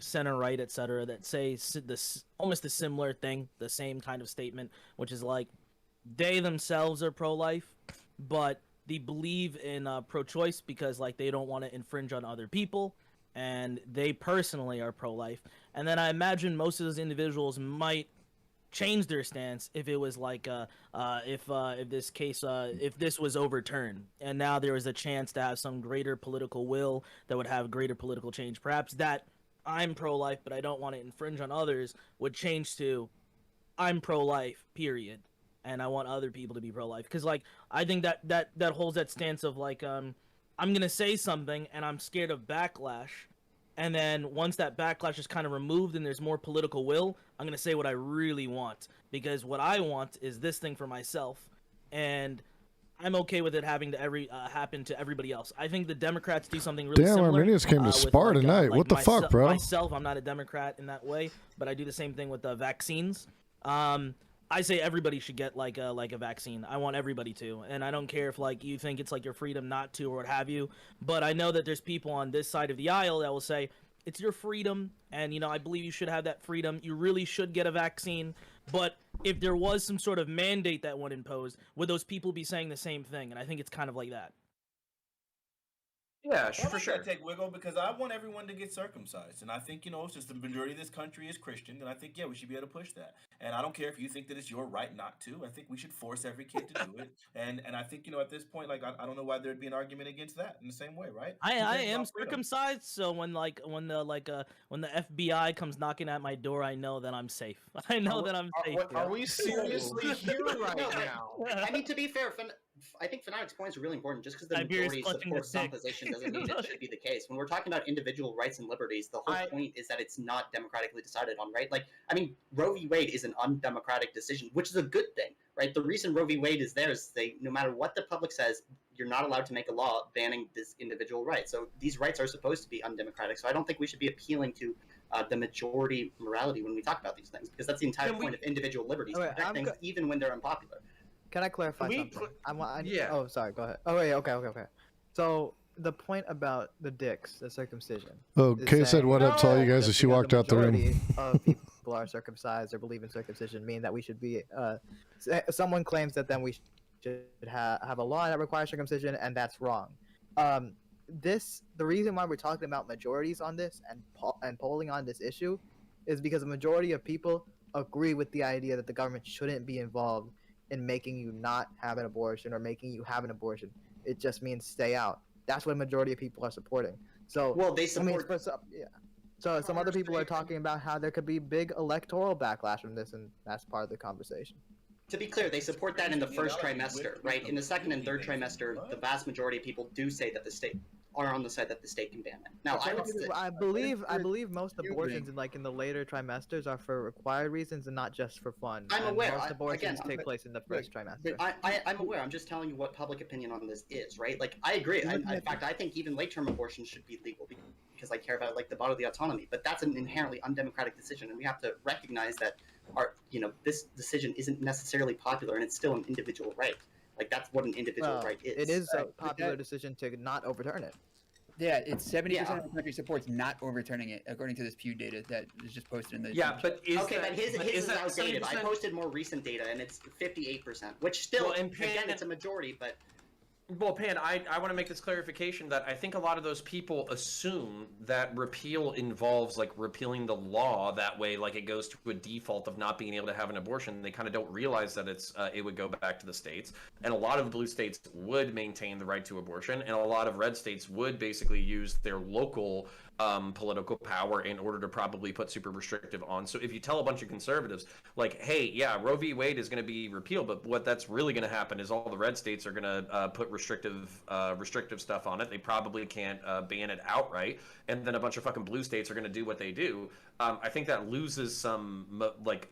center right, etc. That say this almost a similar thing, the same kind of statement, which is they themselves are pro-life, but they believe in pro-choice because they don't want to infringe on other people, and they personally are pro-life. And then I imagine most of those individuals might change their stance if it was if this was overturned and now there was a chance to have some greater political will that would have greater political change. Perhaps that I'm pro-life but I don't want to infringe on others would change to I'm pro-life, period, and I want other people to be pro-life. Because I think that holds that stance of I'm gonna say something and I'm scared of backlash, and then once that backlash is kind of removed and there's more political will, I'm gonna say what I really want, because what I want is this thing for myself, and I'm okay with it having to happen to everybody else. I think the Democrats do something really Damn, similar. Arminius came to with, spar tonight. What the fuck, bro? Myself, I'm not a Democrat in that way, but I do the same thing with the vaccines. I say everybody should get like a vaccine. I want everybody to, and I don't care if like you think it's like your freedom not to or what have you. But I know that there's people on this side of the aisle that will say it's your freedom, and I believe you should have that freedom. You really should get a vaccine. But if there was some sort of mandate that went imposed, would those people be saying the same thing? And I think it's kind of like that. Yeah, I for like sure. that take, Wiggle, because I want everyone to get circumcised, and I think since the majority of this country is Christian, then I think we should be able to push that. And I don't care if you think that it's your right not to. I think we should force every kid to do it. And I think at this point, like I don't know why there'd be an argument against that in the same way, right? I Who cares am about freedom? circumcised, so when the FBI comes knocking at my door, I know that I'm safe. I know that I'm safe. Are we seriously here right No, now? I mean, to be fair, I think Fanatic's point is really important. Just because the Tiberius majority clutching supports his some dick. position doesn't mean it should be the case. When we're talking about individual rights and liberties, the whole point is that it's not democratically decided on, right? Like, I mean, Roe v. Wade is an undemocratic decision, which is a good thing, right? The reason Roe v. Wade is there is no matter what the public says, you're not allowed to make a law banning this individual right. So these rights are supposed to be undemocratic. So I don't think we should be appealing to the majority morality when we talk about these things, because that's the entire point of individual liberties, Okay, protect things even when they're unpopular. Can I clarify We something? Yeah. Oh, sorry. Go ahead. Oh, wait. Okay. So the point about the dicks, the circumcision. Oh, is Kay said saying what up to all you guys just as she because walked the out the room. majority of people are circumcised or believe in circumcision mean that we should be. Someone claims that then we should have a law that requires circumcision, and that's wrong. The reason why we're talking about majorities on this and polling on this issue is because the majority of people agree with the idea that the government shouldn't be involved in making you not have an abortion or making you have an abortion. It just means stay out. That's what a majority of people are supporting. So, well, they support. So some other people are talking about how there could be big electoral backlash from this, and that's part of the conversation. To be clear, they support that in the first trimester, right? In the second and third trimester, the vast majority of people do say that the state are on the side that the state can ban it. Now, I believe most abortions in the later trimesters are for required reasons and not just for fun. I'm aware. Most abortions take place in the first trimester. I'm aware. I'm just telling you what public opinion on this is, right? Like, I agree. In fact, I think even late-term abortion should be legal because I care about the bodily autonomy. But that's an inherently undemocratic decision, and we have to recognize that this decision isn't necessarily popular, and it's still an individual right. Like, that's what an individual right is. It is a popular decision to not overturn it. Yeah, it's 70% of the country supports not overturning it, according to this Pew data that is just posted in the. Yeah, but his is outdated. I posted more recent data, and it's 58%, which still, again, it's a majority, but. Well, Pan, I want to make this clarification that I think a lot of those people assume that repeal involves repealing the law. That way, it goes to a default of not being able to have an abortion. They kind of don't realize that it would go back to the states. And a lot of blue states would maintain the right to abortion, and a lot of red states would basically use their local political power in order to probably put super restrictive on. So if you tell a bunch of conservatives, hey, yeah, Roe v. Wade is going to be repealed, but what that's really going to happen is all the red states are going to put restrictive stuff on it. They probably can't ban it outright, and then a bunch of fucking blue states are going to do what they do. I think that loses some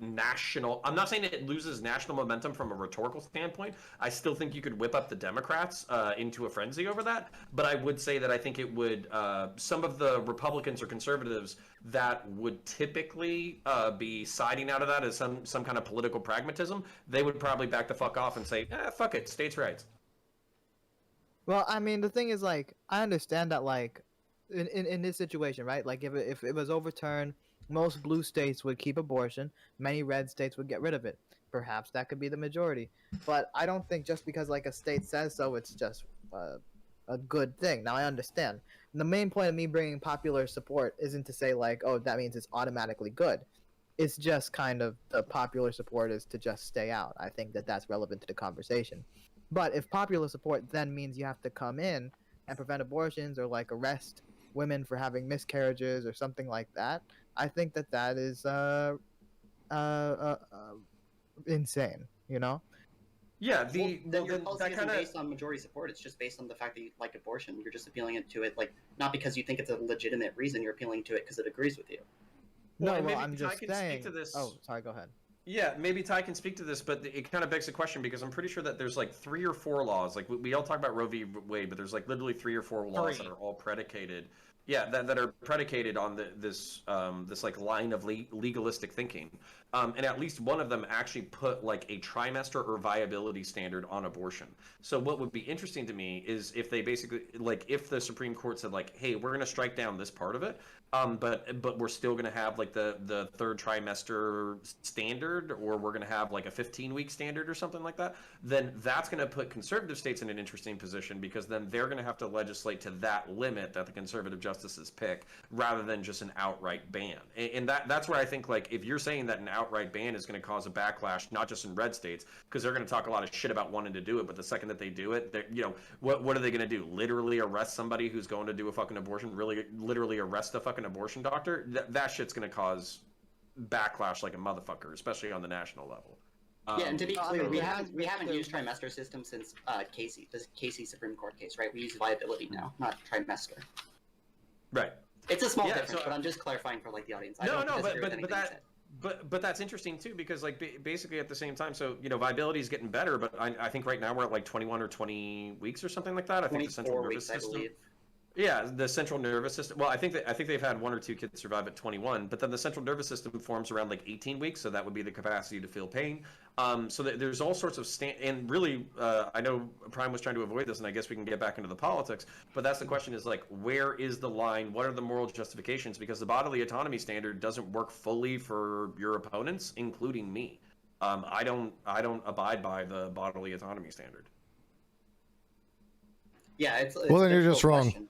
national. I'm not saying it loses national momentum from a rhetorical standpoint. I still think you could whip up the Democrats into a frenzy over that. But I would say that I think it would. Some of the Republicans or conservatives that would typically be siding out of that as some kind of political pragmatism, they would probably back the fuck off and say, fuck it, states' rights. Well, I mean, the thing is, I understand that, in this situation, right? If it was overturned, most blue states would keep abortion. Many red states would get rid of it. Perhaps that could be the majority. But I don't think just because, a state says so, it's just a good thing. Now, I understand. The main point of me bringing popular support isn't to say, oh, that means it's automatically good. It's just kind of the popular support is to just stay out. I think that that's relevant to the conversation. But if popular support then means you have to come in and prevent abortions or arrest women for having miscarriages or something like that, I think that is insane, Yeah, then your policy that isn't kind of based on majority support. It's just based on the fact that you like abortion. You're just appealing it to it, like not because you think it's a legitimate reason. You're appealing to it because it agrees with you. Well, No, and well, maybe I'm Ty just can speak saying. to this. Oh, sorry. Go ahead. Yeah, maybe Ty can speak to this, but it kind of begs the question because I'm pretty sure that there's like 3 or 4 laws. Like we all talk about Roe v. Wade, but there's like literally 3 or 4 laws that are all predicated. Yeah, that are predicated on this like line of legalistic thinking, and at least one of them actually put like a trimester or viability standard on abortion. So what would be interesting to me is if they basically like if the Supreme Court said like, hey, we're going to strike down this part of it, but we're still going to have like the 3rd trimester standard, or we're going to have like a 15-week standard or something like that, then that's going to put conservative states in an interesting position because then they're going to have to legislate to that limit that the conservative justices pick rather than just an outright ban. And that's where I think like if you're saying that an outright ban is going to cause a backlash, not just in red states, because they're going to talk a lot of shit about wanting to do it, but the second that they do it, what are they going to do? Literally arrest somebody who's going to do a fucking abortion? Really, literally arrest a fucking abortion doctor? That shit's going to cause backlash like a motherfucker, especially on the national level. Yeah, and to be clear, we haven't the- used trimester system since Casey, this Casey Supreme Court case, right? We use viability now, not trimester. Right. It's a small Yeah, difference, so- but I'm just clarifying for like the audience. I No, don't no, disagree with but anything you said. but that's interesting too because like basically at the same time, so viability is getting better, but I think right now we're at like 21 or 20 weeks or something like that. I think the central 24 nervous weeks, I system. believe. Yeah, the central nervous system. Well, I think they've had 1 or 2 kids survive at 21, but then the central nervous system forms around like 18 weeks, so that would be the capacity to feel pain. So there's all sorts of and really, I know Prime was trying to avoid this, and I guess we can get back into the politics. But that's the question: is like, where is the line? What are the moral justifications? Because the bodily autonomy standard doesn't work fully for your opponents, including me. I don't abide by the bodily autonomy standard. Yeah, it's Well, a then you're just difficult wrong. question.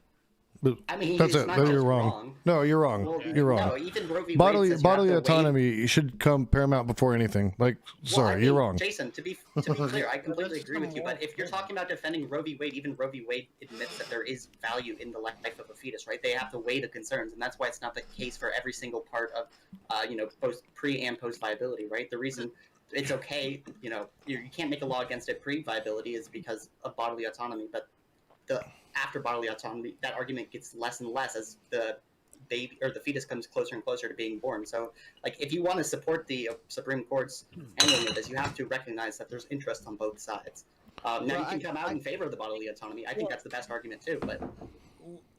But I mean, that's it's it. not Then just you're wrong. No, you're wrong. Well, You're wrong. No, even Roe v. Wade Bodily says you have to wait. autonomy should come paramount before anything. Like, sorry, Well, I you're mean, wrong. Jason, to be clear, I completely agree with you. But if you're talking about defending Roe v. Wade, even Roe v. Wade admits that there is value in the life of a fetus, right? They have to weigh the concerns, and that's why it's not the case for every single part of, post, pre and post viability, right? The reason it's okay, you can't make a law against it pre viability is because of bodily autonomy, but after bodily autonomy, that argument gets less and less as the baby or the fetus comes closer and closer to being born. So, like, if you want to support the Supreme Court's handling of this, you have to recognize that there's interest on both sides. Now, you can come out in favor of the bodily autonomy. I think that's the best argument too. But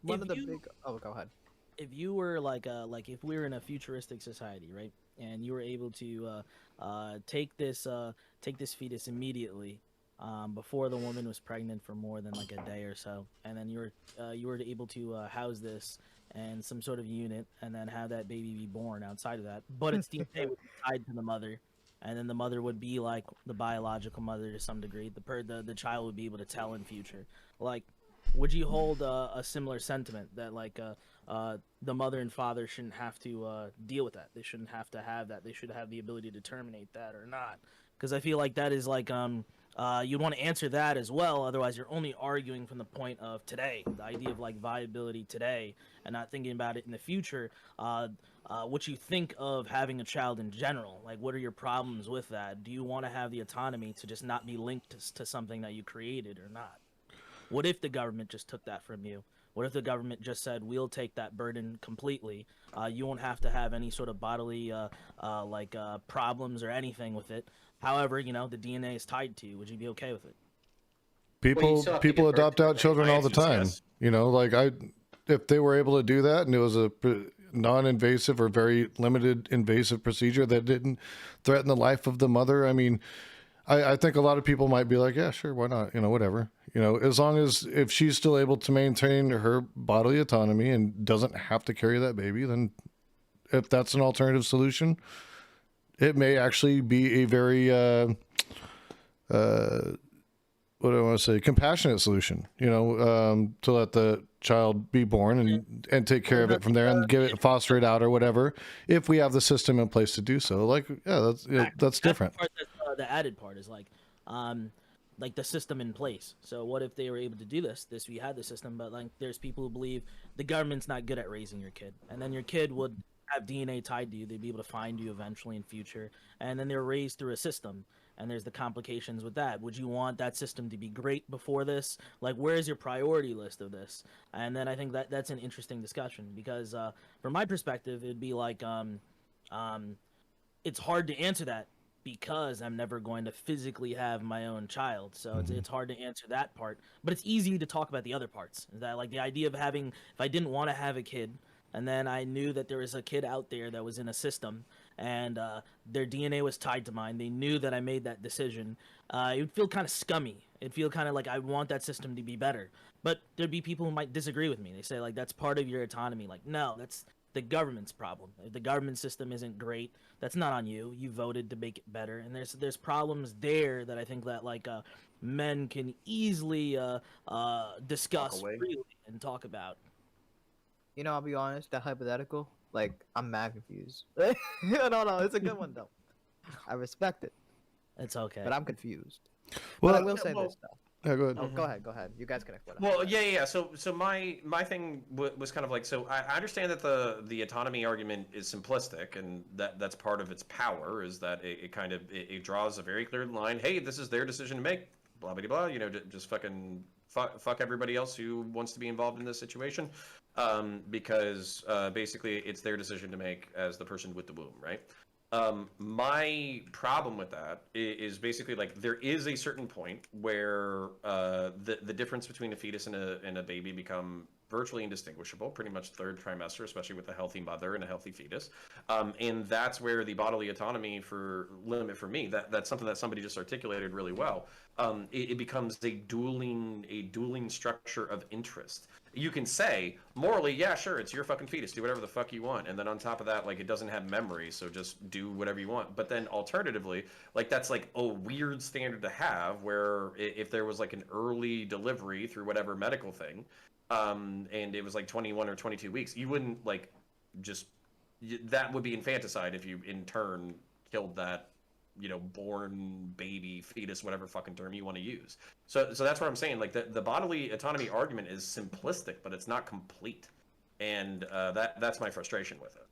One of the big. Oh, go ahead. If you were like if we were in a futuristic society, right, and you were able to take this fetus immediately before the woman was pregnant for more than like a day or so, and then you were able to house this in some sort of unit, and then have that baby be born outside of that, but its DNA would be tied to the mother, and then the mother would be like the biological mother to some degree. The child would be able to tell in future. Like, would you hold a similar sentiment that like the mother and father shouldn't have to deal with that? They shouldn't have to have that. They should have the ability to terminate that or not? Because I feel like that is like you'd want to answer that as well. Otherwise, you're only arguing from the point of today, the idea of like viability today, and not thinking about it in the future. What you think of having a child in general? Like, what are your problems with that? Do you want to have the autonomy to just not be linked to something that you created or not? What if the government just took that from you? What if the government just said, we'll take that burden completely? You won't have to have any sort of bodily problems or anything with it. However, the DNA is tied to you. Would you be okay with it? People adopt out children all the time. If they were able to do that and it was a non-invasive or very limited invasive procedure that didn't threaten the life of the mother, I mean, I think a lot of people might be like, yeah, sure, why not? Whatever. As long as if she's still able to maintain her bodily autonomy and doesn't have to carry that baby, then if that's an alternative solution, it may actually be a very, what do I want to say, compassionate solution, to let the child be born and take care of it from there and foster it out or whatever, if we have the system in place to do so. Like, yeah, that's different. The added part is like the system in place. So what if they were able to do this? We had the system, but like there's people who believe the government's not good at raising your kid, and then your kid would have DNA tied to you. They'd be able to find you eventually in future, and then they're raised through a system. and there's the complications with that. Would you want that system to be great before this? Like, where is your priority list of this? And then I think that's an interesting discussion, because from my perspective, it'd be like it's hard to answer that because I'm never going to physically have my own child. So it's hard to answer that part, but it's easy to talk about the other parts. That, like, the idea of having, if I didn't want to have a kid, and then I knew that there was a kid out there that was in a system, and their DNA was tied to mine, they knew that I made that decision, it would feel kind of scummy. It'd feel kind of like I want that system to be better. But there'd be people who might disagree with me. They say, like, that's part of your autonomy. Like, no, that's the government's problem. If the government system isn't great, that's not on you. You voted to make it better, and there's problems there that I think that, like, men can easily discuss freely and talk about. You know, I'll be honest. That hypothetical, like, I'm mad confused. No, it's a good one though. I respect it. It's okay. But I'm confused. Well, but I will say this though. Yeah, go ahead. Oh, go ahead. You guys can explain. Well, yeah. So my thing was kind of like, so I understand that the autonomy argument is simplistic, and that's part of its power, is that it draws a very clear line. Hey, this is their decision to make. Blah blah blah. You know, just fucking fuck everybody else who wants to be involved in this situation, because basically it's their decision to make as the person with the womb, right? My problem with that is basically, like, there is a certain point where the difference between a fetus and a baby become virtually indistinguishable, pretty much third trimester, especially with a healthy mother and a healthy fetus. And that's where the bodily autonomy limit for me, that's something that somebody just articulated really well. It becomes a dueling structure of interest. You can say, morally, yeah, sure, it's your fucking fetus, do whatever the fuck you want. And then on top of that, like, it doesn't have memory, so just do whatever you want. But then alternatively, like, that's like a weird standard to have, where if there was like an early delivery through whatever medical thing, and it was like 21 or 22 weeks, you wouldn't, like, that would be infanticide if you in turn killed that, you know, born baby, fetus, whatever fucking term you want to use. So that's what I'm saying. Like, the bodily autonomy argument is simplistic, but it's not complete, and that's my frustration with it.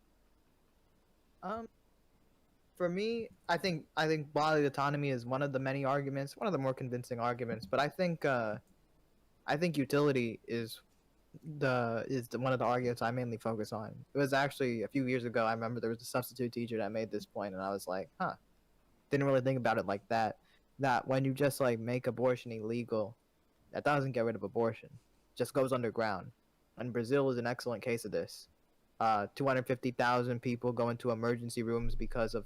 For me, I think bodily autonomy is one of the many arguments, one of the more convincing arguments. But I think utility is one of the arguments I mainly focus on. It was actually a few years ago. I remember there was a substitute teacher that made this point, and I was like, huh. Didn't really think about it like that. That when you just, like, make abortion illegal, that doesn't get rid of abortion. It just goes underground. And Brazil is an excellent case of this. 250,000 people go into emergency rooms because of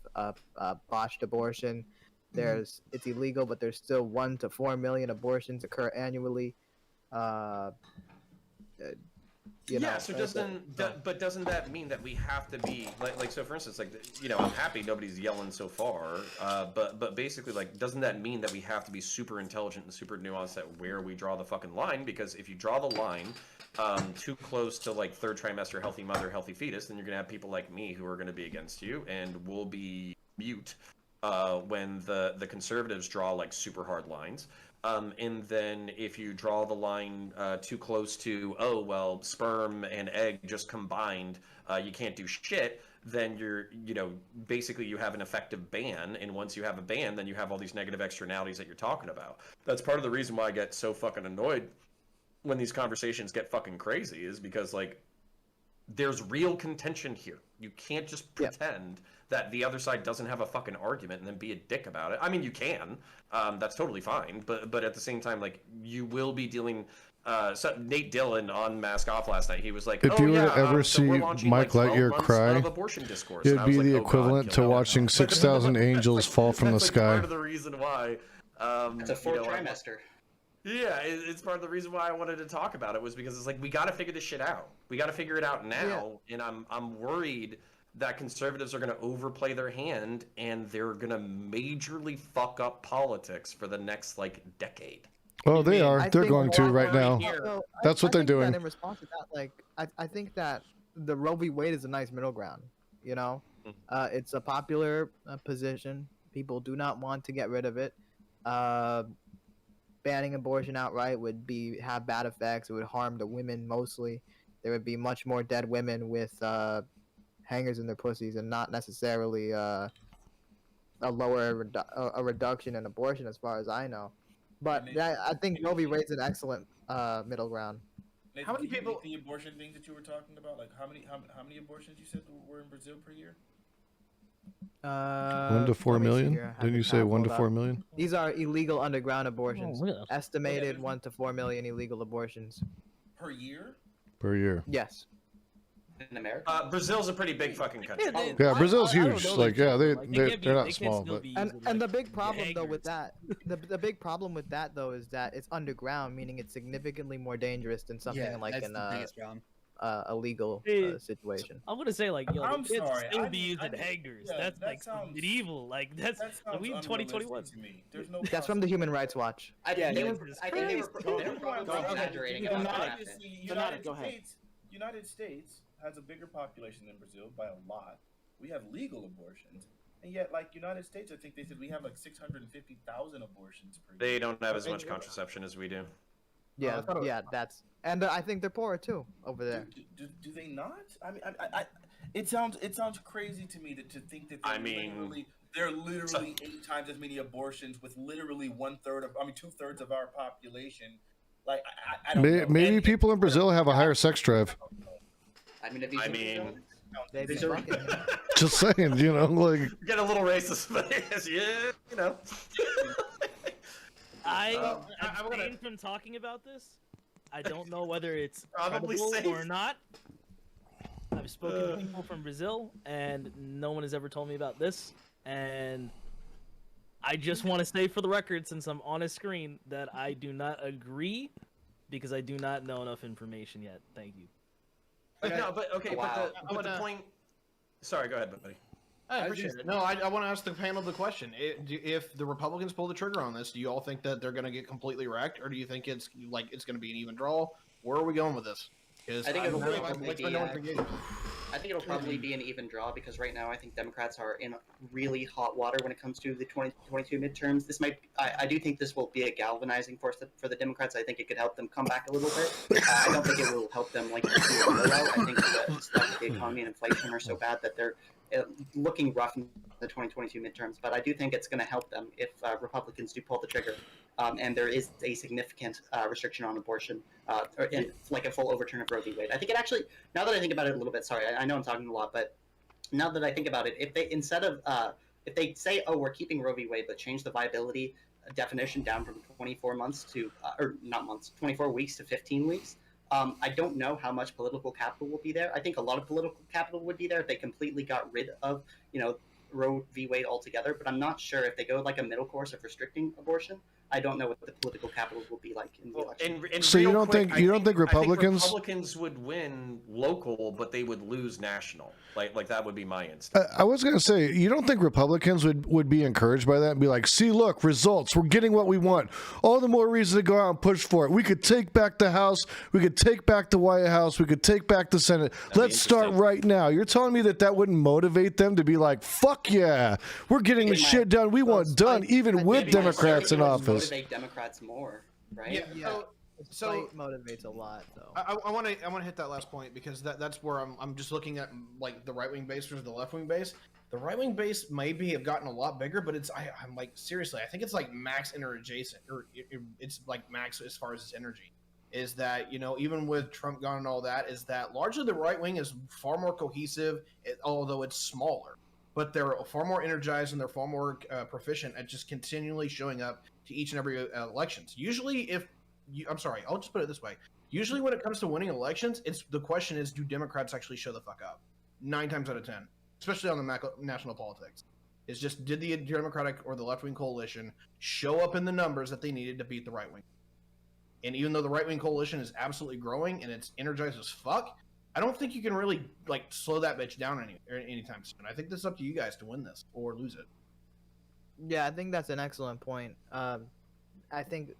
botched abortion. It's illegal, but there's still 1 to 4 million abortions occur annually. So doesn't that mean that we have to be like so, for instance, like, you know, I'm happy nobody's yelling so far, but basically, like, doesn't that mean that we have to be super intelligent and super nuanced at where we draw the fucking line? Because if you draw the line too close to, like, third trimester, healthy mother, healthy fetus, then you're gonna have people like me who are gonna be against you, and we'll be mute when the conservatives draw, like, super hard lines. And then if you draw the line too close to, oh, well, sperm and egg just combined, you can't do shit, then basically you have an effective ban. And once you have a ban, then you have all these negative externalities that you're talking about. That's part of the reason why I get so fucking annoyed when these conversations get fucking crazy, is because, like, there's real contention here. You can't just pretend that the other side doesn't have a fucking argument and then be a dick about it. I mean, you can. That's totally fine. But at the same time, like, you will be dealing... So Nate Dillon on Mask Off last night, he was like, if you were to ever see Mike Lightyear cry, it'd be the equivalent to watching 6,000 angels fall from the sky. Part of the reason why... it's a fourth trimester. Yeah, it's part of the reason why I wanted to talk about it, was because it's like, we got to figure this shit out. We got to figure it out now, and I'm worried that conservatives are going to overplay their hand, and they're going to majorly fuck up politics for the next, like, decade. Oh, they are. They're going to right now. That's what they're doing. In response to that, like, I think that the Roe v. Wade is a nice middle ground. You know, it's a popular position. People do not want to get rid of it. Banning abortion outright would have bad effects. It would harm the women mostly. There would be much more dead women with hangers in their pussies, and not necessarily a reduction in abortion, as far as I know. But And I think Roe v. Wade's an excellent middle ground. Nathan, How many can you people- make the abortion things that you were talking about? Like how many abortions you said were in Brazil per year? 1 to 4 let me see million? here. I have Didn't the you say tab 1 to pulled 4 up. million? These are illegal underground abortions. Oh, really? Estimated there's- 1 to 4 million illegal abortions. Per year? Per year. Yes. In America. Brazil's a pretty big fucking country. Yeah, Brazil's I don't huge. know Like, their yeah, children. they're can't be- not they small, can't still but be And using, and the like, big problem though with hangers. that, the big problem with that though is that it's underground, meaning it's significantly more dangerous than something Yeah, like that's an the biggest problem. a legal Hey, situation. I'm gonna say like, yo, I'm the kids sorry, still I be didn't- using I didn't- hangers. yeah, That's that like sounds- medieval. Like that's That sounds we in 2021. unrealistic to me. There's no That's from the Human Rights Watch. I think they were. Jesus I think they were. Christ. They were Go probably ahead. exaggerating Because about that. obviously, Fanatic, go ahead. United States has a bigger population than Brazil by a lot. We have legal abortions, and yet, like United States, I think they said we have like 650,000 abortions per year. They don't have as much contraception as we do. Yeah, I thought it was- yeah, that's and I think they're poorer too over there. Do they not? I mean, it sounds crazy to me to think that they're literally 8 times as many abortions with literally 2/3 of our population. Like I don't know. maybe And- people in Brazil have a higher sex drive. I mean, have you I seen mean, They be These are- fucking. Just saying, you know, like get a little racist, but yeah, you know. I I'm gonna- abstain from talking about this. I don't know whether it's Probably credible safe. or not. I've spoken to people from Brazil, and no one has ever told me about this. And I just want to say for the record, since I'm on a screen, that I do not agree because I do not know enough information yet. Thank you. Okay. No, but okay, Wow. but the point. Sorry, go ahead, buddy. I I was appreciate just- it. No, I want to ask the panel the question: if the Republicans pull the trigger on this, do you all think that they're going to get completely wrecked, or do you think it's going to be an even draw? Where are we going with this? Because I think it'll really probably like be, to know what the game is. I think it'll probably be an even draw because right now I think Democrats are in really hot water when it comes to the 2022 midterms. I do think this will be a galvanizing force for the Democrats. I think it could help them come back a little bit. I don't think it will help them like do a blowout. I think that stuff, the economy and inflation are so bad that they're looking rough in the 2022 midterms. But I do think it's going to help them if Republicans do pull the trigger. And there is a significant restriction on abortion, like a full overturn of Roe v. Wade. I think it actually, now that I think about it a little bit, sorry, I know I'm talking a lot, but now that I think about it, if they if they say, oh, we're keeping Roe v. Wade, but change the viability definition down from 24 months to, or not months, 24 weeks to 15 weeks, I don't know how much political capital will be there. I think a lot of political capital would be there if they completely got rid of, Roe v. Wade altogether, but I'm not sure if they go like a middle course of restricting abortion. I don't know what the political capital will be like in the election. So you real don't quick, think- you don't think Republicans- Republicans would win local, but they would lose national? Like that would be my instinct. I was gonna say, you don't think Republicans would be encouraged by that and be like, see, look, results, we're getting what we want. All the more reason to go out and push for it. We could take back the House, we could take back the White House, we could take back the Senate. Let's start right now. You're telling me that wouldn't motivate them to be like, fuck yeah, we're getting the shit done we want done, even with Democrats in office. Motivate Democrats more, right? Yeah. So Fight motivates a lot though. I want to hit that last point because that's where I'm just looking at like the right wing base versus the left wing base. The right wing base maybe have gotten a lot bigger, but I'm like seriously, I think it's like max inner adjacent, or it's like max as far as its energy. Is that even with Trump gone and all that, is that largely the right wing is far more cohesive, although it's smaller, but they're far more energized and they're far more proficient at just continually showing up to each and every elections. Usually, I'm sorry, I'll just put it this way. Usually when it comes to winning elections, the question is, do Democrats actually show the fuck up? 9 times out of 10, especially on the national politics. It's just, did the Democratic or the left-wing coalition show up in the numbers that they needed to beat the right wing? And even though the right-wing coalition is absolutely growing and it's energized as fuck, I don't think you can really slow that bitch down anytime soon. I think this is up to you guys to win this or lose it. Yeah, I think that's an excellent point. I think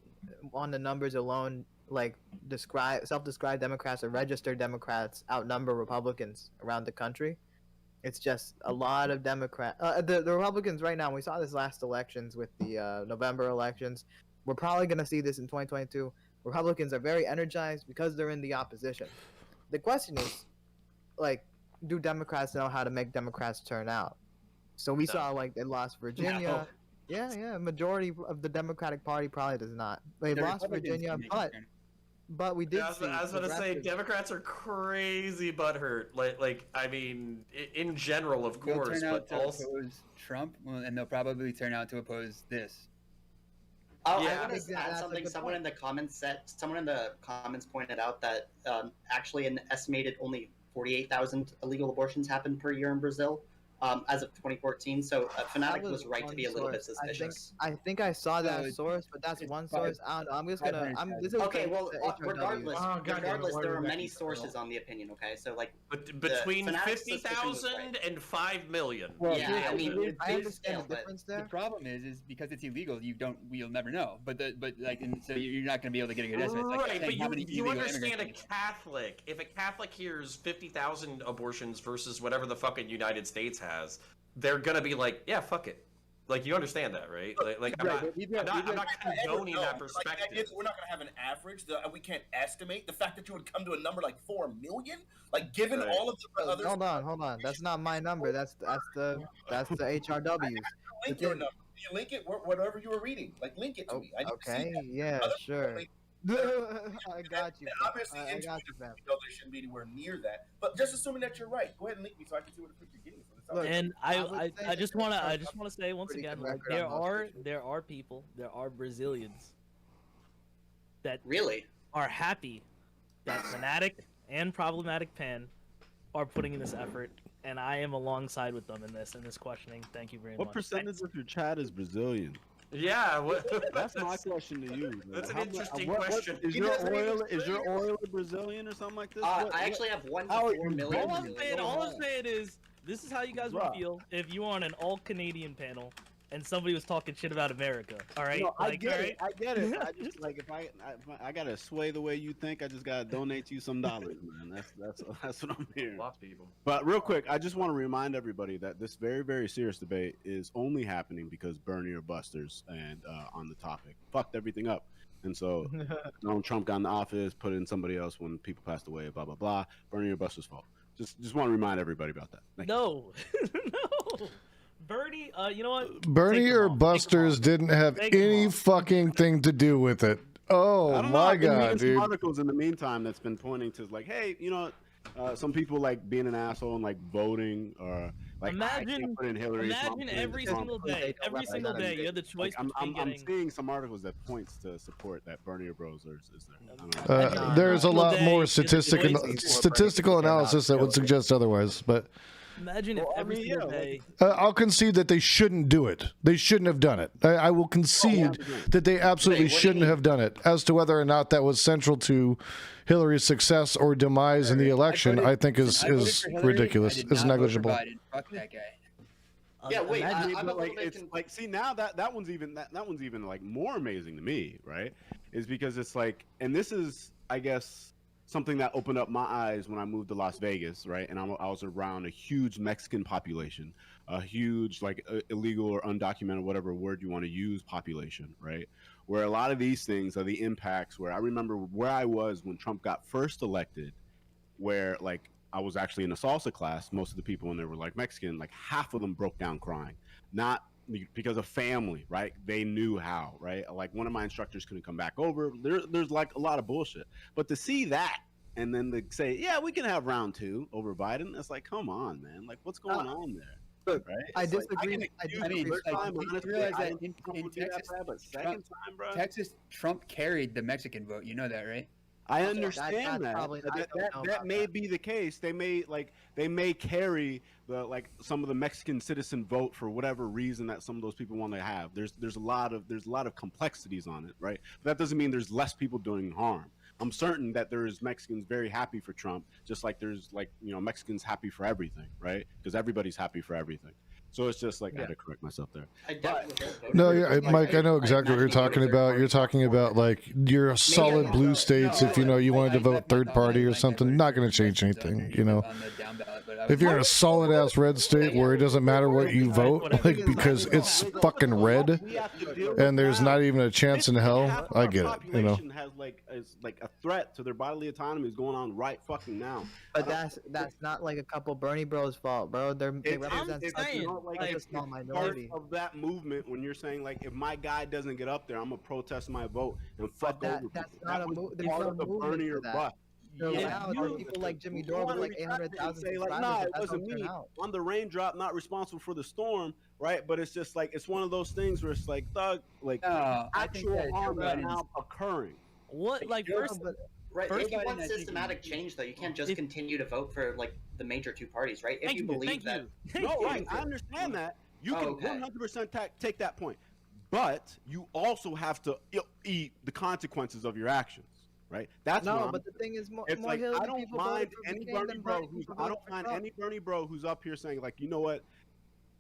on the numbers alone, self-described Democrats or registered Democrats outnumber Republicans around the country. It's just a lot of Democrats. The Republicans right now, we saw this last elections with the November elections. We're probably going to see this in 2022. Republicans are very energized because they're in the opposition. The question is, do Democrats know how to make Democrats turn out? So we No. saw like they lost Virginia. Yeah. Majority of the Democratic Party probably does not. They The lost Republicans Virginia, can make but it. but we did Yeah, see. I was gonna say progressives- Democrats are crazy butthurt. Like I mean, in general, of They'll course, turn out but to also. oppose Trump, and they'll probably turn out to oppose this. Oh, Yeah. I want Exactly, to add that's a something. good Someone point. someone in the comments pointed out that actually an estimated only 48,000 illegal abortions happen per year in Brazil as of 2014. So Fanatic That was right to one be a little bit source. suspicious. I think I saw that So source, but that's it's one five- source. I don't know. I'm just gonna. I'm. This is Okay, well, the HRW. regardless, Oh, goddamn, regardless, why there would are that many be so sources wrong? on the opinion. Okay, so like, But between Fanatic's suspicion was 50,000 and 5 million. Well, yeah, here's- I mean, here's- I big understand scale, the but difference The there. problem is because it's illegal, you'll never know. But like, and so you're not going to be able to get a good estimate. It's like Right, saying but how many you illegal understand a immigrants- Catholic. If a Catholic hears 50,000 abortions versus whatever the fucking United States has, they're gonna be like, yeah, fuck it. Like, you understand that, right? Like I'm Right, not, but either- I'm not, either- I'm not condoning No, that like, perspective. we're not going to have an average. We can't estimate the fact that you would come to a number like 4 million. Like, given Right. all of the other, Hold on. That's not my number. That's the HRW's. link your number. You link it whatever you were reading. Like, link it to me. I need to see Okay. that. Yeah. Other people Sure. link- I got you. And obviously, I got you, intuitively, fam. we know there shouldn't be anywhere near that. But just assuming that you're right, go ahead and link me so I can see what you're getting from this. Look, And I would I say just that want to there's I just want to say once pretty again, good like, record on most issues. there are people, there are Brazilians that really, are happy that Fanatic and Problematic Pan are putting in this effort, and I am alongside with them in this questioning. Thank you very What much. percentage of your chat is Brazilian? Yeah, That's my question to you. man. That's an How mu- interesting what- question. Is your oil Brazilian or something like this? I actually have 1 to how are 4 you million. All I'm doing? saying, is this is how you guys would Bruh. feel if you were on an all Canadian panel and somebody was talking shit about America. All right, No, I Like, get all it. right? I get it. I just like if I gotta sway the way you think, I just gotta donate you some dollars, man. That's what I'm hearing. Lost people. But real quick, I just want to remind everybody that this very, very serious debate is only happening because Bernie or Busters and on the topic fucked everything up. And so Donald Trump got in the office, put in somebody else when people passed away, blah blah blah. Bernie or Busters' fault. Just want to remind everybody about that. Thank you. No, no. Bernie, you know what? Bernie Take them or off. Busters didn't have Take them any off. fucking thing to do with it. Oh I don't know, my I've been reading god, some dude. articles in the meantime that's been pointing to like, hey, some people like being an asshole and like voting or like I Imagine- can't put in Hillary. so I'm Imagine putting in every Trump. single day, They don't represent you have the choice Like, I'm between getting. seeing some articles that points to support that Bernie or Bros is there. I don't know. There's a Single lot day, more it's the statistical choices. statistical analysis that would suggest otherwise, but Imagine if Well, I every mean, single yeah, day. I'll concede that they shouldn't do it. They shouldn't have done it. I will concede that they absolutely Wait, what do you shouldn't mean? have done it. As to whether or not that was central to Hillary's success or demise in the election, I think is I voted for Hillary. ridiculous, I did is not vote for negligible. Biden. Fuck that guy. Yeah, wait, imagine- I'm a But, little like bit it's like see now that one's even that one's even like more amazing to me, right? Is because it's like, and this is I guess something that opened up my eyes when I moved to Las Vegas, right? And I was around a huge Mexican population, a huge like illegal or undocumented, whatever word you want to use, population, right? Where a lot of these things are the impacts. Where I remember where I was when Trump got first elected, where like I was actually in a salsa class. Most of the people in there were like Mexican. Like half of them broke down crying, not because of family, right? They knew how, right? Like one of my instructors couldn't come back over. There's like a lot of bullshit. But to see that and then to say, yeah, we can have round 2 over Biden, it's like, come on, man. Like, what's going on there? Look, Right? I It's like, disagree. can I excuse disagree. the first like, time, you honestly, realize I that didn't think Trump in would do that Texas, bad, but second Trump- time, bro. Texas, Trump carried the Mexican vote. You know that, right? I Okay, understand that's that. probably- But I that, don't know that about may that. be the case. They may carry some of the Mexican citizen vote for whatever reason that some of those people want to have. There's a lot of complexities on it, right? But that doesn't mean there's less people doing harm. I'm certain that there's Mexicans very happy for Trump, just like there's Mexicans happy for everything, right? Because everybody's happy for everything. So it's just like I had to correct myself there. I definitely voted No, for yeah, it. Mike, I know exactly what you're talking about. You're talking about like your solid blue states. If you wanted to vote third party or something, not going to change anything. If you're in a solid ass red state where it doesn't matter what you vote, like because it's fucking red, and there's not even a chance in hell, I get it. Population has like is like a threat to their bodily autonomy is going on right fucking now. But that's not like a couple Bernie Bros fault, bro. They represent such saying, a small part minority. of that movement when you're saying like if my guy doesn't get up there, I'm gonna protest my vote and fuck But over. that's people. not That a was move. There's part no of the movement Bernie for or that. bust. So Yeah, now there are people like Jimmy Dore with like 800,000 say like, subscribers. nah, it That's wasn't how it me. turned out. I'm the raindrop, not responsible for the storm, right? But it's just like it's one of those things where it's like thug, like No, I think actual that harm Joe is Biden's- now occurring. What like Joe- first? Right. First- If you Biden, want I think, systematic change, though, you can't just If- continue to vote for like the major two parties, right? If Thank you believe thank that. you. No, Thank you. right? I understand that. You Oh, can okay. 100% take that point, but you also have to eat the consequences of your actions, right? That's what No, I'm but the thing is, more It's like Hillary I don't people mind voted for any McCain Bernie than bro Bernie who's people I voted don't for mind Trump. any Bernie bro who's up here saying like, you know what,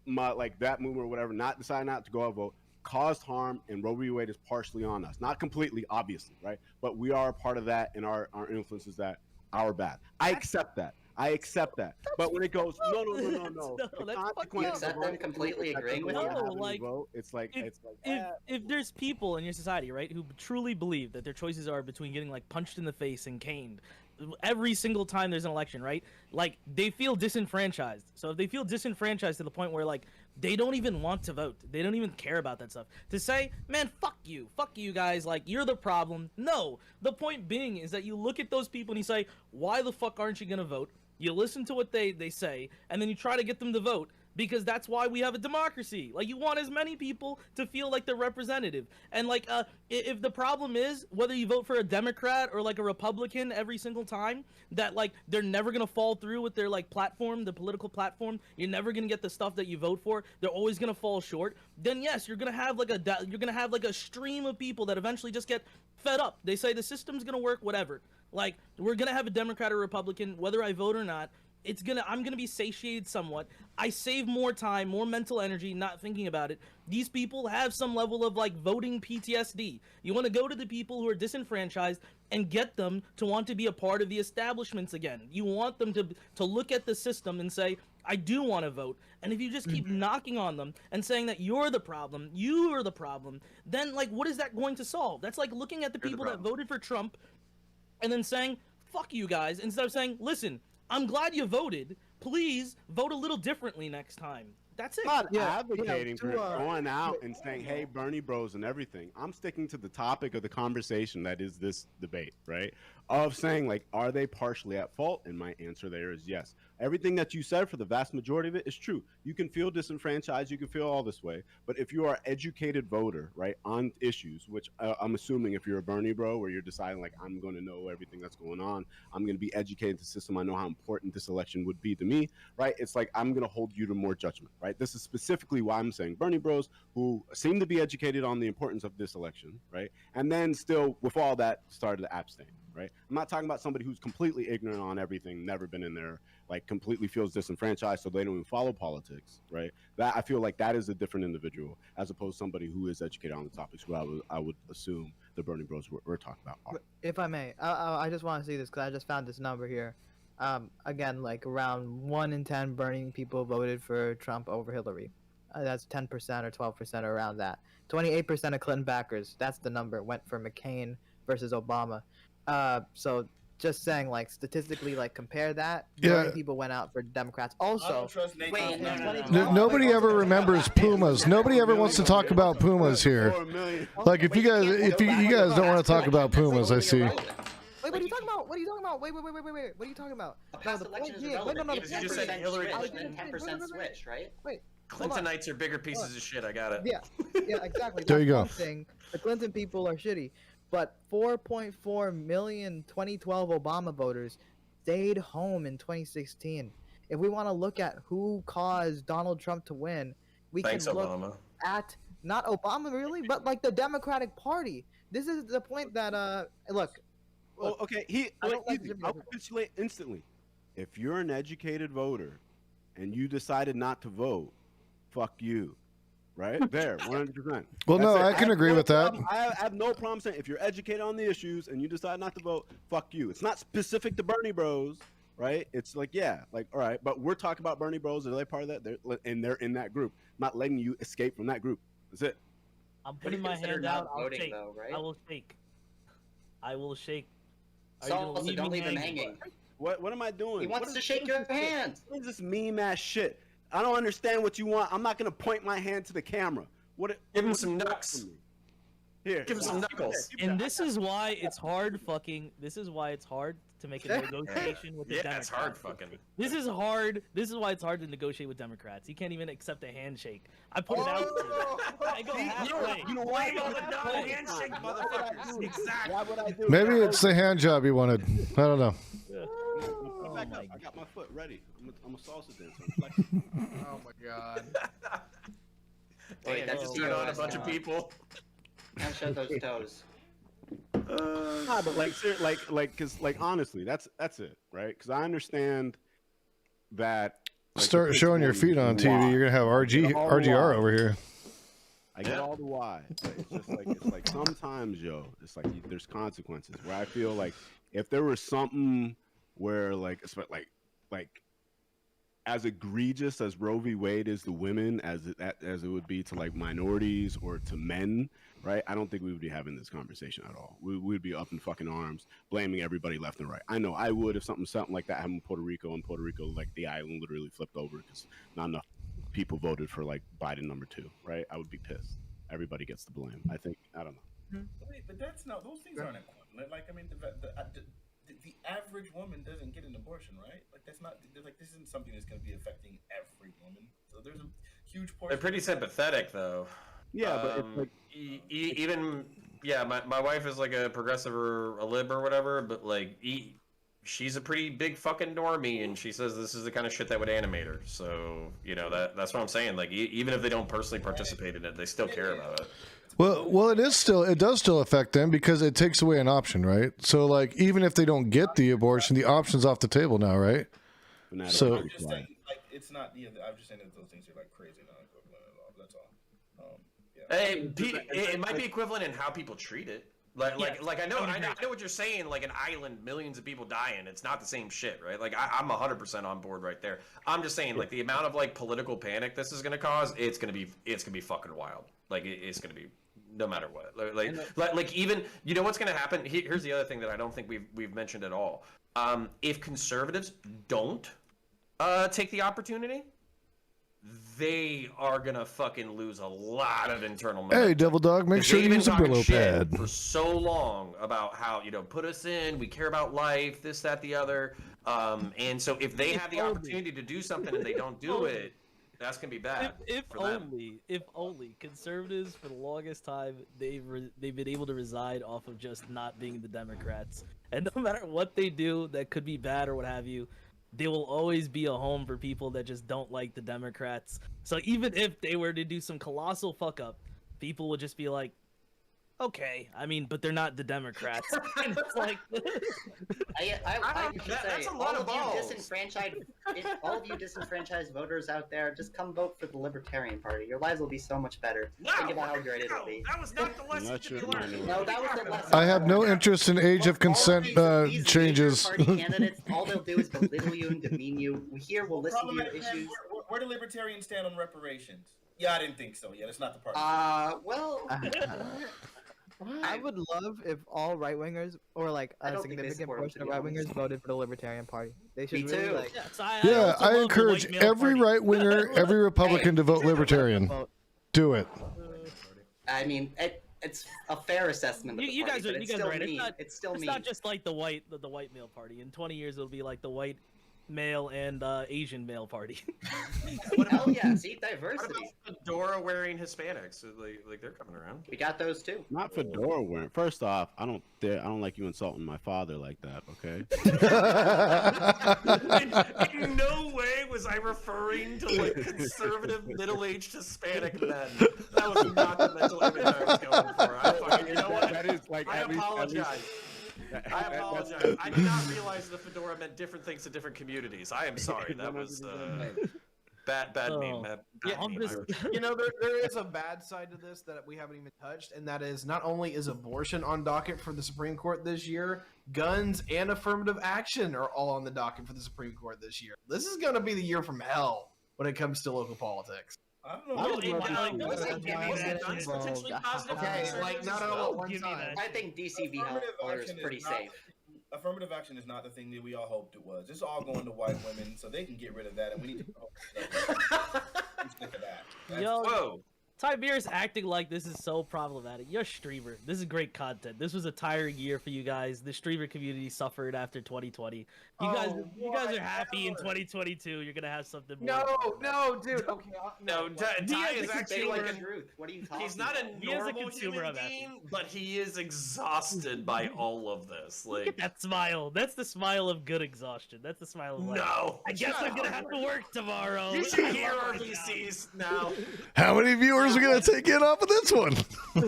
my like that movement or whatever, not deciding not to go out vote caused harm, and Roe v. Wade is partially on us. Not completely, obviously, right? But we are a part of that, and our influences that are bad. I accept that. But when it goes, no. No, The that's fucked consequences up. You accept of them running completely for agreeing with not you? No, having a like, vote, it's like if there's people in your society, right, who truly believe that their choices are between getting like punched in the face and caned every single time there's an election, right? Like they feel disenfranchised. So if they feel disenfranchised to the point where like they don't even want to vote, they don't even care about that stuff. To say, man, fuck you guys, like you're the problem. No, the point being is that you look at those people and you say, why the fuck aren't you gonna vote? You listen to what they say, and then you try to get them to vote. Because that's why we have a democracy. Like, you want as many people to feel like they're representative. And, like, if the problem is whether you vote for a Democrat or, like, a Republican every single time, that, like, they're never going to fall through with their, like, platform, the political platform, you're never going to get the stuff that you vote for, they're always going to fall short, then, yes, you're going to have, like, a stream of people that eventually just get fed up. They say the system's going to work, whatever. Like, we're going to have a Democrat or Republican, whether I vote or not. I'm gonna be satiated somewhat. I save more time, more mental energy not thinking about it. These people have some level of like voting PTSD. You want to go to the people who are disenfranchised and get them to want to be a part of the establishments again. You want them to look at the system and say, I do want to vote. And if you just keep knocking on them and saying that you are the problem, then like what is that going to solve? That's like looking at the people that voted for Trump and then saying, fuck you guys, instead of saying, listen, I'm glad you voted. Please vote a little differently next time. That's it. I'm not advocating for going out and saying, hey, Bernie bros and everything. I'm sticking to the topic of the conversation that is this debate, right? Of saying, like, are they partially at fault? And my answer there is yes. Everything that you said for the vast majority of it is true. You can feel disenfranchised. You can feel all this way. But if you are an educated voter, right, on issues, which I'm assuming if you're a Bernie bro, where you're deciding, like, I'm going to know everything that's going on. I'm going to be educated in the system. I know how important this election would be to me, right? It's like I'm going to hold you to more judgment, right? This is specifically why I'm saying Bernie bros who seem to be educated on the importance of this election, right? And then still, with all that, started to abstain, right? I'm not talking about somebody who's completely ignorant on everything, never been in there, like completely feels disenfranchised, so they don't even follow politics, right? That I feel like that is a different individual as opposed to somebody who is educated on the topics. Who I would assume the Bernie bros we're talking about are. If I may, I just want to see this because I just found this number here. Again, like around 1 in 10 Bernie people voted for Trump over Hillary. That's 10% or 12% around that. 28% of Clinton backers, that's the number, went for McCain versus Obama. So just saying, like, statistically, like, compare that. Bernie people went out for Democrats. I Also, don't trust Nathan. Wait, no, no, no, no. no. Nobody ever remembers Pumas. Nobody ever wants to talk about Pumas here. Like if you guys don't want to talk about Pumas, I see. wait, what are you talking about? What are you talking about? Wait. What are you talking about? A past the election point is here- irrelevant. no, It's You just said 10% Hillary switch, Clinton. then 10% switch, right? Wait. Hold on. Clintonites are bigger pieces of shit. I got it. Yeah, exactly. There you That's go. one thing. The Clinton people are shitty, but 4.4 million 2012 Obama voters stayed home in 2016. If we want to look at who caused Donald Trump to win, we Thanks, can look Obama. at not Obama really, but like the Democratic Party. This is the point that look. Well, okay, I don't like easy. Jimmy I'll Carter. capitulate instantly. If you're an educated voter and you decided not to vote, fuck you. Right there, 100%. Well, no, That's it. I can have agree no with that. problem- I have no problem saying if you're educated on the issues and you decide not to vote, fuck you. It's not specific to Bernie Bros, right? It's like, yeah, like, all right, but we're talking about Bernie Bros. Are they part of that? They're in that group. I'm not letting you escape from that group. That's it. I'm What do putting you my consider hand not out. I'll voting, shake. though, right? I will shake. I will shake. Are you gonna Salsa, leave don't me leave him hanging? hanging. What am I doing? He wants to shake your hand. What is this meme ass shit? I don't understand what you want. I'm not gonna point my hand to the camera. Give him what some do you want knucks. from me? Here, Give him some knuckles. And this is why it's hard to make a negotiation with the Yeah, Democrats. it's hard fucking. This is hard. This is why it's hard to negotiate with Democrats. You can't even accept a handshake. I put it out there. I go halfway. You know why? Blame all the non-handshake motherfuckers. Exactly. Why would I do? Maybe it's the hand job you wanted. I don't know. Put it back up. I got my foot ready. I'm a salsa dancer. I'm flexing. Oh my god. Wait, Damn, that's just your turned on a ass bunch of now. people. Now show those toes. Nah, but cause honestly, that's it, right? Because I understand that. Like, Start the showing your principle feet on is TV. why. You're gonna have RGR over here. I get all the why, but it's like sometimes, it's like there's consequences. Where I feel like if there was something where like as egregious as Roe v. Wade is to women as it would be to like minorities or to men, right? I don't think we would be having this conversation at all. We would be up in fucking arms, blaming everybody left and right. I know I would if something like that happened in Puerto Rico, like the island literally flipped over because not enough people voted for like Biden #2, right? I would be pissed. Everybody gets the blame. I think, I don't know. Wait, but that's not, those things aren't equivalent. Like, I mean, the average woman doesn't get an abortion, right? Like, that's not, like, this isn't something that's going to be affecting every woman. So there's a huge portion. They're pretty sympathetic, though. Yeah, but it's like even my wife is like a progressive or a lib or whatever, but like she's a pretty big fucking normie, and she says this is the kind of shit that would animate her. So that's what I'm saying. Like even if they don't personally participate in it, they still care about it. Well, it does still affect them because it takes away an option, right? So like even if they don't get the abortion, the option's off the table now, right? So I'm just saying, like, it's not. Yeah, I'm just saying that those things are like crazy, not equivalent at all. That's all. It might be equivalent in how people treat it. Like I know what you're saying. Like an island, millions of people dying. It's not the same shit, right? Like I'm 100% on board right there. I'm just saying, like the amount of like political panic this is gonna cause, it's gonna be fucking wild. Like it's gonna be no matter what. Like even what's gonna happen. Here's the other thing that I don't think we've mentioned at all. If conservatives don't take the opportunity, they are gonna fucking lose a lot of internal momentum. hey, Devil Dog, make sure you use a Brillo pad. For so long about how put us in, we care about life, this, that, the other, and so if they have the opportunity to do something and they don't do it, that's gonna be bad. If for them. only conservatives for the longest time they've been able to reside off of just not being the Democrats, and no matter what they do that could be bad or what have you, they will always be a home for people that just don't like the Democrats. So even if they were to do some colossal fuck up, people would just be like, okay, I mean, but they're not the Democrats. And it's like, I should say, that's a lot of balls. If all of you disenfranchised voters out there, just come vote for the Libertarian Party. Your lives will be so much better. Think about how great it'll be. That was not the lesson to be learned. No, that was the lesson. I have no interest in age of consent These changes. major party candidates, all they'll do is belittle you and demean you. We'll listen to your issues. Where do libertarians stand on reparations? Yeah, I didn't think so. Yeah, that's not the party. I would love if all right wingers or like I a don't think they significant support him, portion to of be right wingers honest. voted for the Libertarian Party. They should Me really too. like. Yeah, also I love the encourage white male every party. right winger, every Republican to vote Libertarian. Vote. Do it. I mean, it's a fair assessment. Of the You party, guys are but it's you guys still are right. mean. It's still mean. not just like the white male party. In 20 years, it'll be like the white male and Asian male party. Hell yeah! See, diversity. Fedora wearing Hispanics, like they're coming around. We got those too. not fedora wearing. First off, I don't like you insulting my father like that. Okay. In no way was I referring to like conservative middle-aged Hispanic men. That was not the mental image I was going for. I fucking, you know what? That is like I at least- apologize. I apologize. I did not realize the fedora meant different things to different communities. I am sorry. That was bad meme. Bad meme. There is a bad side to this that we haven't even touched, and that is not only is abortion on docket for the Supreme Court this year, guns and affirmative action are all on the docket for the Supreme Court this year. This is going to be the year from hell when it comes to local politics. I don't know. I Well, would it- love to like, see does that. it give me that guns potentially positive for Okay, conservatives like, no, as no, well? one Give me time. that I shit. think DCV is pretty safe. Affirmative action is not the thing that we all hoped it was. It's all going to white women, so they can get rid of that, and we need to stick to that. Yo, Whoa. Tiberius acting like this is so problematic. You're a streamer. This is great content. This was a tiring year for you guys. The streamer community suffered after 2020. You guys are happy in 2022. You're gonna have something more. No, dude. Okay, No, Me Ty as is a actually consumer- like truth. What are you talking he's not a about? Me as a normal consumer, human I'm happy. being, but he is exhausted by all of this. Look Like, at that smile. That's the smile of good exhaustion. That's the smile of like, no. I guess I'm gonna have to work tomorrow. You should hear Oh our my God. VCs now. How many viewers are gonna take in off of this one? I'm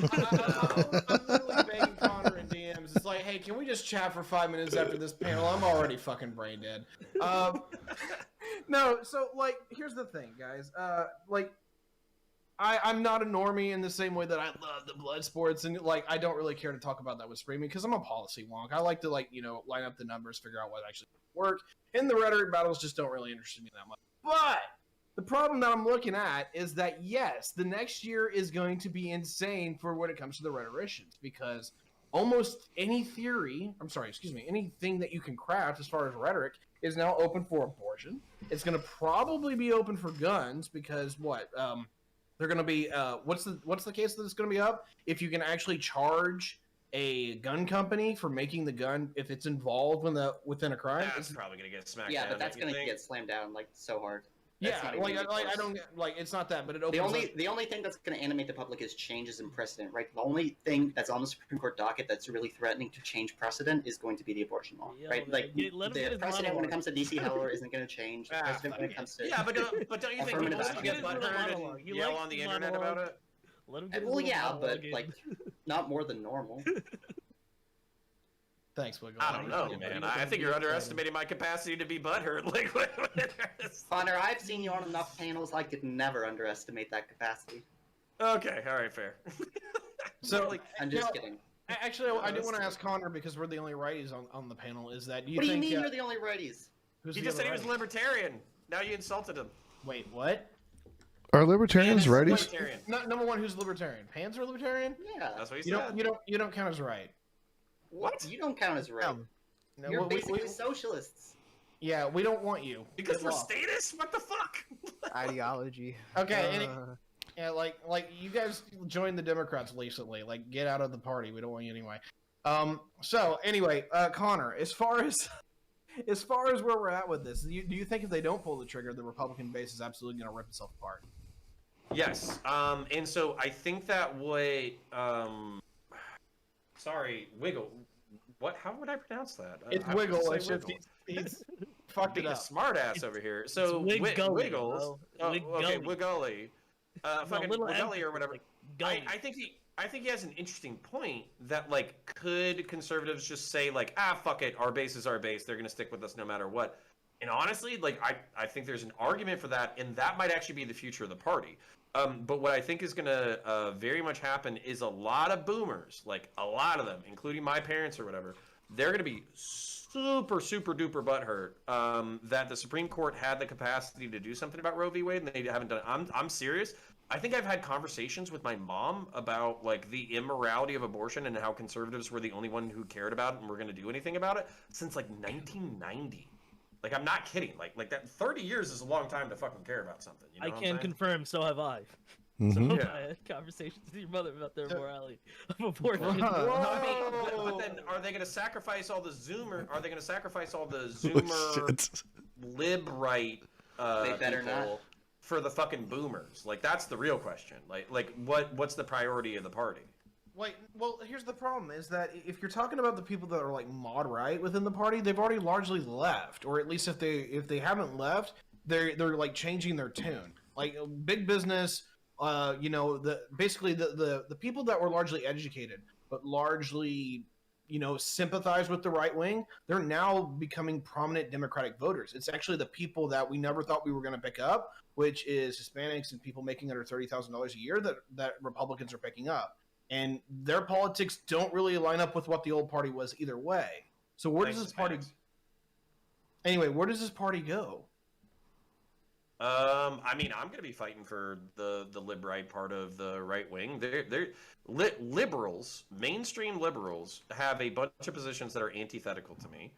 literally begging Connor in DMs. It's like, hey, can we just chat for 5 minutes after this panel? I'm already fucking brain dead. No, so like, here's the thing, guys. Like, I'm not a normie in the same way that I love the blood sports, and like, I don't really care to talk about that with streaming because I'm a policy wonk. I like to line up the numbers, figure out what actually work, and the rhetoric battles just don't really interest me that much. But the problem that I'm looking at is that, yes, the next year is going to be insane for when it comes to the rhetoricians, because almost any anything that you can craft as far as rhetoric is now open for abortion. It's going to probably be open for guns because they're going to be what's the case that it's going to be up if you can actually charge a gun company for making the gun if it's involved within a crime. That's probably gonna get smacked Yeah, down. but that's don't you gonna think? get slammed down like so hard. That's Yeah, not even like gonna be I close. don't get it's not that, but it The opens. only only thing that's going to animate the public is changes in precedent, right? The only thing that's on the Supreme Court docket that's really threatening to change precedent is going to be the abortion law, Yeah, right? man, Like let him get the his precedent when it monologue. comes to DC Heller isn't going to change. The precedent when it comes to Yeah, but don't you think Affirmative people still get action. butthurt and He yell likes on the the internet monologue. about it? Let him get his well, little yeah, monologue but in. like not more than normal. Thanks, Wiggle. I don't know, man. I think you're underestimating my capacity to be butthurt. Like, Connor, I've seen you on enough panels. I could never underestimate that capacity. okay, all right, fair. So, like, I'm just kidding. Actually, I do want to ask Connor because we're the only righties on the panel. Is that What do you mean you're the only righties? who's He the just said other he was righty? libertarian. Now you insulted him. Wait, what? Are libertarians Yeah, righties? libertarian. Number one, who's libertarian? Pans are libertarian. Yeah. That's what he You said. don't count as right. What? You don't count as right. No, You're we- basically socialists. yeah, we don't want you. Because Get we're lost. status? What the fuck? Ideology. Okay, yeah, like you guys joined the Democrats recently. Like, get out of the party. We don't want you anyway. So anyway, Connor, as far as where we're at with this, do you think if they don't pull the trigger, the Republican base is absolutely going to rip itself apart? Yes. And so I think that sorry, Wiggle. What? How would I pronounce that? It's I would Wiggle. say It's just Wiggle. he's fucked it Being a up. smart ass over here. So Wiggully, Wiggles. bro. Okay, Wiggully. Wiggully. Fucking little Wiggully or whatever. Gully. I think he has an interesting point that like could conservatives just say like fuck it, our base is our base, they're gonna stick with us no matter what. And honestly, like I think there's an argument for that, and that might actually be the future of the party. But what I think is gonna very much happen is a lot of boomers, like a lot of them, including my parents or whatever, they're gonna be super duper butthurt that the Supreme Court had the capacity to do something about Roe v. Wade and they haven't done it. I'm serious. I think I've had conversations with my mom about like the immorality of abortion and how conservatives were the only one who cared about it and were going to do anything about it since like 1990. Like, I'm not kidding. Like that 30 years is a long time to fucking care about something. You know I what I'm can saying? confirm, so have I. Mhm. So Yeah. I had conversations with your mother about their morality of abortion. But then are they going to sacrifice all the Zoomer? Are they going to sacrifice all the Zoomer Shit. lib right They better people not. for the fucking boomers? Like, that's the real question. Like what's the priority of the party? Well, here's the problem: is that if you're talking about the people that are like mod right within the party, they've already largely left, or at least if they haven't left, they're like changing their tune. Like big business, basically the people that were largely educated but largely sympathize with the right wing, they're now becoming prominent Democratic voters. It's actually the people that we never thought we were going to pick up, which is Hispanics and people making under $30,000 a year that Republicans are picking up. And their politics don't really line up with what the old party was either way. So where does this party? Anyway, where does this party go? I mean, I'm going to be fighting for the lib-right part of the right wing. Liberals, mainstream liberals, have a bunch of positions that are antithetical to me,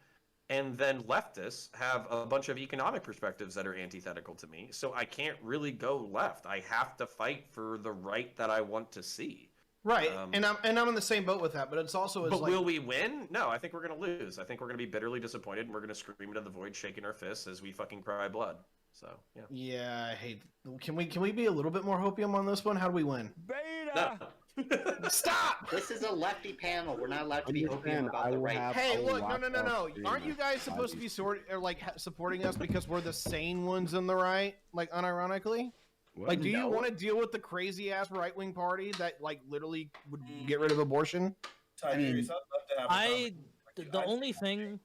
and then leftists have a bunch of economic perspectives that are antithetical to me. So I can't really go left. I have to fight for the right that I want to see. Right, and I'm in the same boat with that. But it's also But will we win? No, I think we're going to lose. I think we're going to be bitterly disappointed, and we're going to scream into the void, shaking our fists as we fucking cry blood. So yeah. Yeah, I hate. Can we be a little bit more hopium on this one? How do we win? No. Stop! This is a lefty panel. We're not allowed to be opium about the right. Hey, look, no. Aren't you guys supposed to be supporting us because we're the sane ones in the right? Like, unironically? What? Like, do you want to deal with the crazy ass right wing party that like literally would get rid of abortion? The only thing.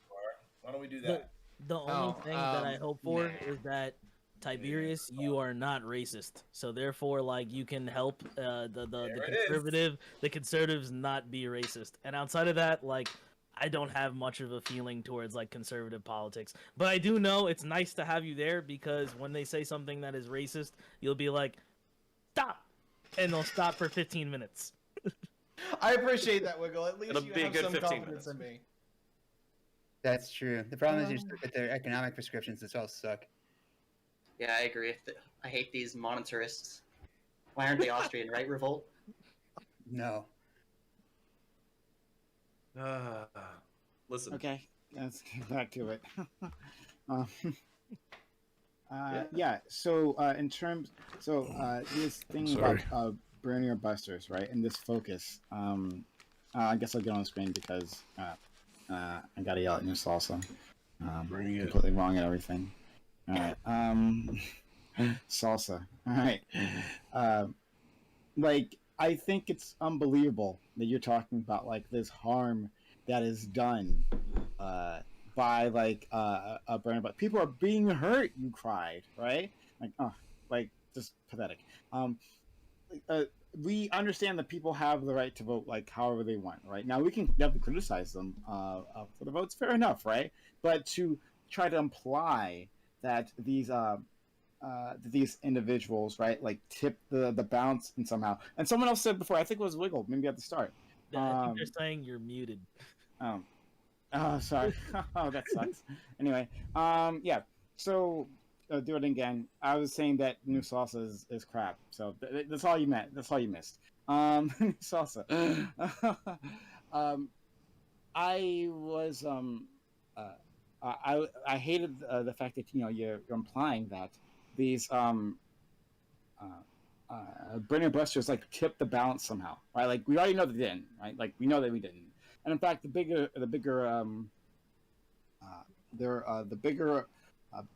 Why don't we do that? The only thing that I hope for is that Tiberius, you are not racist, so therefore, like, you can help the conservatives not be racist. And outside of that, like, I don't have much of a feeling towards like conservative politics, but I do know it's nice to have you there because when they say something that is racist, you'll be like, "Stop," and they'll stop for 15 minutes. I appreciate that, Wiggle. At least It'll you be a have good some 15 confidence in me. That's true. The problem is you just look at their economic prescriptions; they all suck. Yeah, I agree. I hate these monetarists. Why aren't they Austrian right revolt? No. Listen. Okay, let's get back to it. Yeah. So in terms, this thing about Bernie or Busters, right? And this focus. I guess I'll get on the screen because I gotta yell at New Salsa. Completely wrong at everything. All right. Salsa. All right. Like, I think it's unbelievable that you're talking about like this harm that is done by like a brand, but people are being hurt. You cried, right? Like just pathetic. We understand that people have the right to vote like however they want, right? Now we can definitely criticize them for the votes, fair enough, right? But to try to imply that these individuals, right, like tip the balance and somehow. And someone else said before, I think it was Wiggle, maybe at the start. I think they're saying you're muted. Oh, sorry. Oh, that sucks. Anyway, yeah. So do it again. I was saying that New Salsa is crap. So that's all you meant. That's all you missed. Salsa. I was I hated the fact that you're implying that these Bernie Busters like tipped the balance somehow, right? Like we already know they didn't, right? Like we know that we didn't. And in fact, the bigger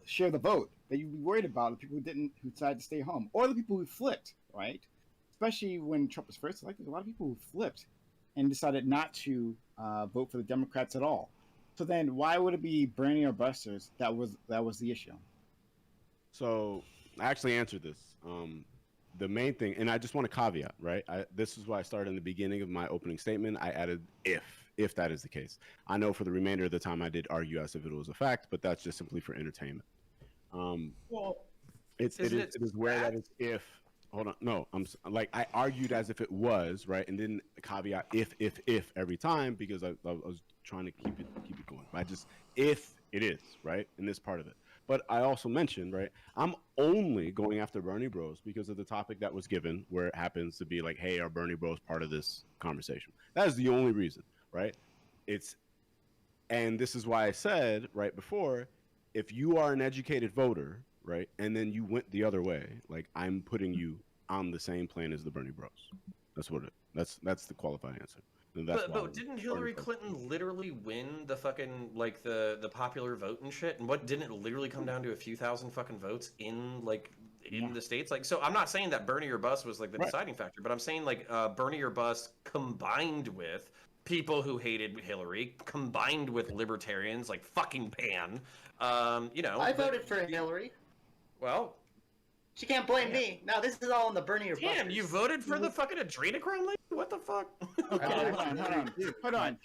share of the vote that you'd be worried about the people who decided to stay home, or the people who flipped, right? Especially when Trump was first elected, a lot of people who flipped and decided not to vote for the Democrats at all. So then, why would it be Bernie or Busters that was the issue? So I actually answered this. The main thing, and I just want to caveat, right? This is why I started in the beginning of my opening statement. I added if that is the case. I know for the remainder of the time I did argue as if it was a fact, but that's just simply for entertainment. Well, it is where that is if. Hold on, no, I argued as if it was, right, and didn't caveat if every time because I was trying to keep it going. I just if it is, right, in this part of it. But I also mentioned, right, I'm only going after Bernie Bros because of the topic that was given, where it happens to be like, hey, are Bernie Bros part of this conversation? That is the only reason, right? And this is why I said right before, if you are an educated voter, right, and then you went the other way, like I'm putting you on the same plane as the Bernie Bros. That's what that's the qualified answer. But didn't Hillary Clinton literally win the fucking like the popular vote and shit? And what didn't it literally come down to a few thousand fucking votes in the states? Like, so I'm not saying that Bernie or bust was like the deciding factor, but I'm saying like Bernie or bust combined with people who hated Hillary, combined with libertarians like fucking Pan. I voted for Hillary. Well, she can't blame me. No, this is all in the Bernie or bust. Damn, you voted for the fucking adrenochrome lady? What the fuck? Okay, hold on.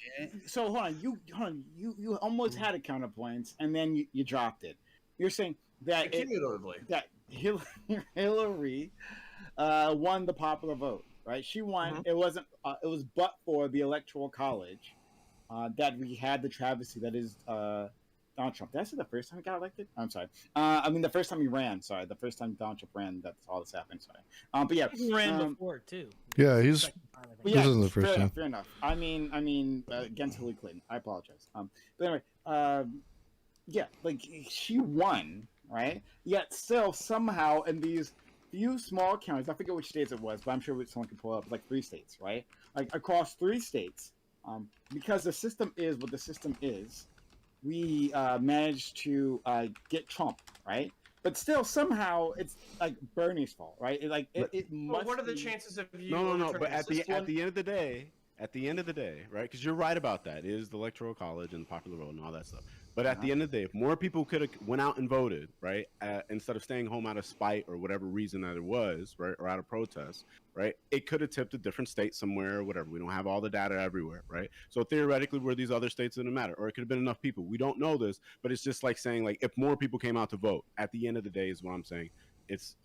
So hold on. You almost had a counterpoint, and then you dropped it. You're saying that cumulatively Hillary won the popular vote, right? She won. It wasn't. It was but for the Electoral College that we had the travesty that is Donald Trump. Did I say the first time he got elected? I'm sorry. I mean the first time he ran. Sorry, the first time Donald Trump ran. That's all that's happened. Sorry. But yeah, He ran before too. Yeah, he's. Second time, I think. Well, This isn't the first fair time. enough. Fair enough. I mean, against Hillary Clinton. I apologize. But anyway, yeah, like she won, right? Yet still somehow in these few small counties, I forget which states it was, but I'm sure someone can pull up, like 3 states, right? Like across 3 states, because the system is what the system is, we managed to get Trump, right? But still, somehow, it's like Bernie's fault, right? It must. What are the be- chances of you? No. But overturning at the system? end of the day, right? Because you're right about that. It is the electoral college and popular vote and all that stuff. But at the end of the day, if more people could have went out and voted, right, instead of staying home out of spite or whatever reason that it was, right, or out of protest, right, it could have tipped a different state somewhere or whatever. We don't have all the data everywhere, right? So theoretically, were these other states didn't matter, or it could have been enough people. We don't know this, but it's just like saying, like, if more people came out to vote, at the end of the day, is what I'm saying.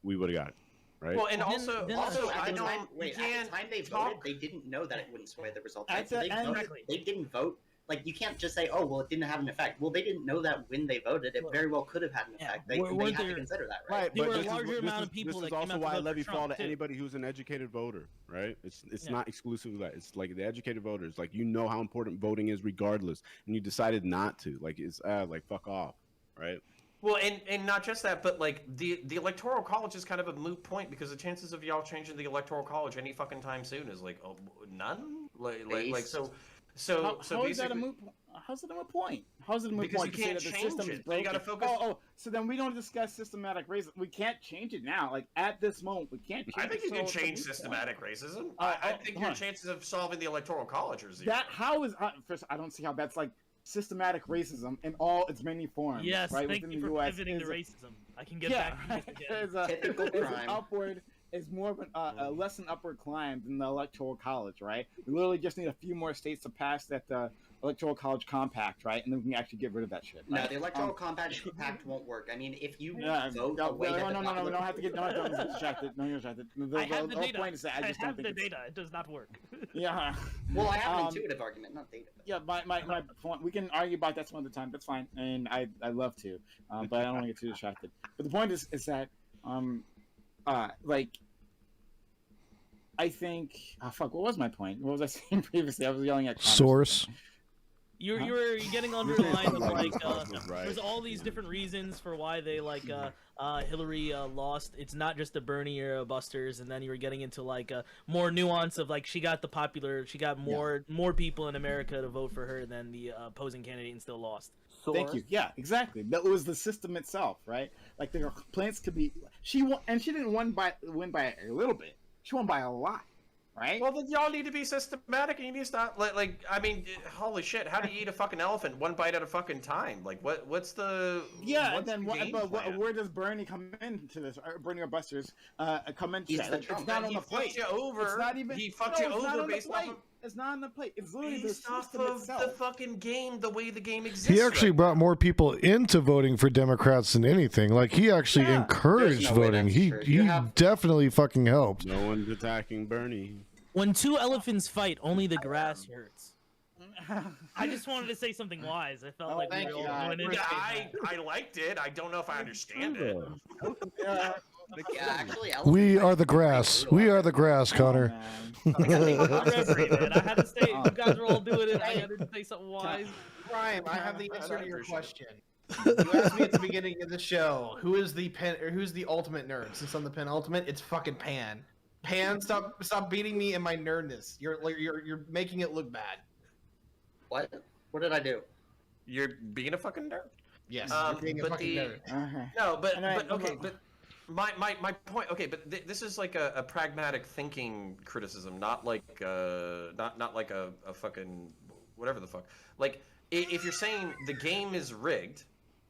We would have got it, right? Well, and Then- also, then Also, I at the don't. time, You at the can't time they talk. voted, they didn't know that it wouldn't sway the result. At Right? So the they, end- voted, they didn't vote. Like, you can't just say, oh, well, it didn't have an effect. Well, they didn't know that when they voted. It very well could have had an Yeah, effect. They weren't had to there- consider that, right? Right, There but were a this is larger what- amount this of people is, that this is came also out to why I vote for levy Trump, fault at too. anybody who's an educated voter, right? It's Yeah. not exclusive to that. It's like the educated voters, like you know how important voting is regardless, and you decided not to. Like it's like fuck off, right? Well, and not just that, but like the electoral college is kind of a moot point because the chances of y'all changing the electoral college any fucking time soon is like none. Like so. How is that a basically- moot? How's it a moot point? How's it a moot Because point you to say can't that the change system it. is You broken? gotta focus- So then we don't discuss systematic racism. We can't change it now. Like at this moment, we can't change I think it. you can So it's a change moot point. systematic racism. Uh, I oh, think hold your on. chances of solving the electoral college are zero. That how is first? I don't see how that's like systematic racism in all its many forms. Yes, right thank within you the for U.S. pivoting to is a- racism. I can get Yeah, back to this again. is a, Typical is an crime. upward. Is more of a less an upward climb than the electoral college, right? We literally just need a few more states to pass that electoral college compact, right? And then we can actually get rid of that shit. No, right? the electoral compact won't work. I mean, if you Yeah, vote no, away that no, the we popular- don't have to get distracted. No, you're distracted. I have the whole data. point is that I just don't have think the it's- data. It does not work. Yeah. Well, I have an Um, intuitive argument, not data. Yeah, my point. We can argue about that some other time. That's fine, and I love to, but I don't want to get too distracted. But the point is that like. I think. Oh fuck! What was my point? What was I saying previously? I was yelling at Connor Source. something. You Huh? were getting under the line of like Right. there's all these different reasons for why they like Hillary lost. It's not just the Bernie era busters, and then you were getting into like more nuance of like she got more people in America to vote for her than the opposing candidate and still lost. Thank you. Yeah, exactly. That was the system itself, right? Like the complaints could be. She won, and she didn't win by a little bit. She won by a lot, right? Well, then y'all need to be systematic, and you need to stop. Like, I mean, holy shit! How do you eat a fucking elephant one bite at a fucking time? Like, what's the? Yeah, what's and then the game plan? where does Bernie come into this? Or Bernie or Busters come into He's that? the Like, Trump it's not man. on the He plate. fucked you over. It's not even. He fucked no, you it's not over on the based off plate. of. It's not on the plate. It's literally the Based off system of itself. the fucking game, the way the game exists. He actually right brought now. more people into voting for Democrats than anything. Like he actually Yeah. encouraged There's no way voting. that's He true. he You have- definitely fucking helped. No one's attacking Bernie. When two elephants fight, only the grass hurts. I just wanted to say something wise. I felt Oh, like we thank were you. all doing it. Yeah, I liked it. I don't know if I understand it. Yeah. Yeah, actually, We elephants are the pretty grass. brutal. We are the grass, Connor. Reverie, man. I had to say, you guys are all doing it. I had to say something wise. Prime, I have the answer to your appreciate question. You asked me at the beginning of the show, who's the ultimate nerd? Since I'm the penultimate, it's fucking Pan. Pan, stop beating me in my nerdness. You're making it look bad. What? What did I do? You're being a fucking nerd. Yes, Um, you're being a but fucking the- nerd. Uh-huh. No, but And I- but okay, but my point. Okay, but this is like a pragmatic thinking criticism, not like not like a fucking whatever the fuck. Like if you're saying the game is rigged,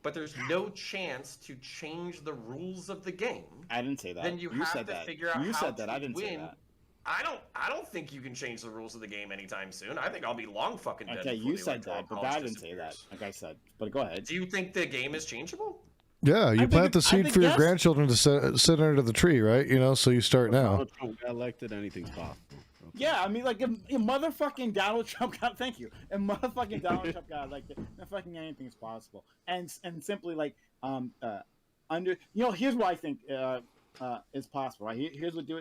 but there's no chance to change the rules of the game, I didn't say that. then you have said to that. figure out You how said that. to I didn't say win. that. I don't think you can change the rules of the game anytime soon. I think I'll be long fucking dead. Okay, before you the said Electoral that, but College I didn't say that. disappears. Like I said, but go ahead. Do you think the game is changeable? Yeah, you think plant it- the I seed think for your yes. grandchildren to sit under the tree, right? You know, so you start now. Donald Trump got elected, anything's possible. Okay. Yeah, I mean, like, if motherfucking Donald Trump got, thank you, and motherfucking Donald Trump got elected, then fucking anything is possible. And simply, like, here's what I think is possible, right? Here's what do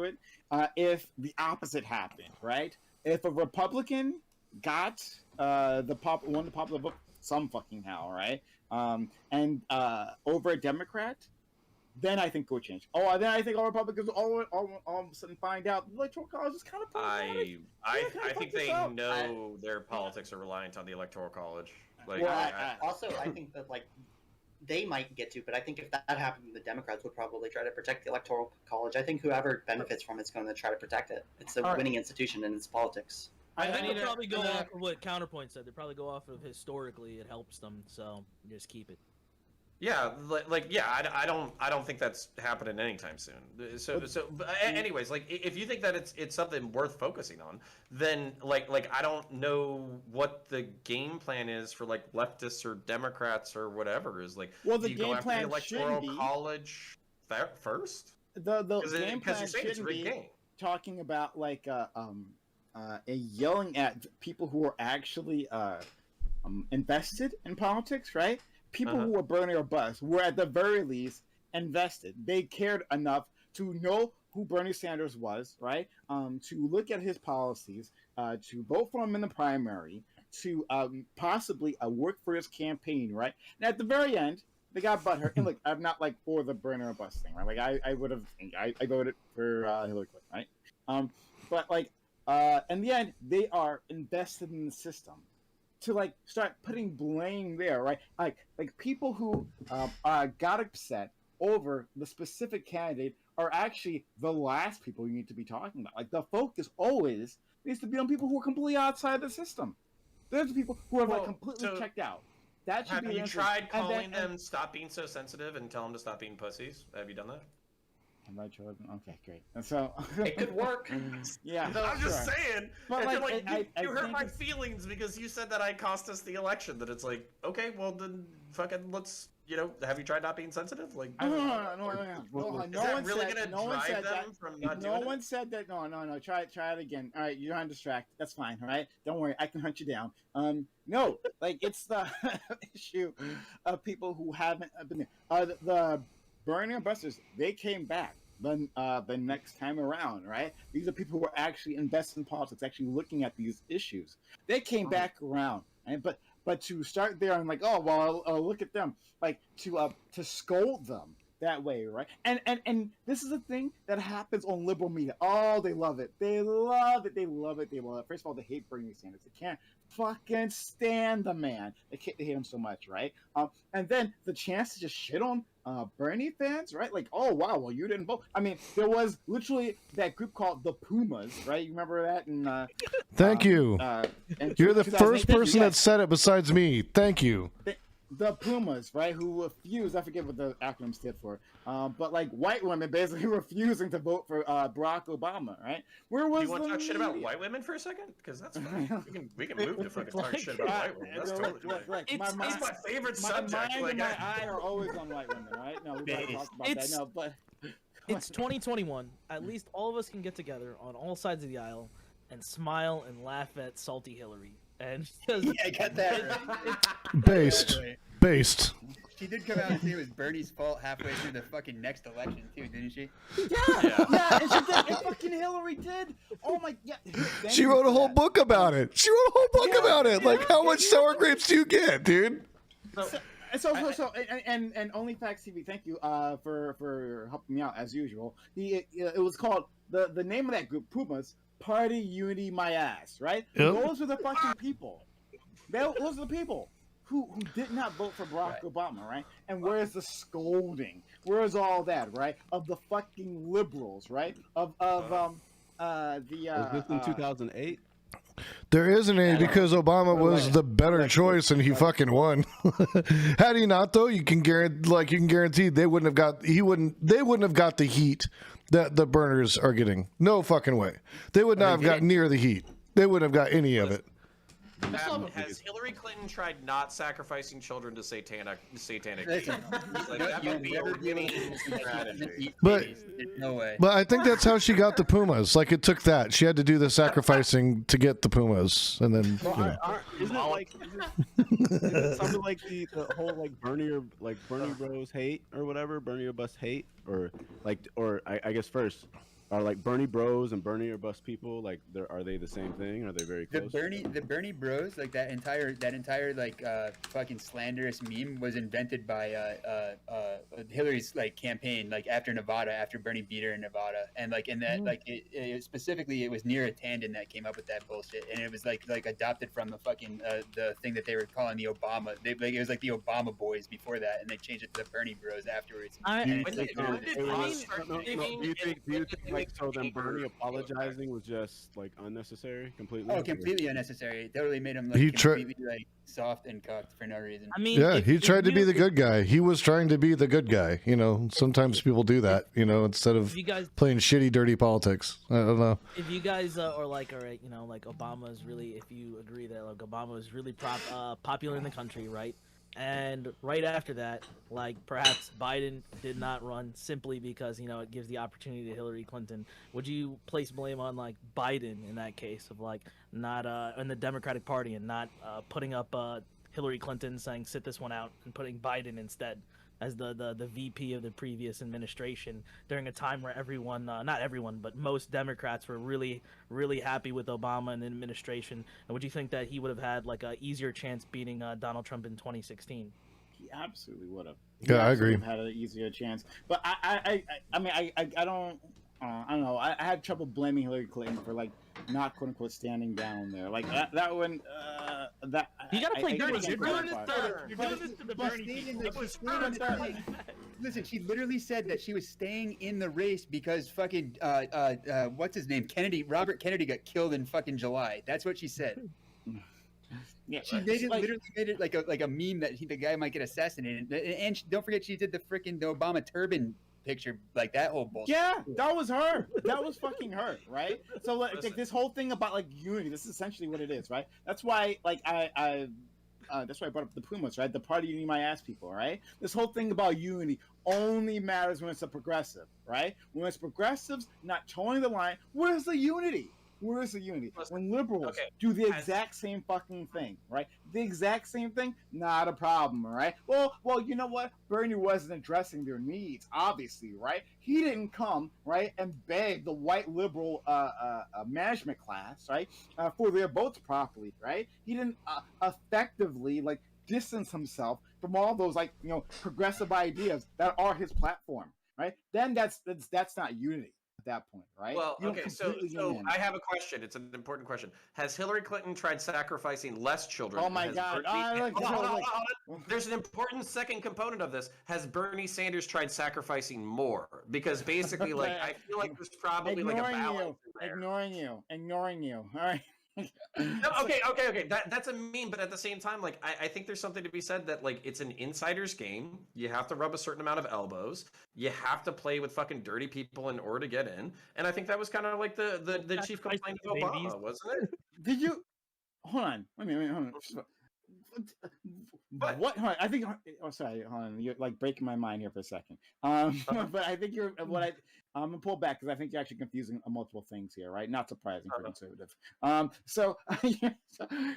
it. If the opposite happened, right? If a Republican got won the popular vote some fucking how, right? And over a Democrat, then I think it would change. Oh, then I think all Republicans all of a sudden find out the Electoral College is kind of I think they know their politics are reliant on the Electoral College. Like, Well, I think that like they might get to, but I think if that happened, the Democrats would probably try to protect the Electoral College. I think whoever benefits from it's going to try to protect it. It's a winning institution in its politics. I think they'll probably go off of what Counterpoint said. They probably go off of historically it helps them, so just keep it. Yeah, I don't think that's happening anytime soon. Anyways, like if you think that it's something worth focusing on, then like I don't know what the game plan is for like leftists or Democrats or whatever is like. Well, the do you go game after plan the Electoral shouldn't be- College first. The game Because plan you're saying it's a shouldn't rigged be game. talking about like yelling at people who are actually invested in politics, right? People who were Bernie or bust were at the very least invested. They cared enough to know who Bernie Sanders was, right? To look at his policies, to vote for him in the primary, to possibly work for his campaign, right? And at the very end, they got butthurt. And look, I'm not like for the Bernie or bust thing, right? Like I would have, I voted for Hillary Clinton, right? But like in the end, they are invested in the system. To like start putting blame there, right? Like people who got upset over the specific candidate are actually the last people you need to be talking about. Like the focus always needs to be on people who are completely outside the system. There's the people who are like completely checked out. That should Have be you answered. tried And calling then- them stop being so sensitive and tell them to stop being pussies? Have you done that? Have I tried? Okay, great. And so It could work. Yeah, I'm just saying. But But like, you hurt think my it's- feelings because you said that I cost us the election. That it's like, okay, well then, fucking let's, have you tried not being sensitive? Like, No, is that one really said- gonna no one drive said them that. from not No doing one it? said that. No. Try it again. All right, you're on distract. That's fine. All right, don't worry. I can hunt you down. No, like it's the issue of people who haven't been there. The Bernie Busters, they came back the next time around, right? These are people who are actually invested in politics, actually looking at these issues. They came back around, right? But to start there and like, oh well, look at them, like to scold them that way, right? And this is a thing that happens on liberal media. Oh, they love it. They love it. They love it. They love it. First of all, they hate Bernie Sanders. They can't fucking stand the man. They hate him so much, right? And then the chance to just shit on Bernie fans, right? Like, oh wow, well you didn't vote. I mean, there was literally that group called the Pumas, right? You remember that? And Thank you. You're the 2008. first Thank you, person yes. that said it besides me. Thank you. The Pumas, right, who refused, I forget what the acronym stood for, but like white women basically refusing to vote for Barack Obama, right? Where was You want to the talk shit about media? white women for a second? Because that's fine. We can move to fucking talk shit about white women. That's totally fine. Look, It's my favorite my subject. mind Like, and my eye are always on white women, right? No, we gotta talk about that. It's- No, but It's 2021. At least all of us can get together on all sides of the aisle and smile and laugh at salty Hillary. And just, Yeah, I got that right. Based. She did come out and say it was Bernie's fault halfway through the fucking next election too, didn't she? yeah, and she did. And fucking Hillary did. Oh my, yeah. thank She you wrote for a whole that. book about it. She wrote a whole book about it. Like, how much sour grapes do you get, dude? And Only Facts TV, thank you for helping me out as usual. It was called the name of that group, Pumas, Party Unity My Ass, right? Yep. Those are the fucking people. Those are the people who did not vote for Barack Obama, right? And where's the scolding? Where's all that, right? Of the fucking liberals, right? Was this in 2008? There isn't any because Obama was the better choice and he fucking won. Had he not though, you can guarantee they wouldn't have got the heat that the burners are getting. No fucking way. They would not have got near the heat. They wouldn't have got any of it. Has Hillary Clinton tried not sacrificing children to satanic Listen, beings? Like, that you'll would be never a be able winning to strategy. eat But- babies. There's no way. But I think that's how she got the pumas. Like it took that. She had to do the sacrificing to get the pumas, and then Well, you know. isn't it like is it something like the whole like Bernie Bros hate or whatever, Bernie or bust hate, or I guess first are like Bernie Bros and Bernie or bust people like are they the same thing? Are they very The close? Bernie Bros, like that entire like fucking slanderous meme was invented by Hillary's like campaign, like after Nevada, after Bernie beat her in Nevada, and like in that like it specifically it was Neera Tanden that came up with that bullshit, and it was like adopted from the fucking the thing that they were calling the Obama. It was like the Obama boys before that, and they changed it to the Bernie Bros afterwards. Do you think like so then Bernie apologizing was just like unnecessary completely? Oh, completely unnecessary. It totally made him like He completely like soft and cocked for no reason. I mean, Yeah, if- he if tried to be you- the good guy. He was trying to be the good guy. You know, sometimes people do that. You know, instead of If you guys, playing shitty, dirty politics. I don't know. if you guys are like, all right, you know, like Obama is really, if you agree that like Obama is really popular in the country, right? And right after that, like perhaps Biden did not run simply because it gives the opportunity to Hillary Clinton. Would you place blame on like Biden in that case of like not in the Democratic Party and not putting up Hillary Clinton saying sit this one out and putting Biden instead as the VP of the previous administration during a time where everyone, not everyone, but most Democrats were really, really happy with Obama and the administration? And would you think that he would have had like a easier chance beating Donald Trump in 2016? He absolutely would have. Yeah, I agree. Had an easier chance, but I mean, I don't know. I had trouble blaming Hillary Clinton for like not quote unquote standing down there. Like that one. That You gotta play dirty. can't You're doing qualify. You're doing this to the Bernie people. Listen, she literally said that she was staying in the race because fucking what's his name, Robert Kennedy got killed in fucking July. That's what she said. Yeah, She made it literally made it like a meme that the guy might get assassinated. And don't forget she did the Obama turban picture, like that whole bullshit. Yeah, that was her. That was fucking her, right? So like this whole thing about like unity, this is essentially what it is, right? That's why like that's why I brought up the Pumas, right? The party unity my ass people, right? This whole thing about unity only matters when it's a progressive, right? When it's progressives not towing the line, where's the unity? Where is the unity? When liberals do the exact same fucking thing, right? The exact same thing, not a problem, all right? Well, you know what? Bernie wasn't addressing their needs, obviously, right? He didn't come, right, and beg the white liberal management class, right, for their votes properly, right? He didn't effectively, like, distance himself from all those, like, progressive ideas that are his platform, right? Then that's not unity. At that point, right? Well, okay, so I have a question. It's an important question. Has Hillary Clinton tried sacrificing less children? Oh my God! Hold on. There's an important second component of this. Has Bernie Sanders tried sacrificing more? Because basically, like, I feel like there's probably like a balance there. Ignoring you. All right. No, okay. That's a meme, but at the same time, like I think there's something to be said that like it's an insider's game. You have to rub a certain amount of elbows. You have to play with fucking dirty people in order to get in. And I think that was kind of like the chief complaint of Obama, wasn't it? Did you hold on? Wait a minute, hold on. What? Hold on. I think. Oh, sorry. Hold on. You're like breaking my mind here for a second. But I think you're what I'm gonna pull back because I think you're actually confusing multiple things here, right? Not surprising for conservative. So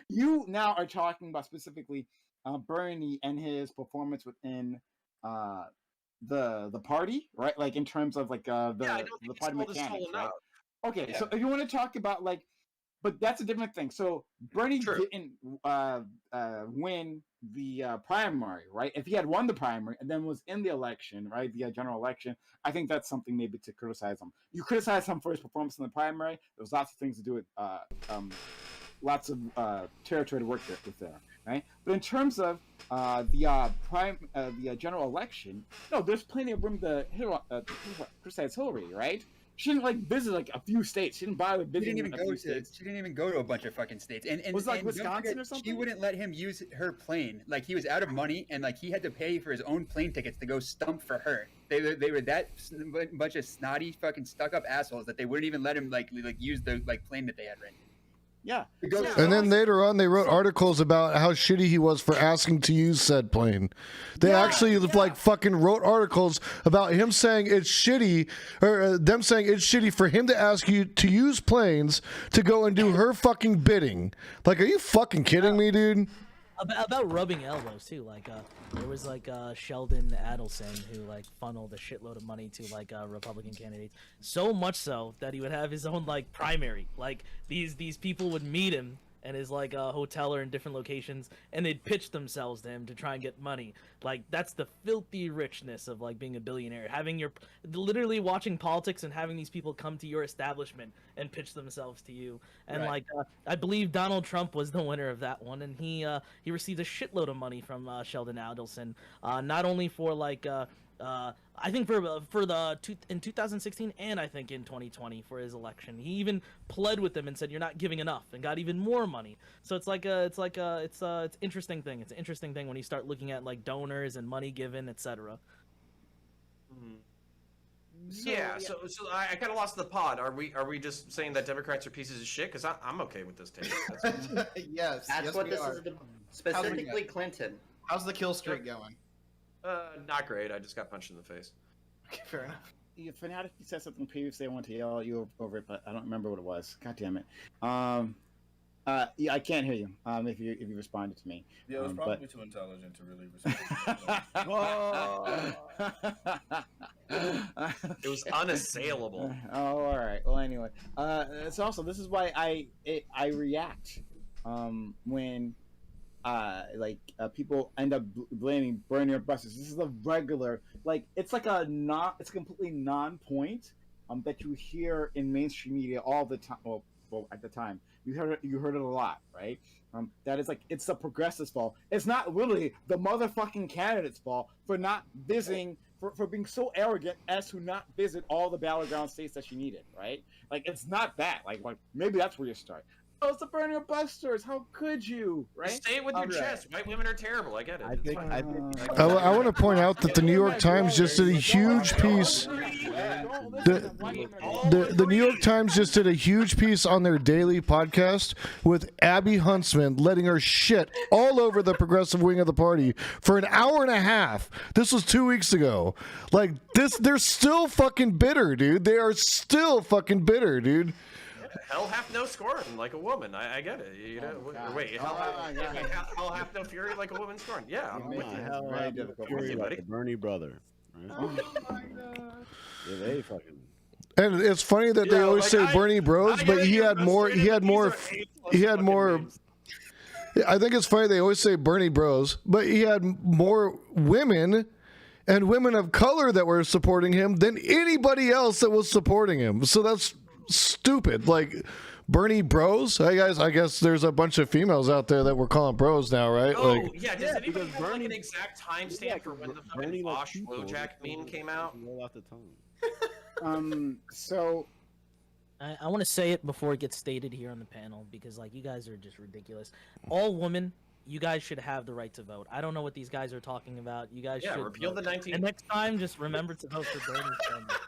you now are talking about specifically Bernie and his performance within the party, right? Like in terms of like the party mechanics, right? Okay, so if you want to talk about like. But that's a different thing. So Bernie didn't win the primary, right? If he had won the primary and then was in the election, right, the general election, I think that's something maybe to criticize him. You criticize him for his performance in the primary. There's lots of things to do with lots of territory to work with there, right? But in terms of the general election, no, there's plenty of room to criticize Hillary, right? She didn't like visit like a few states. She didn't bother visiting a few states. She didn't even go to a bunch of fucking states. And was it like Wisconsin or something? She wouldn't let him use her plane. Like he was out of money, and like he had to pay for his own plane tickets to go stump for her. They were that bunch of snotty fucking stuck up assholes that they wouldn't even let him like use the like plane that they had rented. Yeah. And then later on, they wrote articles about how shitty he was for asking to use said plane. They actually like fucking wrote articles about him saying it's shitty, or them saying it's shitty for him to ask you to use planes to go and do her fucking bidding. Like, are you fucking kidding me, dude? About rubbing elbows too, like there was like Sheldon Adelson who like funneled a shitload of money to like Republican candidates, so much so that he would have his own like primary. Like these people would meet him and his like hotel or in different locations, and they'd pitch themselves to him to try and get money. Like that's the filthy richness of like being a billionaire, having your literally watching politics and having these people come to your establishment and pitch themselves to you. And like I believe Donald Trump was the winner of that one, and he received a shitload of money from Sheldon Adelson, not only for like I think in 2016 and I think in 2020 for his election. He even pled with them and said you're not giving enough, and got even more money. So it's interesting thing. It's an interesting thing when you start looking at like donors and money given, etc. So I kind of lost the pod. Are we just saying that Democrats are pieces of shit? Because I'm okay with this take. Yes. That's what this is. Specifically Clinton. How's the kill streak going? Not great. I just got punched in the face. Okay, fair enough. You Fanatic, you said something previously. I want to yell at you over it, but I don't remember what it was. God damn it. Yeah, I can't hear you. If you responded to me. Yeah, it was probably too intelligent to really respond. It was unassailable. Oh, all right. Well, anyway, it's also this is why I react when people end up blaming burning up buses. This is a regular, like it's a completely non-point that you hear in mainstream media all the time. Well, at the time you heard it a lot, right? That is like it's the progressives' fault. It's not really the motherfucking candidate's fault for not visiting, for being so arrogant as to not visit all the battleground states that she needed, right? Like it's not that. Like maybe that's where you start. Oh, it's the burning of busters. How could you? Right? Say it with your chest. White women are terrible. I get it. I want to point out that the New York Times just did a huge piece. The New York Times just did a huge piece on their daily podcast with Abby Huntsman letting her shit all over the progressive wing of the party for an hour and a half. This was 2 weeks ago. Like this, they're still fucking bitter, dude. They are still fucking bitter, dude. Hell hath no scorn like a woman. I get it. You know. Wait. Hell hath no fury like a woman scorned. Yeah, I'm with you. Hell hath no fury like the Bernie brother. Right? Oh my god. Yeah, they fucking. And it's funny that they always say Bernie Bros, but he had more. I think it's funny they always say Bernie Bros, but he had more women and women of color that were supporting him than anybody else that was supporting him. So that's stupid. Like Bernie Bros. Hey guys, I guess there's a bunch of females out there that we're calling bros now, right? Oh, like, yeah. Does anybody have like an exact timestamp for when the fucking Bosch Wojak meme came out? Roll out the tongue. So I want to say it before it gets stated here on the panel because like you guys are just ridiculous. All women, you guys should have the right to vote. I don't know what these guys are talking about. You guys should repeal vote. the 19. And next time, just remember to vote for Bernie Sanders.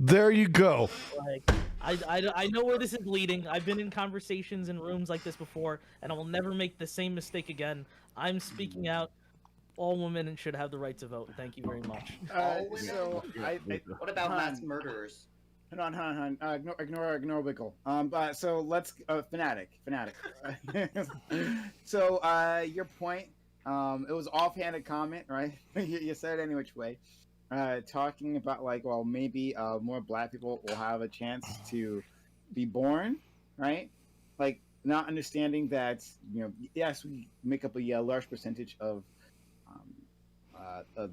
There you go. Like, I know where this is leading. I've been in conversations in rooms like this before, and I will never make the same mistake again. I'm speaking out. All women should have the right to vote. Thank you very much. What about mass murderers? Hold on. Ignore Wiggle. So let's Fanatic. So your point. It was offhanded comment, right? you said it any which way. Talking about like, well, maybe more Black people will have a chance to be born, right? Like not understanding that, you know, yes, we make up a large percentage of